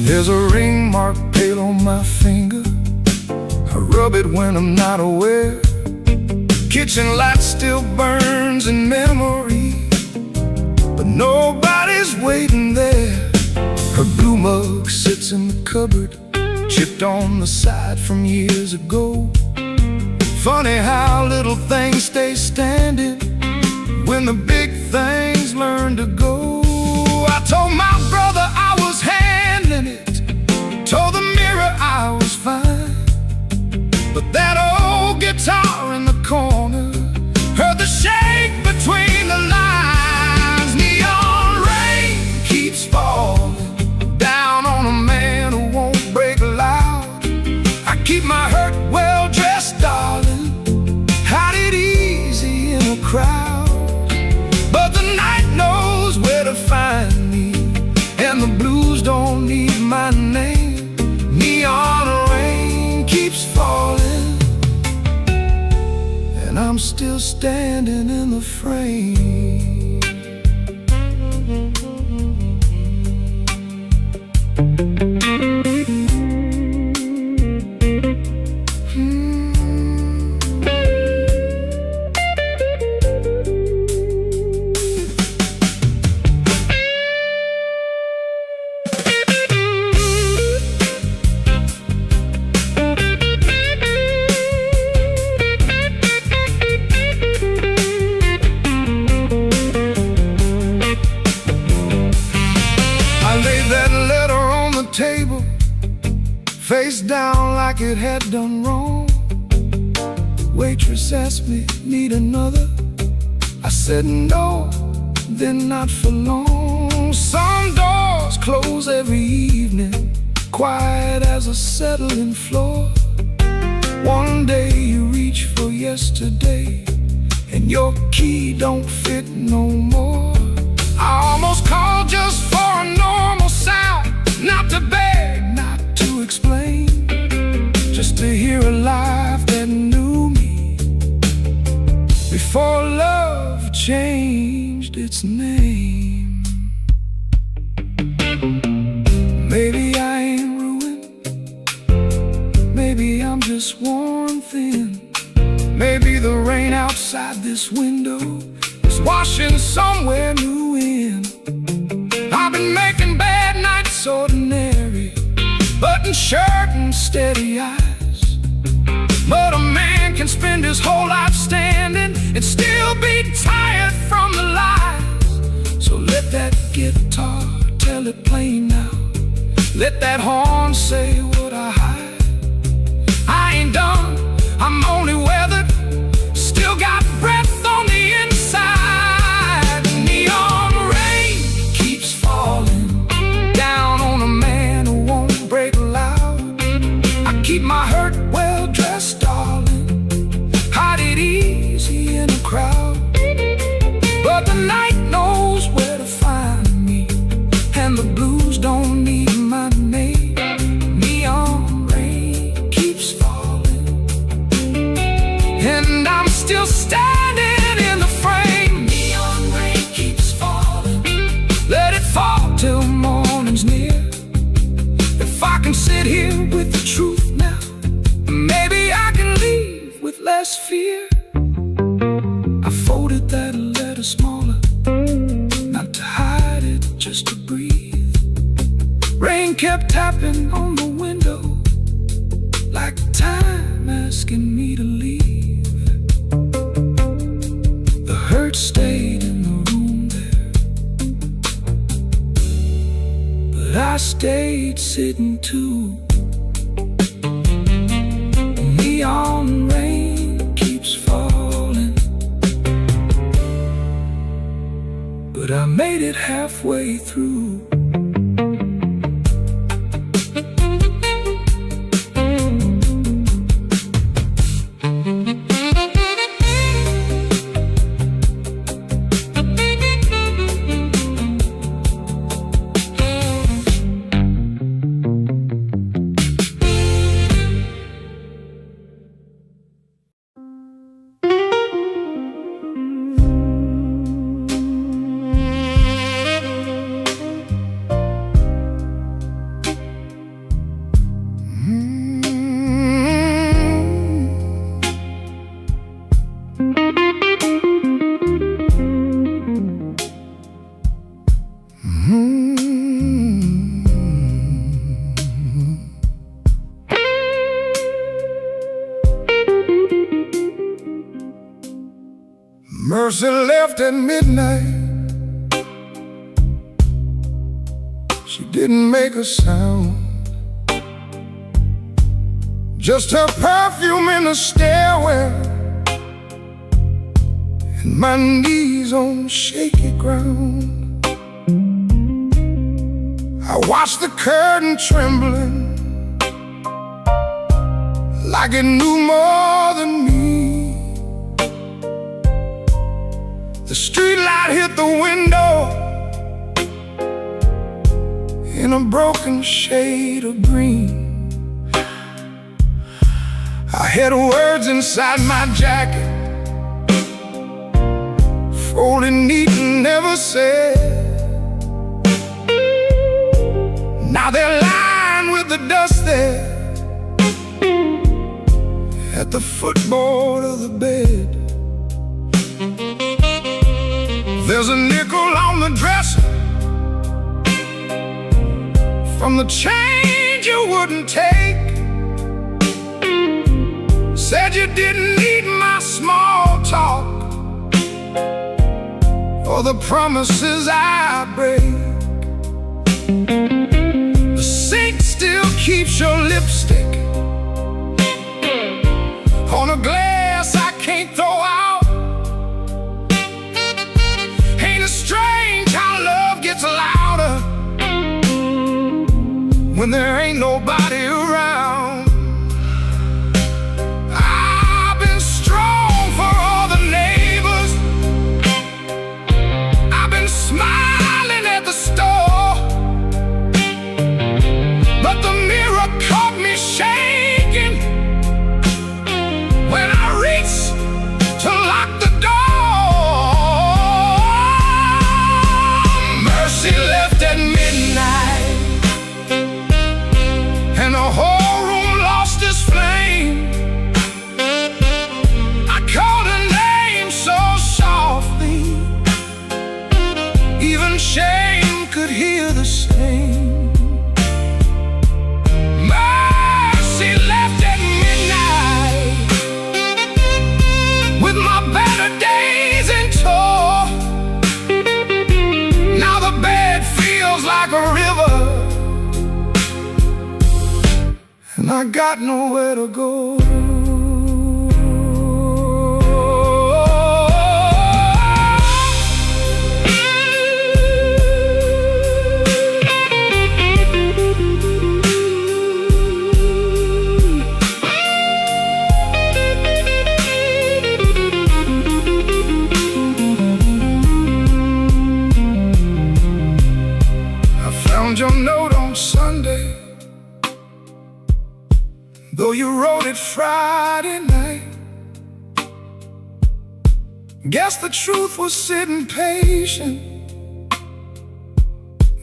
There's a ring mark pale on my finger, I rub it when I'm not aware. Kitchen light still burns in memory, but nobody's waiting there. Her blue mug sits in the cupboard, chipped on the side from years ago. Funny how little things stay standing when the big things learn to go. I told my brother I was handling it, told the mirror I was fine, but that old guitar in the corner heard the shake between the lines. Neon rain keeps falling down on a man who won't break loud. I keep my hurt well dressed, darling, hide it easy in a crowd. But the night knows where to find me, and the blues don't need my name. Neon rain keeps falling, and I'm still standing in the frame. Table, face down like it had done wrong. Waitress asked me, need another? I said no, then not for long. Some doors close every evening, quiet as a settling floor. One day you reach for yesterday, and your key don't fit no more. I almost called just for a normal sound, not to beg, not to explain, just to hear a life that knew me before love changed its name. Maybe I ain't ruined, maybe I'm just worn thin. Maybe the rain outside this window is washing somewhere new in. I've been making bad nights ordinary, button shirt and steady eyes. But a man can spend his whole life standing and still be tired from the lies. So let that guitar tell it plain now, let that horn say what I hide. I ain't done, I'm only weathered, still got breath on the inside. Neon rain keeps falling down on a man who won't break loud. I keep my hurt well dressed, darling, hide it easy in a crowd. But the night knows where to find me, and the blues don't need my name. Neon rain keeps falling, and I'm still standing in the frame. Neon rain keeps falling, let it fall till morning's near. rain kept tapping on the window, like time asking me to leave. The hurt stayed in the room there, but I stayed sitting too. Neon rain keeps falling, but I made it halfway through. Mercy left at midnight. She didn't make a sound, just her perfume in the stairwell, and my knees on shaky ground. I watched the curtain trembling, like it knew more than me. The streetlight hit the window in a broken shade of green. I had words inside my jacket, folded neat and never said. Now they're lying with the dust there at the footboard of the bed. There's a nickel on the dresser from the change you wouldn't take. Said you didn't need my small talk or the promises I break. The sink still keeps your lipstick on a glass I can't throw out. Ain't it strange how love gets louder when there ain't nobody around? I've been strong for all the neighbors, I've been smiling at the store, but the mirror caught me shaking when I reached to lock the door. Mercy left at midnight, and the whole room lost its flame. I called her name so softly, even shame could hear the same. Mercy left at midnight, with my better days in tow. Now the bed feels like a river, and I got nowhere to go. I found your note on Sunday, though you wrote it Friday night. Guess the truth was sitting patient,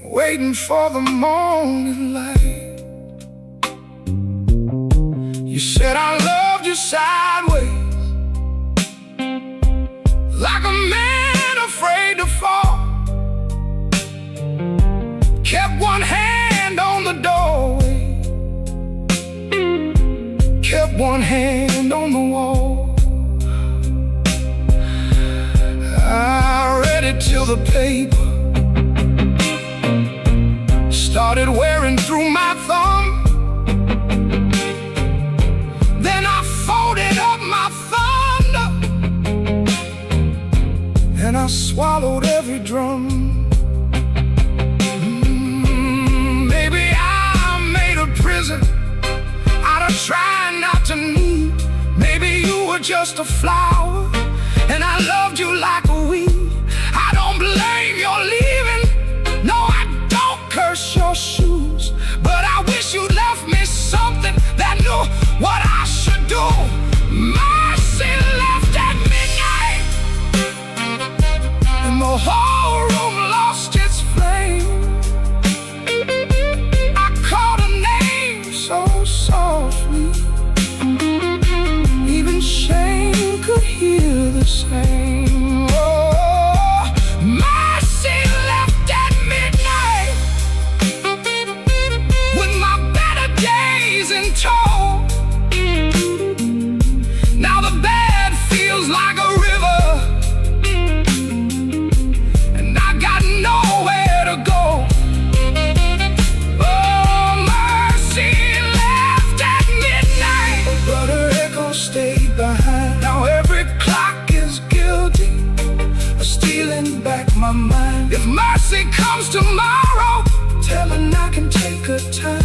waiting for the morning light. You said I loved you sideways, like a man afraid to fall. Kept one hand on the door, paper started wearing through my thumb. Then I folded up my thunder and I swallowed every drum. Maybe I made a prison out of trying not to need. Maybe you were just a flower and I loved you like a weed. I don't blame your leaving, no, I don't curse your shoes, but I wish you left me something that knew what I should do. Mercy left at midnight and the whole room lost its flame. I called a name so softly, even shame could hear the same. Oh, mercy left at midnight with my better days in tow. Now the bed feels like a river and I got nowhere to go. Oh, mercy left at midnight, but her echo stayed behind. Now every clock is guilty of stealing back my mind. If mercy comes tomorrow, tell her I can take her time.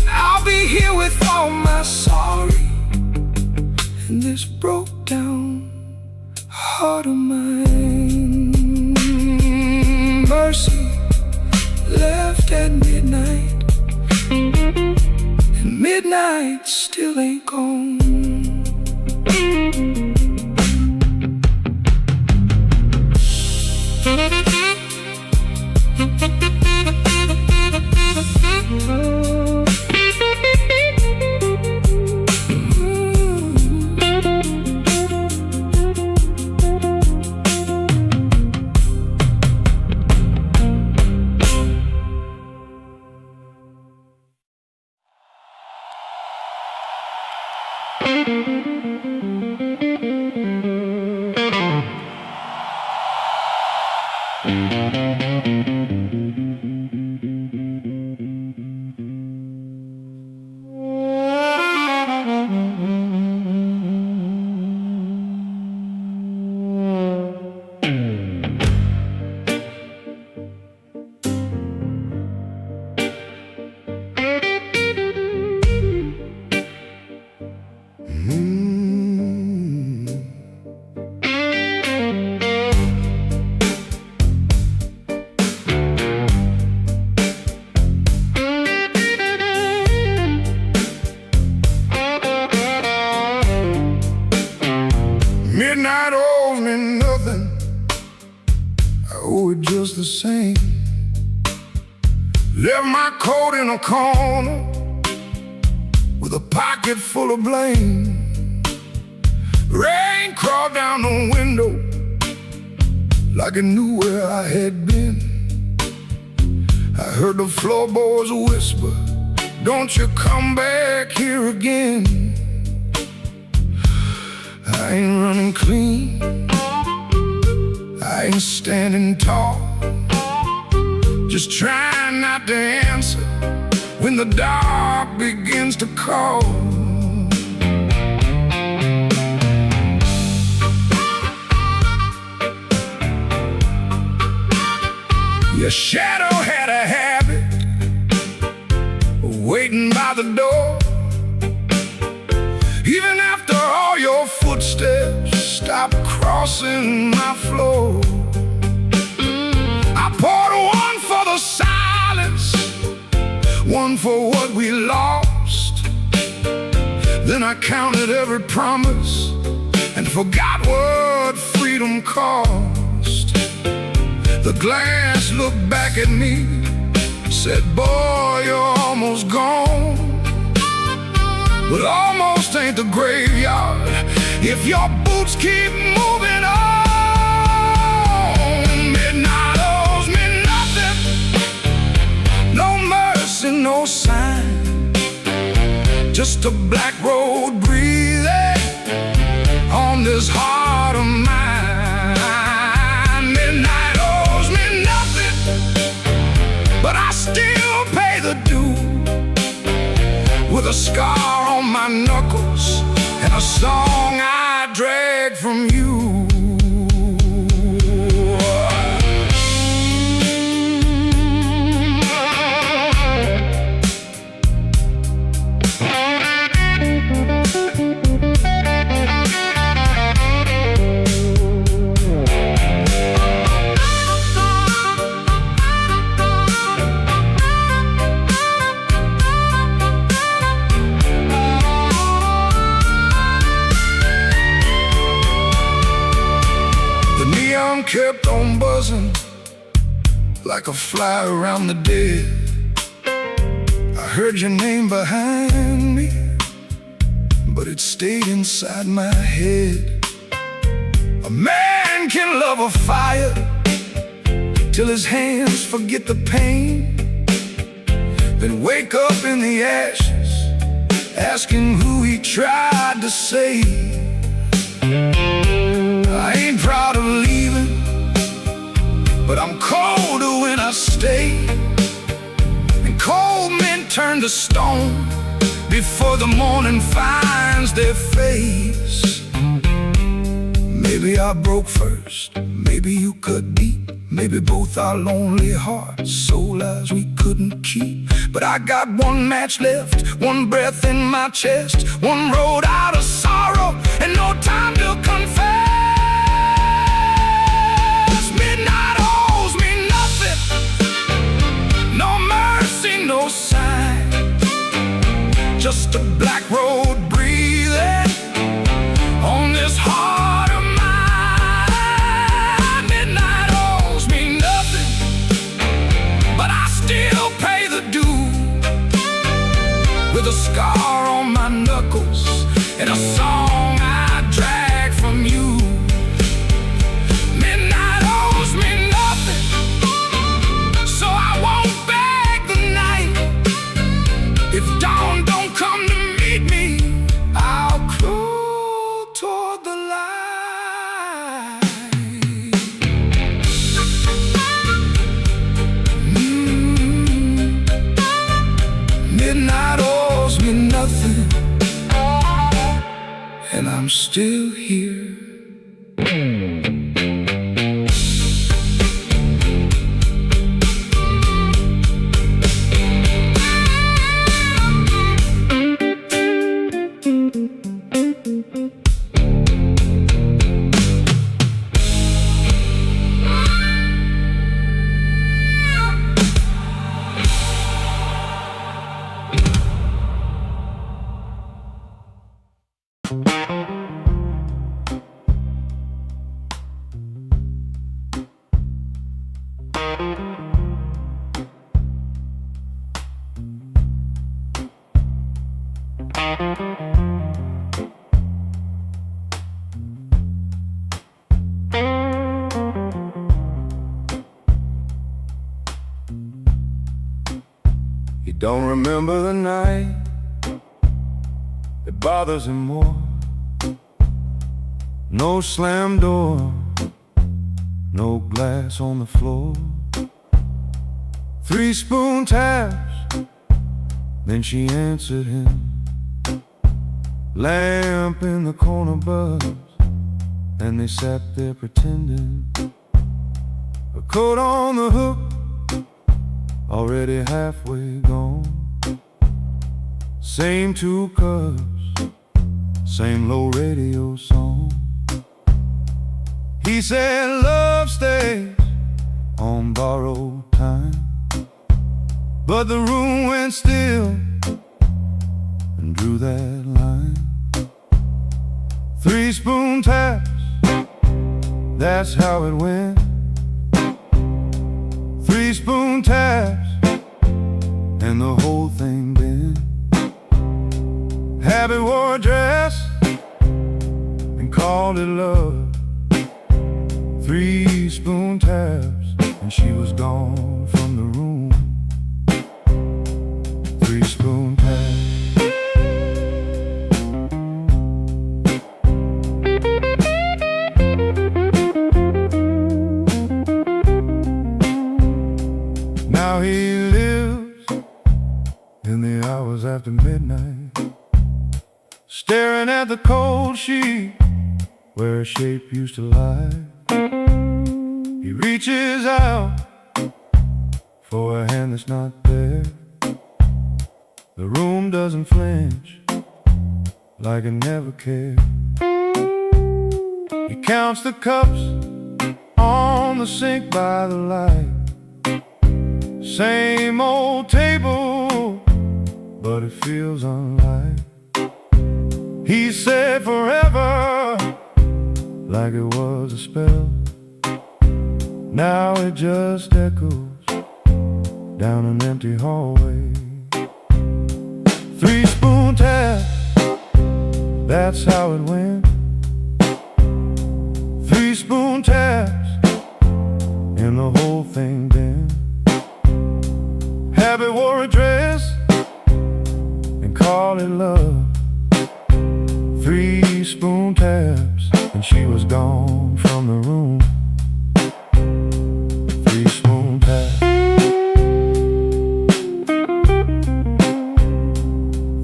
I'll be here with all my sorry and this broke down heart of mine. Mercy left at midnight and midnight still ain't gone. Midnight owes me nothing, I owe it just the same. Left my coat in a corner with a pocket full of blame. Rain crawled down the window like it knew where I had been. I heard the floorboards whisper, don't you come back here again. I ain't running clean, I ain't standing tall, just trying not to answer when the dark begins to call. Your shadow had a habit of waiting by the door. Even after all your footsteps stopped crossing my floor, I poured one for the silence, one for what we lost. Then I counted every promise and forgot what freedom cost. The glass looked back at me, said, boy, you're almost gone. But almost ain't the graveyard if your boots keep moving on. Midnight owes me nothing, no mercy, no sign, just a black road breathing on this heart of mine. Midnight owes me a scar on my knuckles and a song I drag from you. Kept on buzzing like a fly around the dead. I heard your name behind me, but it stayed inside my head. A man can love a fire till his hands forget the pain, then wake up in the ashes asking who he tried to save. I ain't proud of leaving, but I'm colder when I stay. And cold men turn to stone before the morning finds their face. Maybe I broke first, maybe you cut deep, maybe both our lonely hearts, soul lives we couldn't keep. But I got one match left, one breath in my chest, one road out of sorrow, and no time to confess. Midnight owes me nothing, no mercy, no sign, just a black road breathing on this heart of mine. Midnight owes me nothing, but I still pay the due, with a scar on my knuckles and a song I drag from you. Midnight owes me nothing, so I won't beg the night. If dawn don't come to meet me, I'll crawl toward the light. Midnight owes me nothing, and I'm still here. He don't remember the night, it bothers him more. No slam door, no glass on the floor. 3 spoon taps, then she answered him. Lamp in the corner buzzed, and they sat there pretending. A coat on the hook, already halfway gone. Same 2 cups, same low radio song. He said love stays on borrowed time, but the room went still and drew that line. 3 spoon taps, that's how it went. 3 spoon taps, and the whole thing bent. Habit wore a dress and called it love. 3 spoon taps, and she was gone from the room. 3 spoon taps. Now he lives in the hours after midnight, staring at the cold sheet where a shape used to lie. He reaches out for a hand that's not there. The room doesn't flinch, like it never cared. He counts the cups on the sink by the light. Same old table, but it feels unlike. He said forever, like it was a spell. Now it just echoes down an empty hallway. 3-spoon tap, that's how it went. 3-spoon taps, and the whole thing bent. Habit wore a dress and called it love. 3-spoon taps, and she was gone from the room. 3-spoon taps.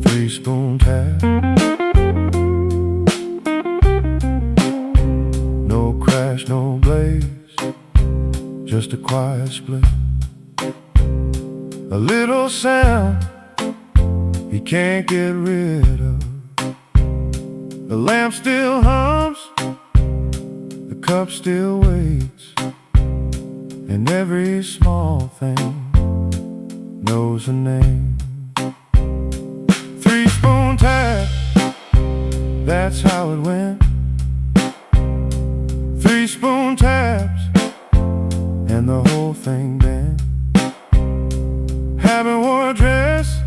3-spoon tap. No crash, no blaze, just a quiet split. A little sound he can't get rid of. The lamp still hums, the cup still waits, and every small thing knows a name. 3-spoon tap, that's how it went. 3-spoon taps, and the whole thing bent. Habit wore a dress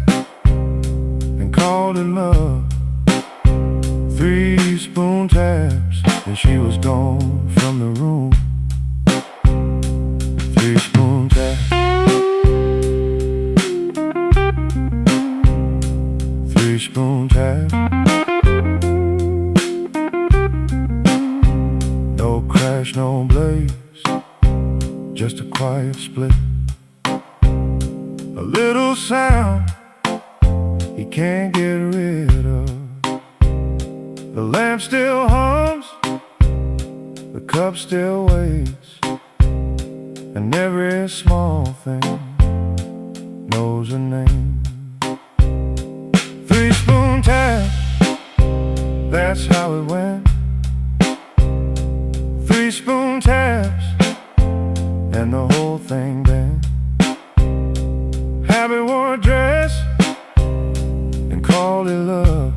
and called it love. 3-spoon taps, and she was gone from the room. 3-spoon taps. 3-spoon tap. No crash, no blaze, just a quiet split. A little sound he can't get rid of. The lamp still hums, the cup still waits, and every small thing knows a name. 3-spoon tap, that's how it went. 3-spoon taps, and the whole thing bent. Habit wore a dress and called it love.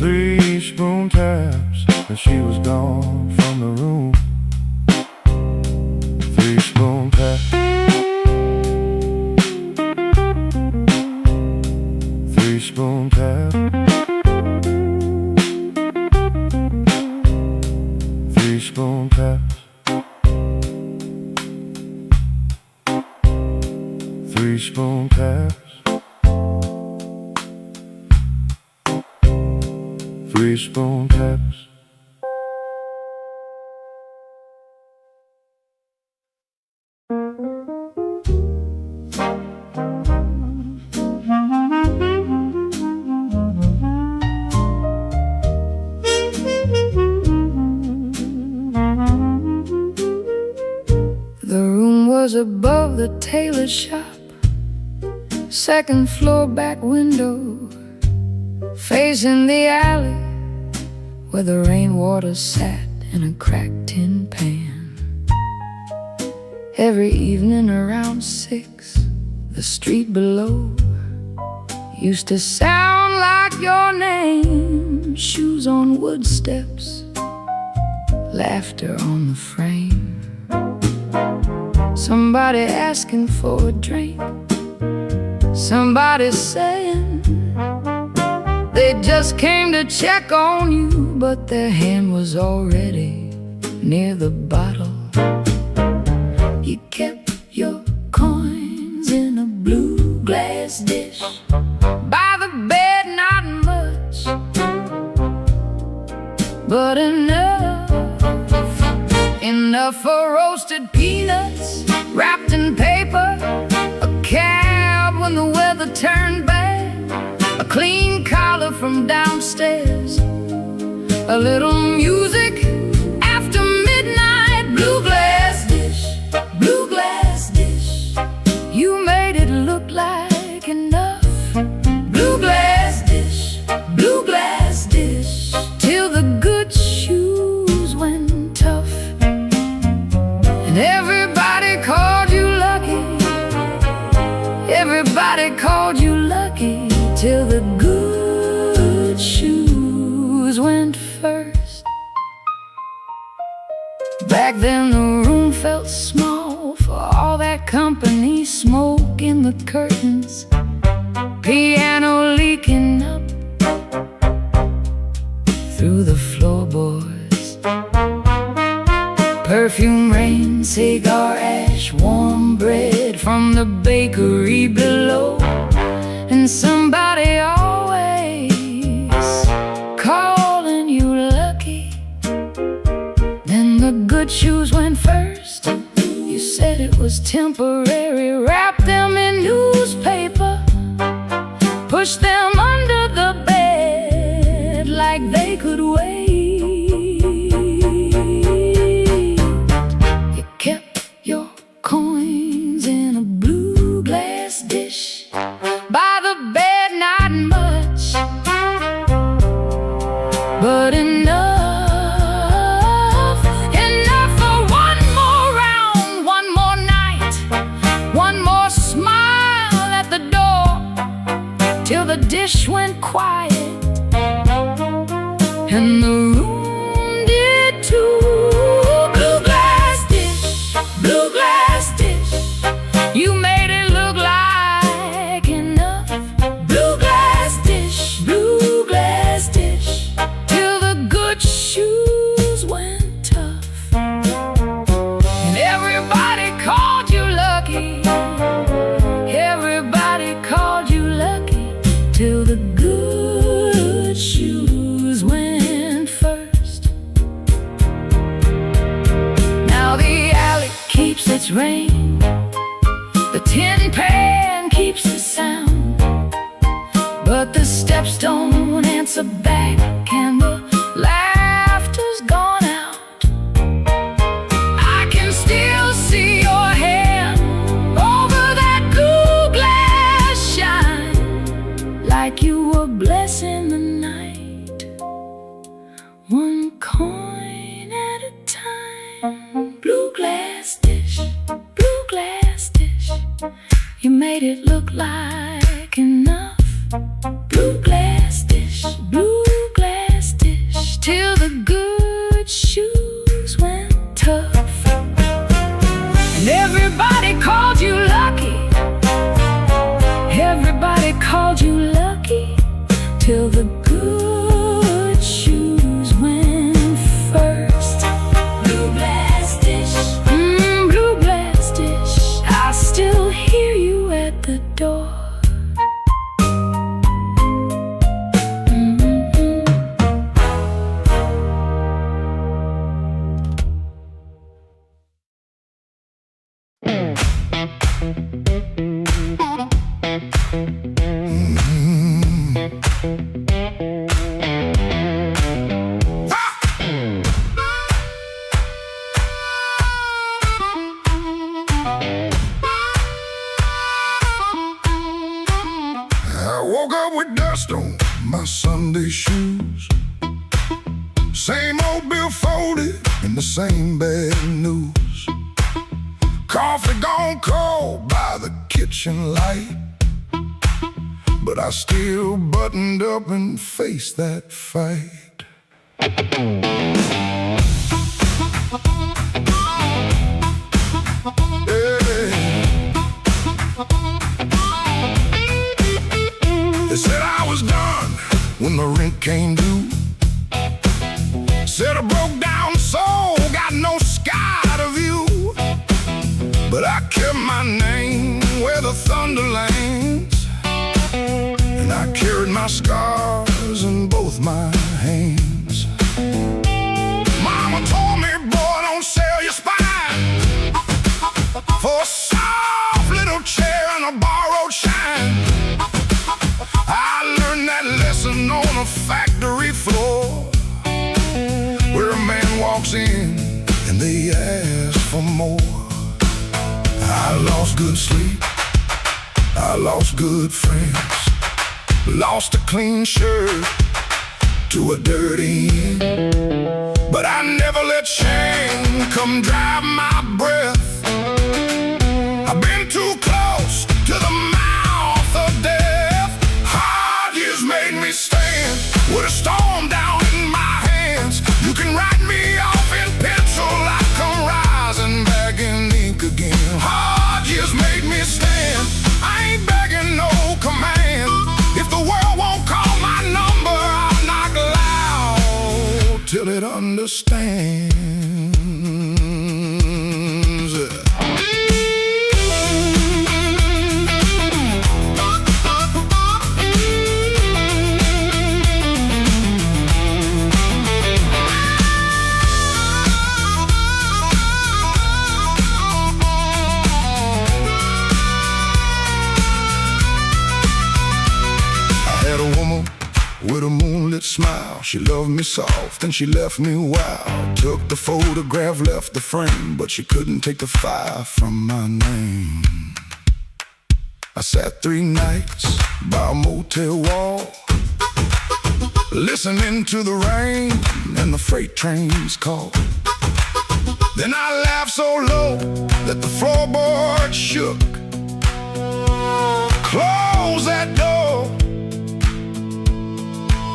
3-spoon taps, and she was gone from the room. 3-spoon tap. 3-spoon tap. 3-spoon taps. 3-spoon taps. 3-spoon taps. The room was above the tailor shop, second floor back window, facing the alley where the rainwater sat in a cracked tin pan. Every evening around 6, the street below used to sound like your name. Shoes on wood steps, laughter on the frame. Somebody asking for a drink, somebody saying they just came to check on you, but their hand was already near the bottle. You kept your coins in a blue glass dish by the bed, not much, but enough for roasted peanuts wrapped in paper, a cab when the weather turned bad, a clean collar from downstairs. A little music after midnight. Blue glass dish, blue glass dish. You made it look like enough. Blue glass dish, blue glass dish. Till the good shoes went tough. And everybody called you lucky. Everybody called you lucky. Till the good shoes went first. Back then the room felt small, for all that company, smoke in the curtains, piano leaking up through the floorboards. Perfume rain, cigar ash, warm bread from the bakery below. And somebody always calling you lucky. Then the good shoes went first. You said it was temporary. Wrap them in newspaper, push them under the bed like they could wait. You kept your coins in a blue glass dish by the bed, not much, but enough, enough for one more round, one more night, one more smile at the door, till the dish went quiet and the room did too. Blue glass dish, blue glass dish. You made it look like enough. Blue glass dish, blue glass dish. Till the good shoes went tough. And everybody called you lucky. Everybody called you lucky. Till the good shoes went first. Now the alley keeps its rain, the tin pan keeps the sound, but the steps don't answer back and the laughter's gone out. I can still see your hand over that blue glass shine, like you were blessing the night, one coin at a time. Blue glass dish, blue glass dish. You made it look like enough. Blue glass dish, blue glass dish. Till the good shoes went tough. And everybody called you lucky. Everybody called you lucky. Till the good shoes went first. Blue glass dish, blue glass dish. I still hear you at the door. I woke up with dust on my Sunday shoes. Same old bill folded in the same bad news. Coffee gone cold by the kitchen light, but I still buttoned up and faced that fight. They said I was done when the rent came due. Said I broke down soul, got no sky to view. But I kept my name where the thunder lands, and I carried my scars in both my hands. Mama told me, boy, don't sell your spine for a soft little chair and a borrowed shine. I learned that lesson on factory floor, where a man walks in and they ask for more. I lost good sleep, I lost good friends, lost a clean shirt to a dirty end. But I never let shame come drive my breath. I've been too close to the mouth of death. Hard years made me stand with a storm down in my hands. You can write me off in pencil, I come rising back in ink again. Hard years made me stand, I ain't begging no command. If the world won't call my number, I'll knock loud till it understands. With a moonlit smile, she loved me soft and she left me wild. Took the photograph, left the frame, but she couldn't take the fire from my name. I sat 3 nights by a motel wall, listening to the rain and the freight trains call. Then I laughed so low that the floorboard shook. Close that door.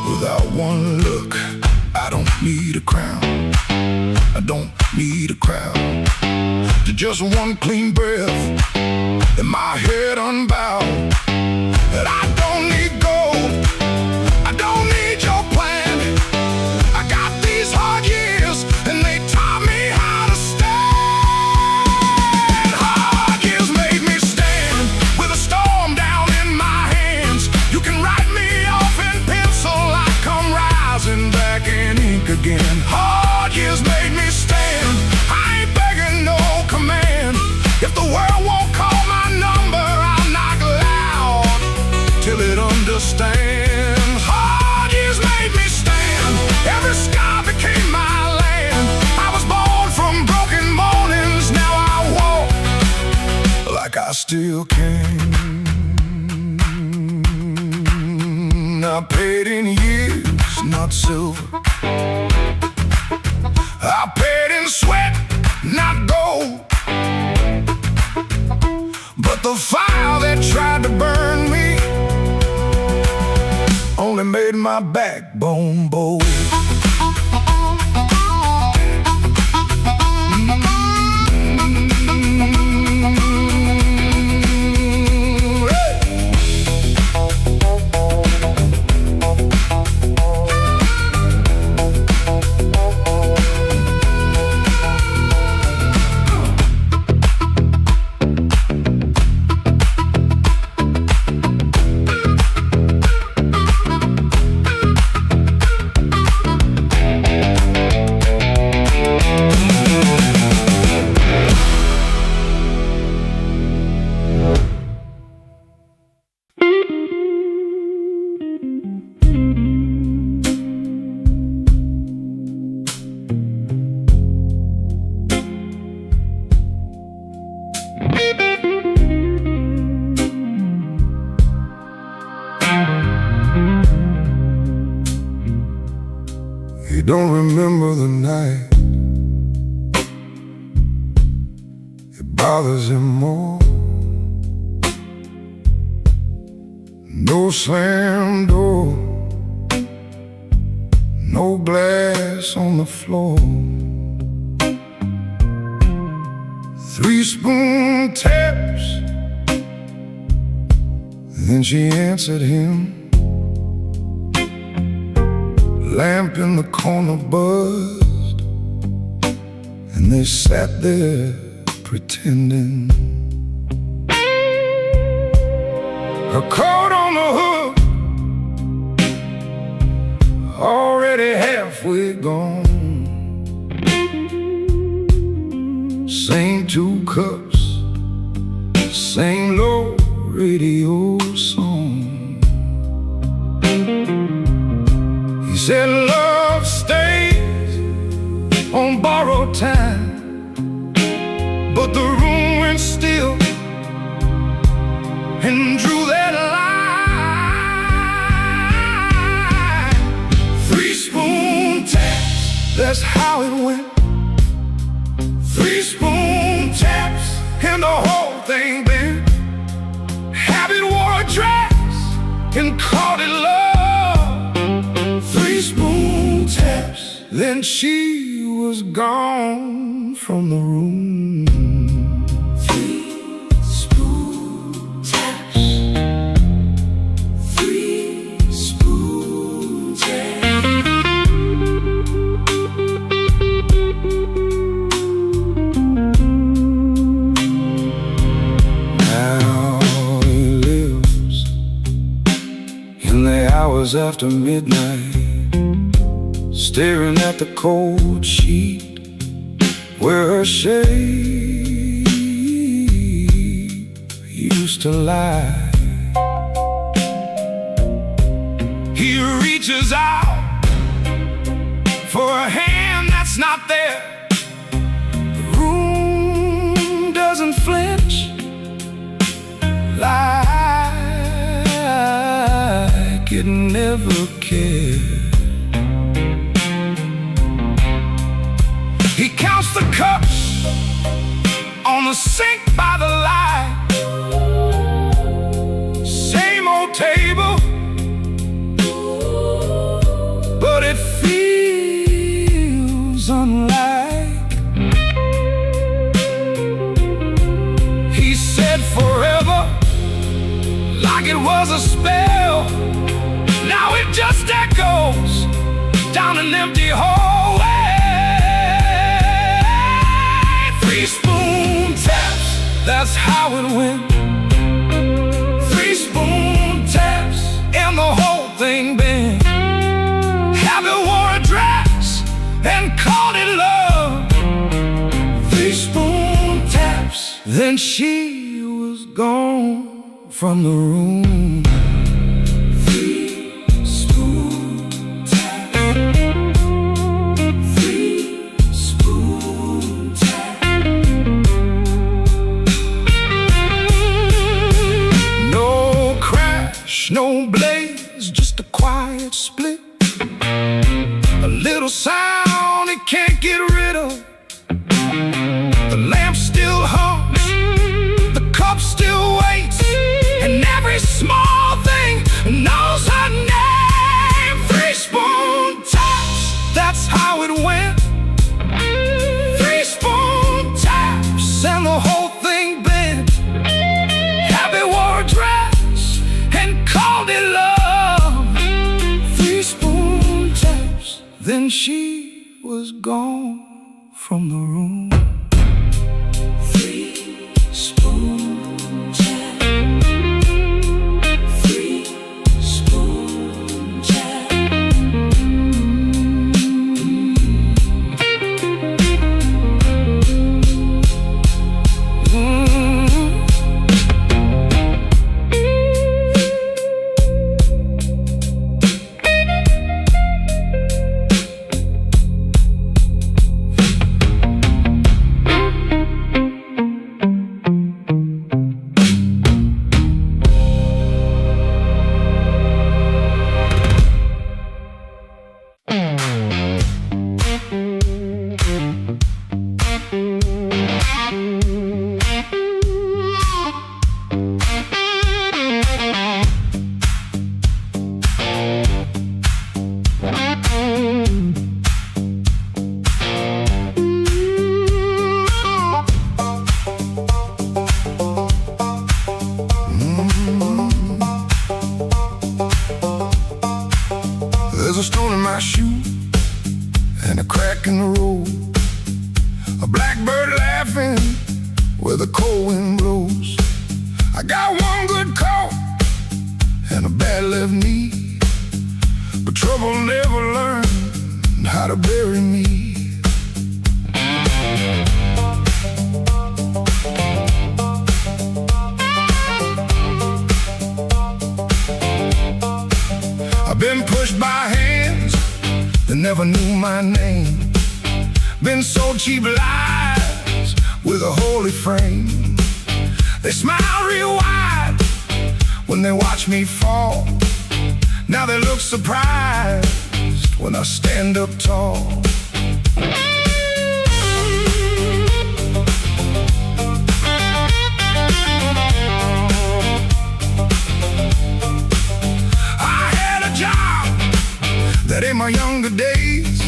Without one look, I don't need a crown, I don't need a crowd, to just one clean breath and my head unbowed. And I don't need gold, I don't need your plan. I got these hard years and they taught me how to stand. Hard years made me stand with a storm down in my hands. You can write me off in pencil, I come rising back in ink again. Hard years made me stand, I ain't begging no command. If the world won't call my number, I'll knock loud till it understands. Hard years made me stand, every scar became my land. I was born from broken mornings, now I walk like I still can. I paid in years, not silver. I paid in sweat, not gold. But the fire that tried to burn me only made my backbone bold. He don't remember the night, it bothers him more. No slam door, no glass on the floor. 3 spoon taps, then she answered him. Lamp in the corner buzzed, and they sat there pretending. Her coat on the hook, already halfway gone. Same 2 cups, same low radio song. said love stays on borrowed time, but the room went still and drew that line. 3 spoon taps, that's how it went. 3 spoon taps and the whole thing bent. Habit wore a dress and called it love. 3 spoon taps, then she was gone from the room. 3 spoon taps. 3 spoon taps. Now he lives in the hours after midnight, staring at the cold sheet where her shape used to lie. He reaches out for a hand that's not there. The room doesn't flinch like it never cared. He counts the cups on the sink by the light. Same old table, But it feels unlike. he said forever, like it was a spell. Now it just echoes down an empty hallway. 3 spoon taps, That's how it went. 3 spoon taps, And the whole thing bent. habit wore a dress and called it love. 3 spoon taps, then she was gone from the room. 3 spoon taps. 3 spoon taps. No crash, no blaze, just a quiet split. A little sound it can't get rid of. The lamp still hums, the cup still waits, and every small thing knows her name. 3 spoon taps, That's how it went. 3 spoon taps, And the whole thing bent. habit wore a dress and called it love. 3 spoon taps, then she was gone from the room. 3 spoon taps. 3 spoon taps. There's a stone in my shoe and a crack in the road. A blackbird laughing where the cold wind blows. I got one good coat and a bad left knee, but trouble never learned how to bury me. I've been pushed by hands that never knew my name. Been sold cheap lies with a holy frame. They smile real wide when they watch me fall. Now they look surprised when I stand up tall. I had a job that in my younger days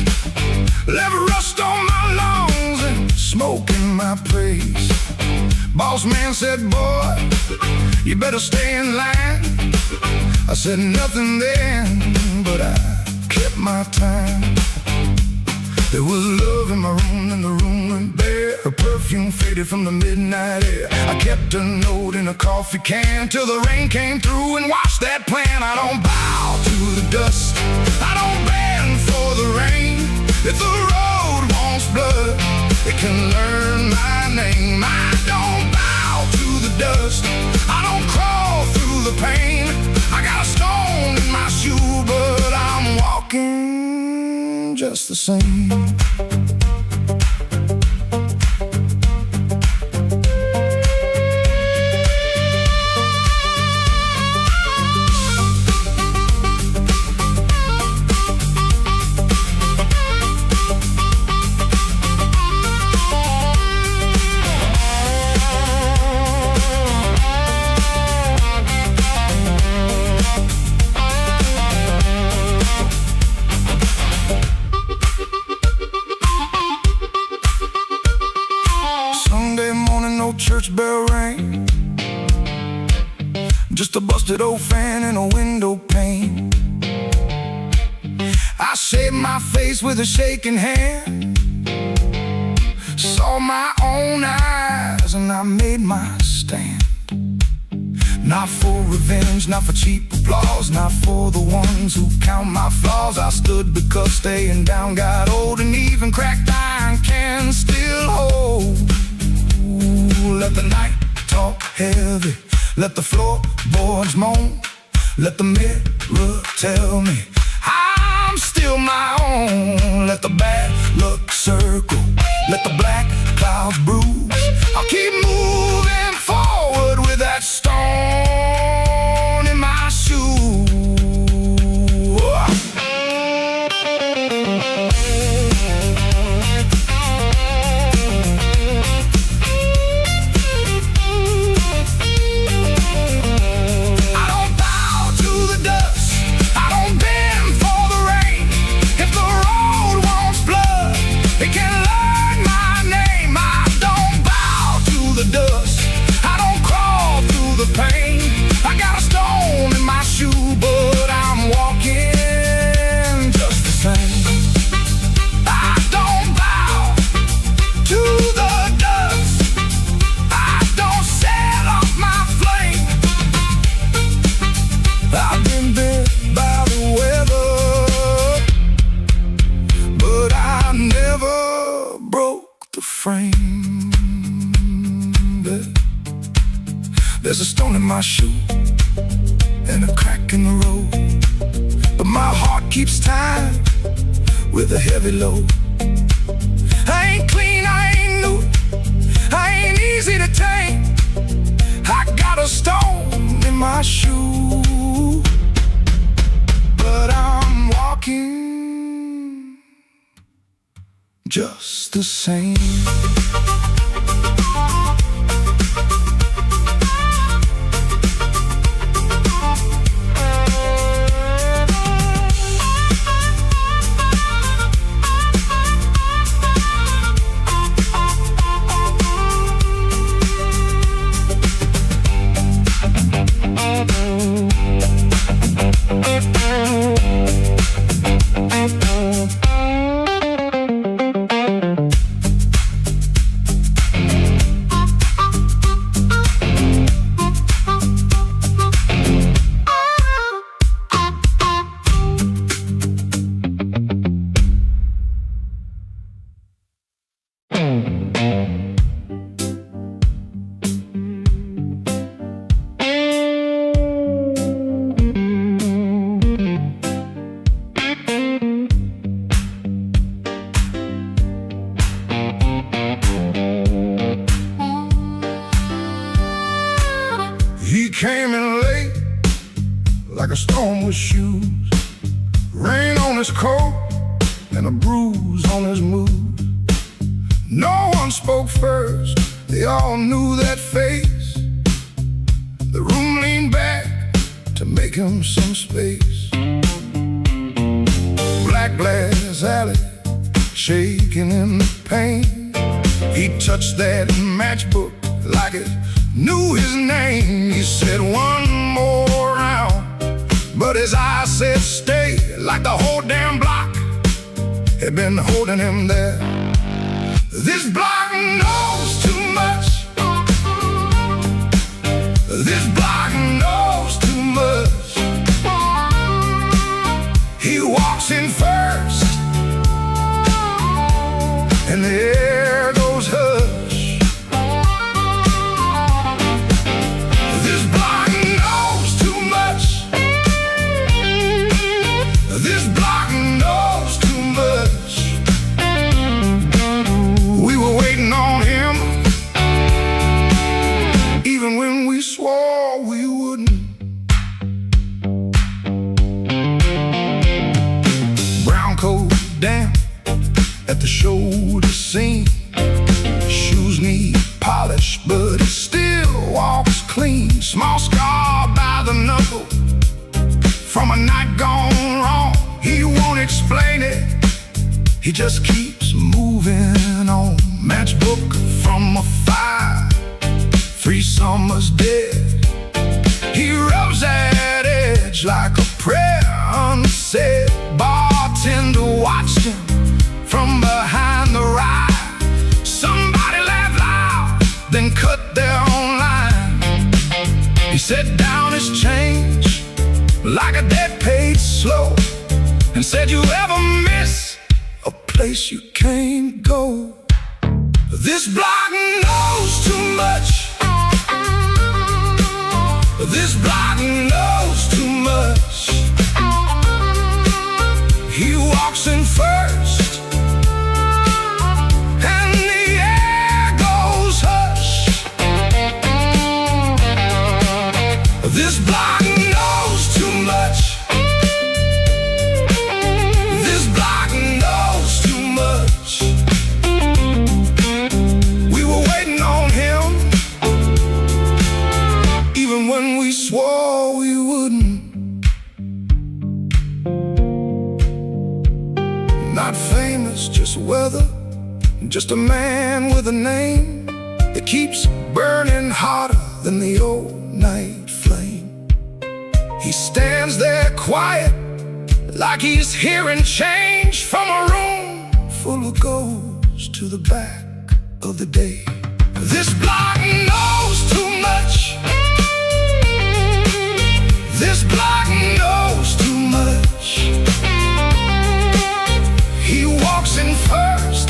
left rust on my lungs and smoke in my praise. Boss man said, boy, you better stay in line. I said nothing then, but I kept my time. There was love in my room and the room went bare. Her perfume faded from the midnight air. I kept a note in a coffee can till the rain came through and washed that plan. I don't bow to the dust, I don't bend for the rain. If the road wants blood, it can learn my name. I don't bow to the dust, I don't crawl through the pain. I got a stone in my shoe, but I'm walking just the same. Church bell rang, just a busted old fan and a window pane. I shaved my face with a shaking hand, saw my own eyes and I made my stand. Not for revenge, not for cheap applause, not for the ones who count my flaws. I stood because staying down got old, and even cracked iron can still hold. Let the night talk heavy, let the floorboards moan, let the mirror tell me I'm still my own. Let the bad luck circle, let the black clouds bruise. I'll keep moving forward with that stone in my shoe. There's a stone in my shoe and a crack in the road, but my heart keeps time with a heavy load. I ain't clean, I ain't new, I ain't easy to tame. I got a stone in my shoe, but I'm walking just the same. like a storm with shoes. Rain on his coat and a bruise on his mood. No one spoke first, they all knew that face. The room leaned back to make him some space. Black glass alley, shaking in the pain. He touched that matchbook like it knew his name. He said one more round, but his eyes said stay, like the whole damn block had been holding him there. This block knows too much. This block knows too much. He walks in first, and the air goes hush. This block knows too much. This block knows too much. We were waiting on him, even when we swore we wouldn't. Brown coat damp at the shoulder seam. Shoes need polish, but he still walks clean. Small scar by the knuckle from a night gone wrong. He won't explain it, he just keeps moving on. Matchbook from a fire, 3 summers dead. He rubs that edge like a prayer unsaid. Bartender watched him from behind the ride. Somebody laughed loud, then cut their own line. He set down his change like a debt paid slow, and said, you ever miss a place you can't go? This block knows too much. This block knows too much. He walks in first, and the air goes hush. This block knows too much. This block knows too much. We were waiting on him, even when we swore we wouldn't. Not famous, just weather, just a man with a name that keeps burning hotter than the old night flame. He stands there quiet, like he's hearing change from a room full of ghosts to the back of the day. This block knows too much. This block knows too much. He walks in first,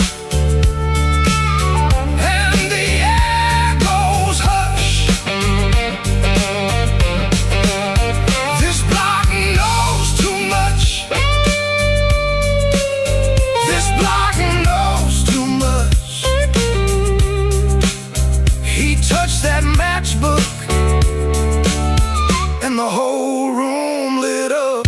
and the air goes hush. This block knows too much. This block knows too much. He touched that matchbook, and the whole room lit up.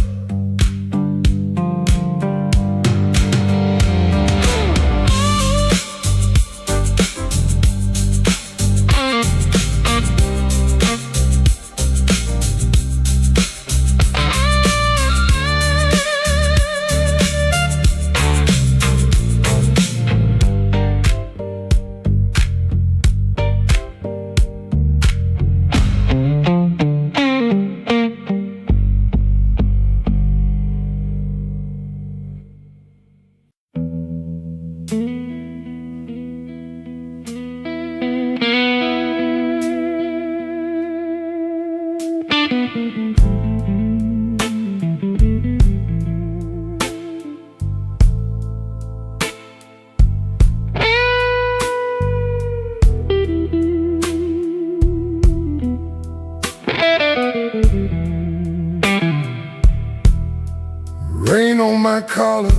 Rain on my collar,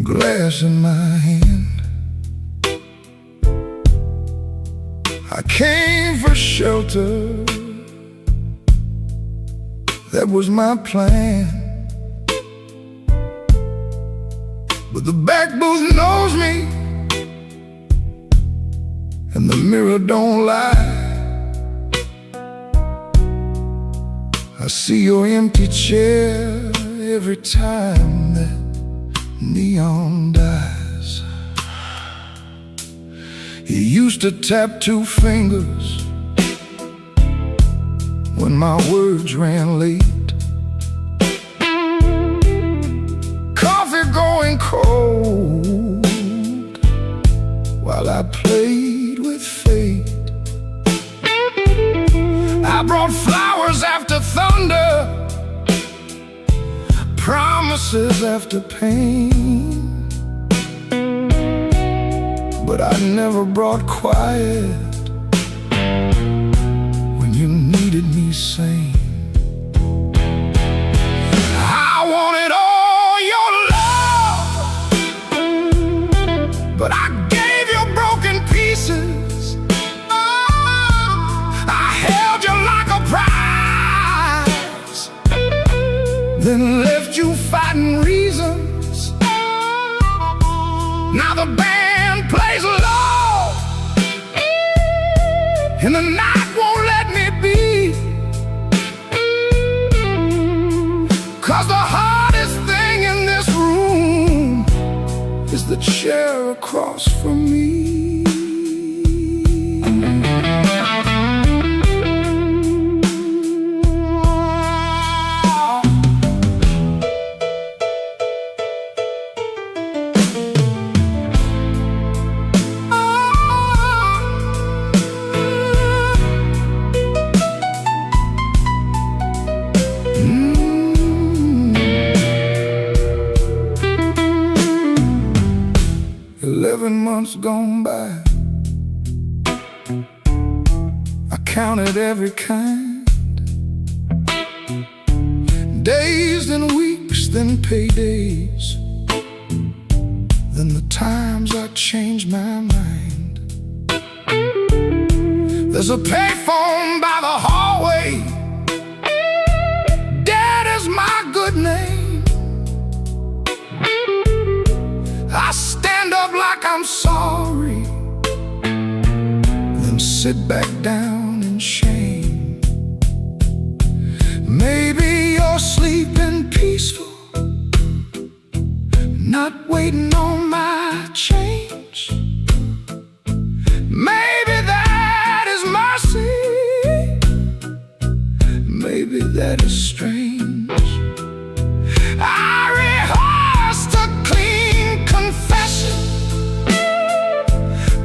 glass in my hand. I came for shelter, That was my plan. But the back booth knows me, and the mirror don't lie. I see your empty chair every time that neon dies. You used to tap 2 fingers when my words ran late. Coffee going cold while I played with fate. I brought flowers after thunder, promises after pain, but I never brought quiet when you needed me sane. I wanted all your love, but I gave you broken pieces. I held you like a prize, then left you fighting reasons. Now the band plays low, and the night won't let me be. 'Cause the hardest thing in this room is the chair across from me. 11 months gone by, I counted every kind. Days, then weeks, then paydays, then the times I changed my mind. There's a payphone by the hallway, Dad is my good name. I stand up like I'm sorry, then sit back down in shame. Maybe you're sleeping peaceful, not waiting on my change. Maybe that is mercy, maybe that is strange. I rehearsed a clean confession,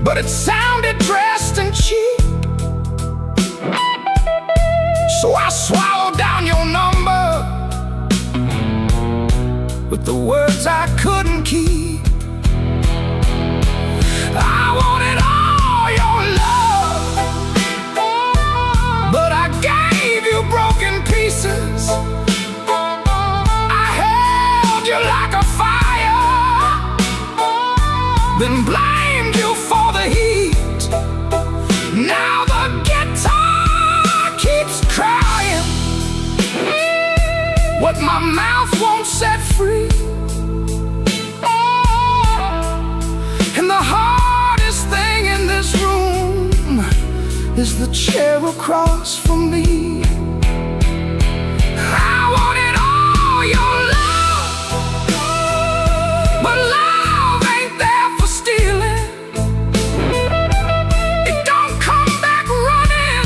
but it sounded dressed and cheap. So I swallowed down your number with the words I couldn't keep. I wanted all your love, but I gave you broken pieces. I held you like a fire, then blamed you for the heat. Now the guitar keeps crying what my mouth won't set free. And the hardest thing in this room is the chair across from me. I wanted all your love, but love ain't there for stealing. It don't come back running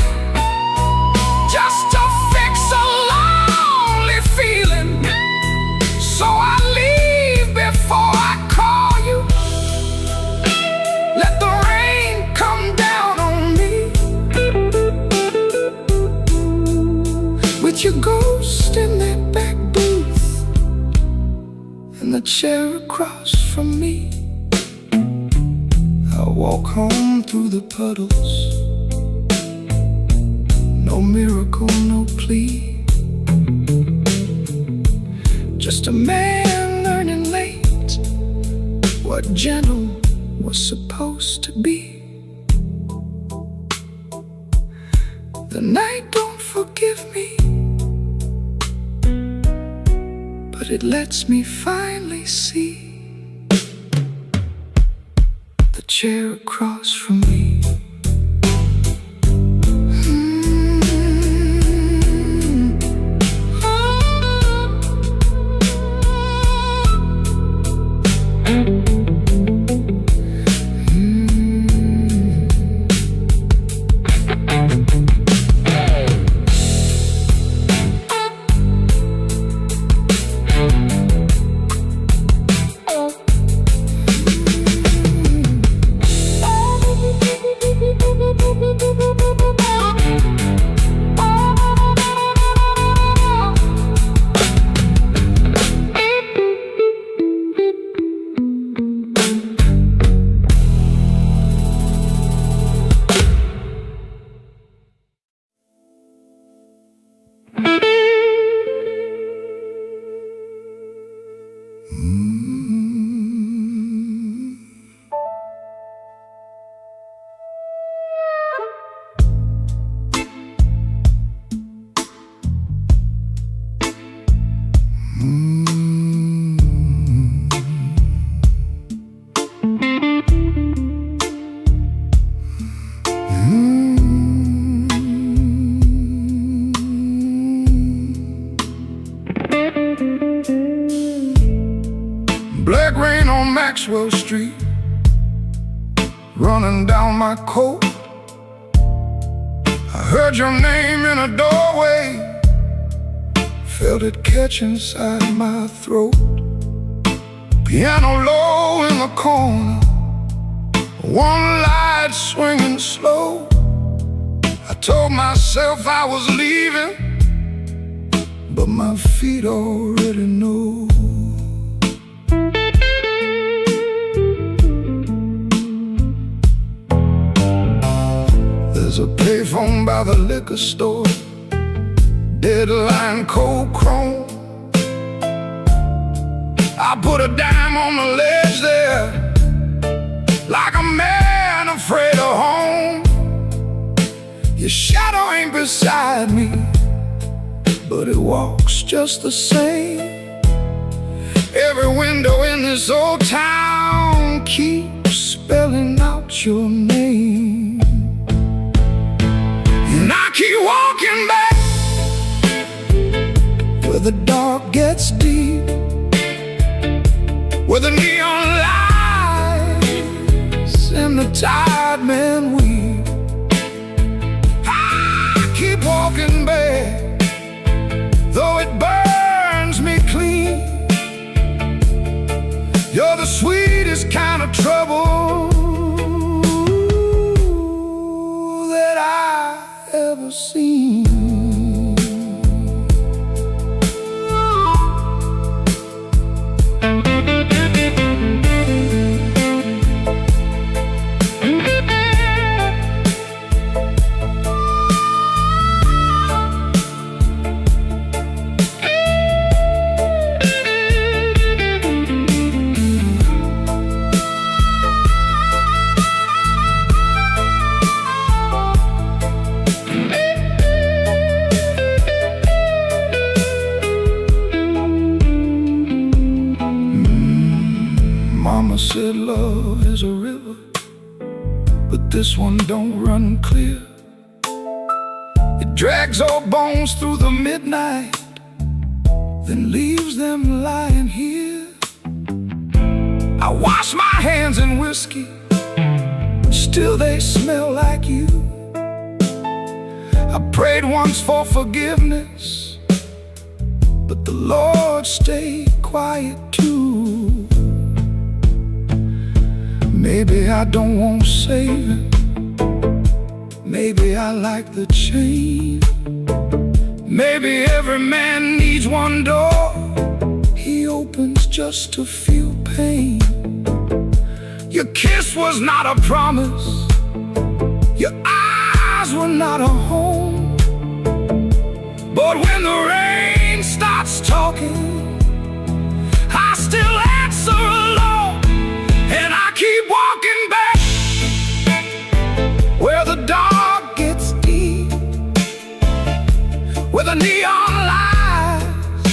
just to fix a lonely feeling. So I leave before I call you. Let the rain come down on me, with your ghost in that back booth and the chair across from me. I walk home through the puddles, no miracle, no plea, just a man learning late what gentle was supposed to be. The night don't forgive me, but it lets me finally see the chair across from me. Black rain on Maxwell Street, running down my coat. I heard your name in a doorway, felt it catch inside my throat. Piano low in the corner, one light swinging slow. I told myself I was leaving, but my feet already know. There's a payphone by the liquor store, deadline cold chrome. I put a dime on the ledge there, like a man afraid of home. Your shadow ain't beside me, but it walks just the same. Every window in this old town keeps spelling out your name. And I keep walking back where the dark gets deep, where the neon lights and the tired men weep. I keep walking back, though it burns me clean. You're the sweetest kind of trouble that I ever seen. Mama said love is a river, but this one don't run clear. It drags old bones through the midnight, then leaves them lying here. I wash my hands in whiskey, still they smell like you. I prayed once for forgiveness, but the Lord stayed quiet too. Maybe I don't want saving, maybe I like the chain. Maybe every man needs one door he opens just to feel pain. Your kiss was not a promise, your eyes were not a home. But when the rain starts talking, I still answer alone. And I keep walking back where the dark gets deep, where the neon lights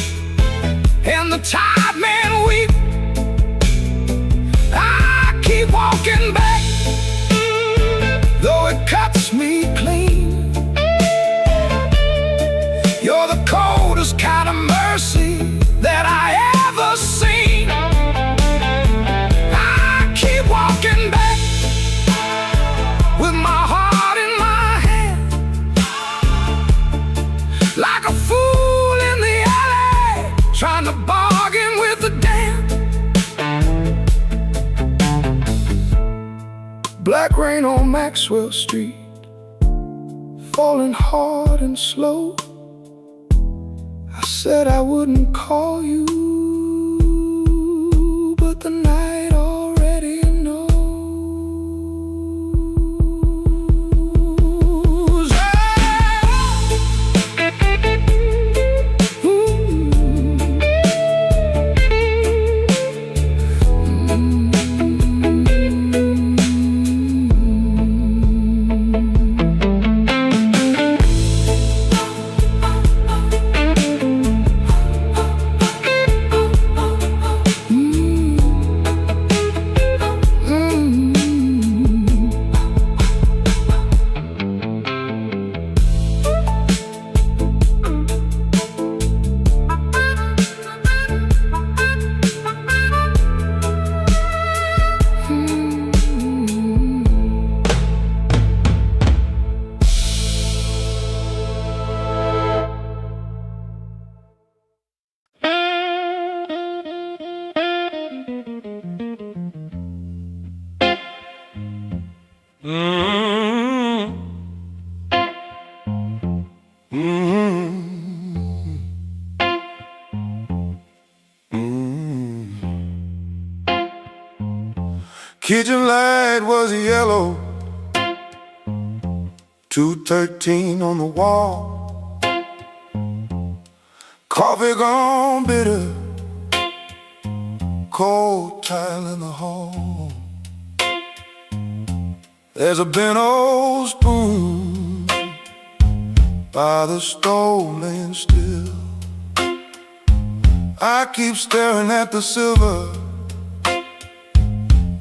and the tired men weep. I keep walking back, though it cuts me clean. You're the coldest kind of mercy that I ever seen. I keep walking back with my heart in my hand, like a fool in the alley, trying to bargain with the damned. Black rain on Maxwell Street, falling hard and slow. I said I wouldn't call you, but the night already knows. Kitchen light was yellow, 213 on the wall. Coffee gone bitter, cold tile in the hall. There's a bent old spoon by the stove laying still. I keep staring at the silver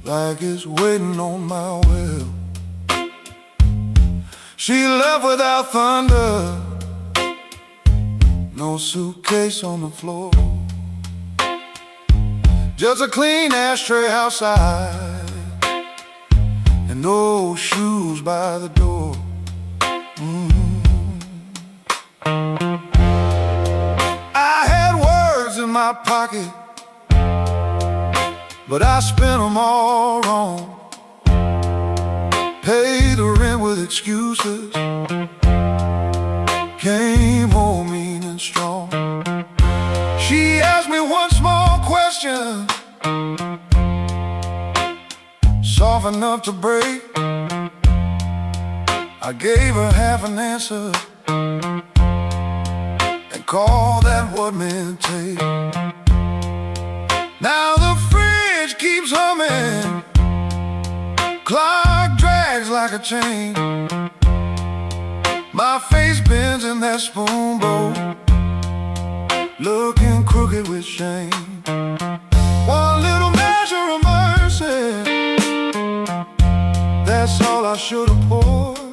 like it's waiting on my will. She left without thunder, no suitcase on the floor, just a clean ashtray outside and no shoes by the door. I had words in my pocket, but I spent them all wrong. Paid the rent with excuses, came home mean and strong. She asked me one small question, soft enough to break. I gave her half an answer and called that what men take. Now the fridge keeps humming, clock drags like a chain. My face bends in that spoon bowl, looking crooked with shame. One little measure of mercy, that's all I should have poured.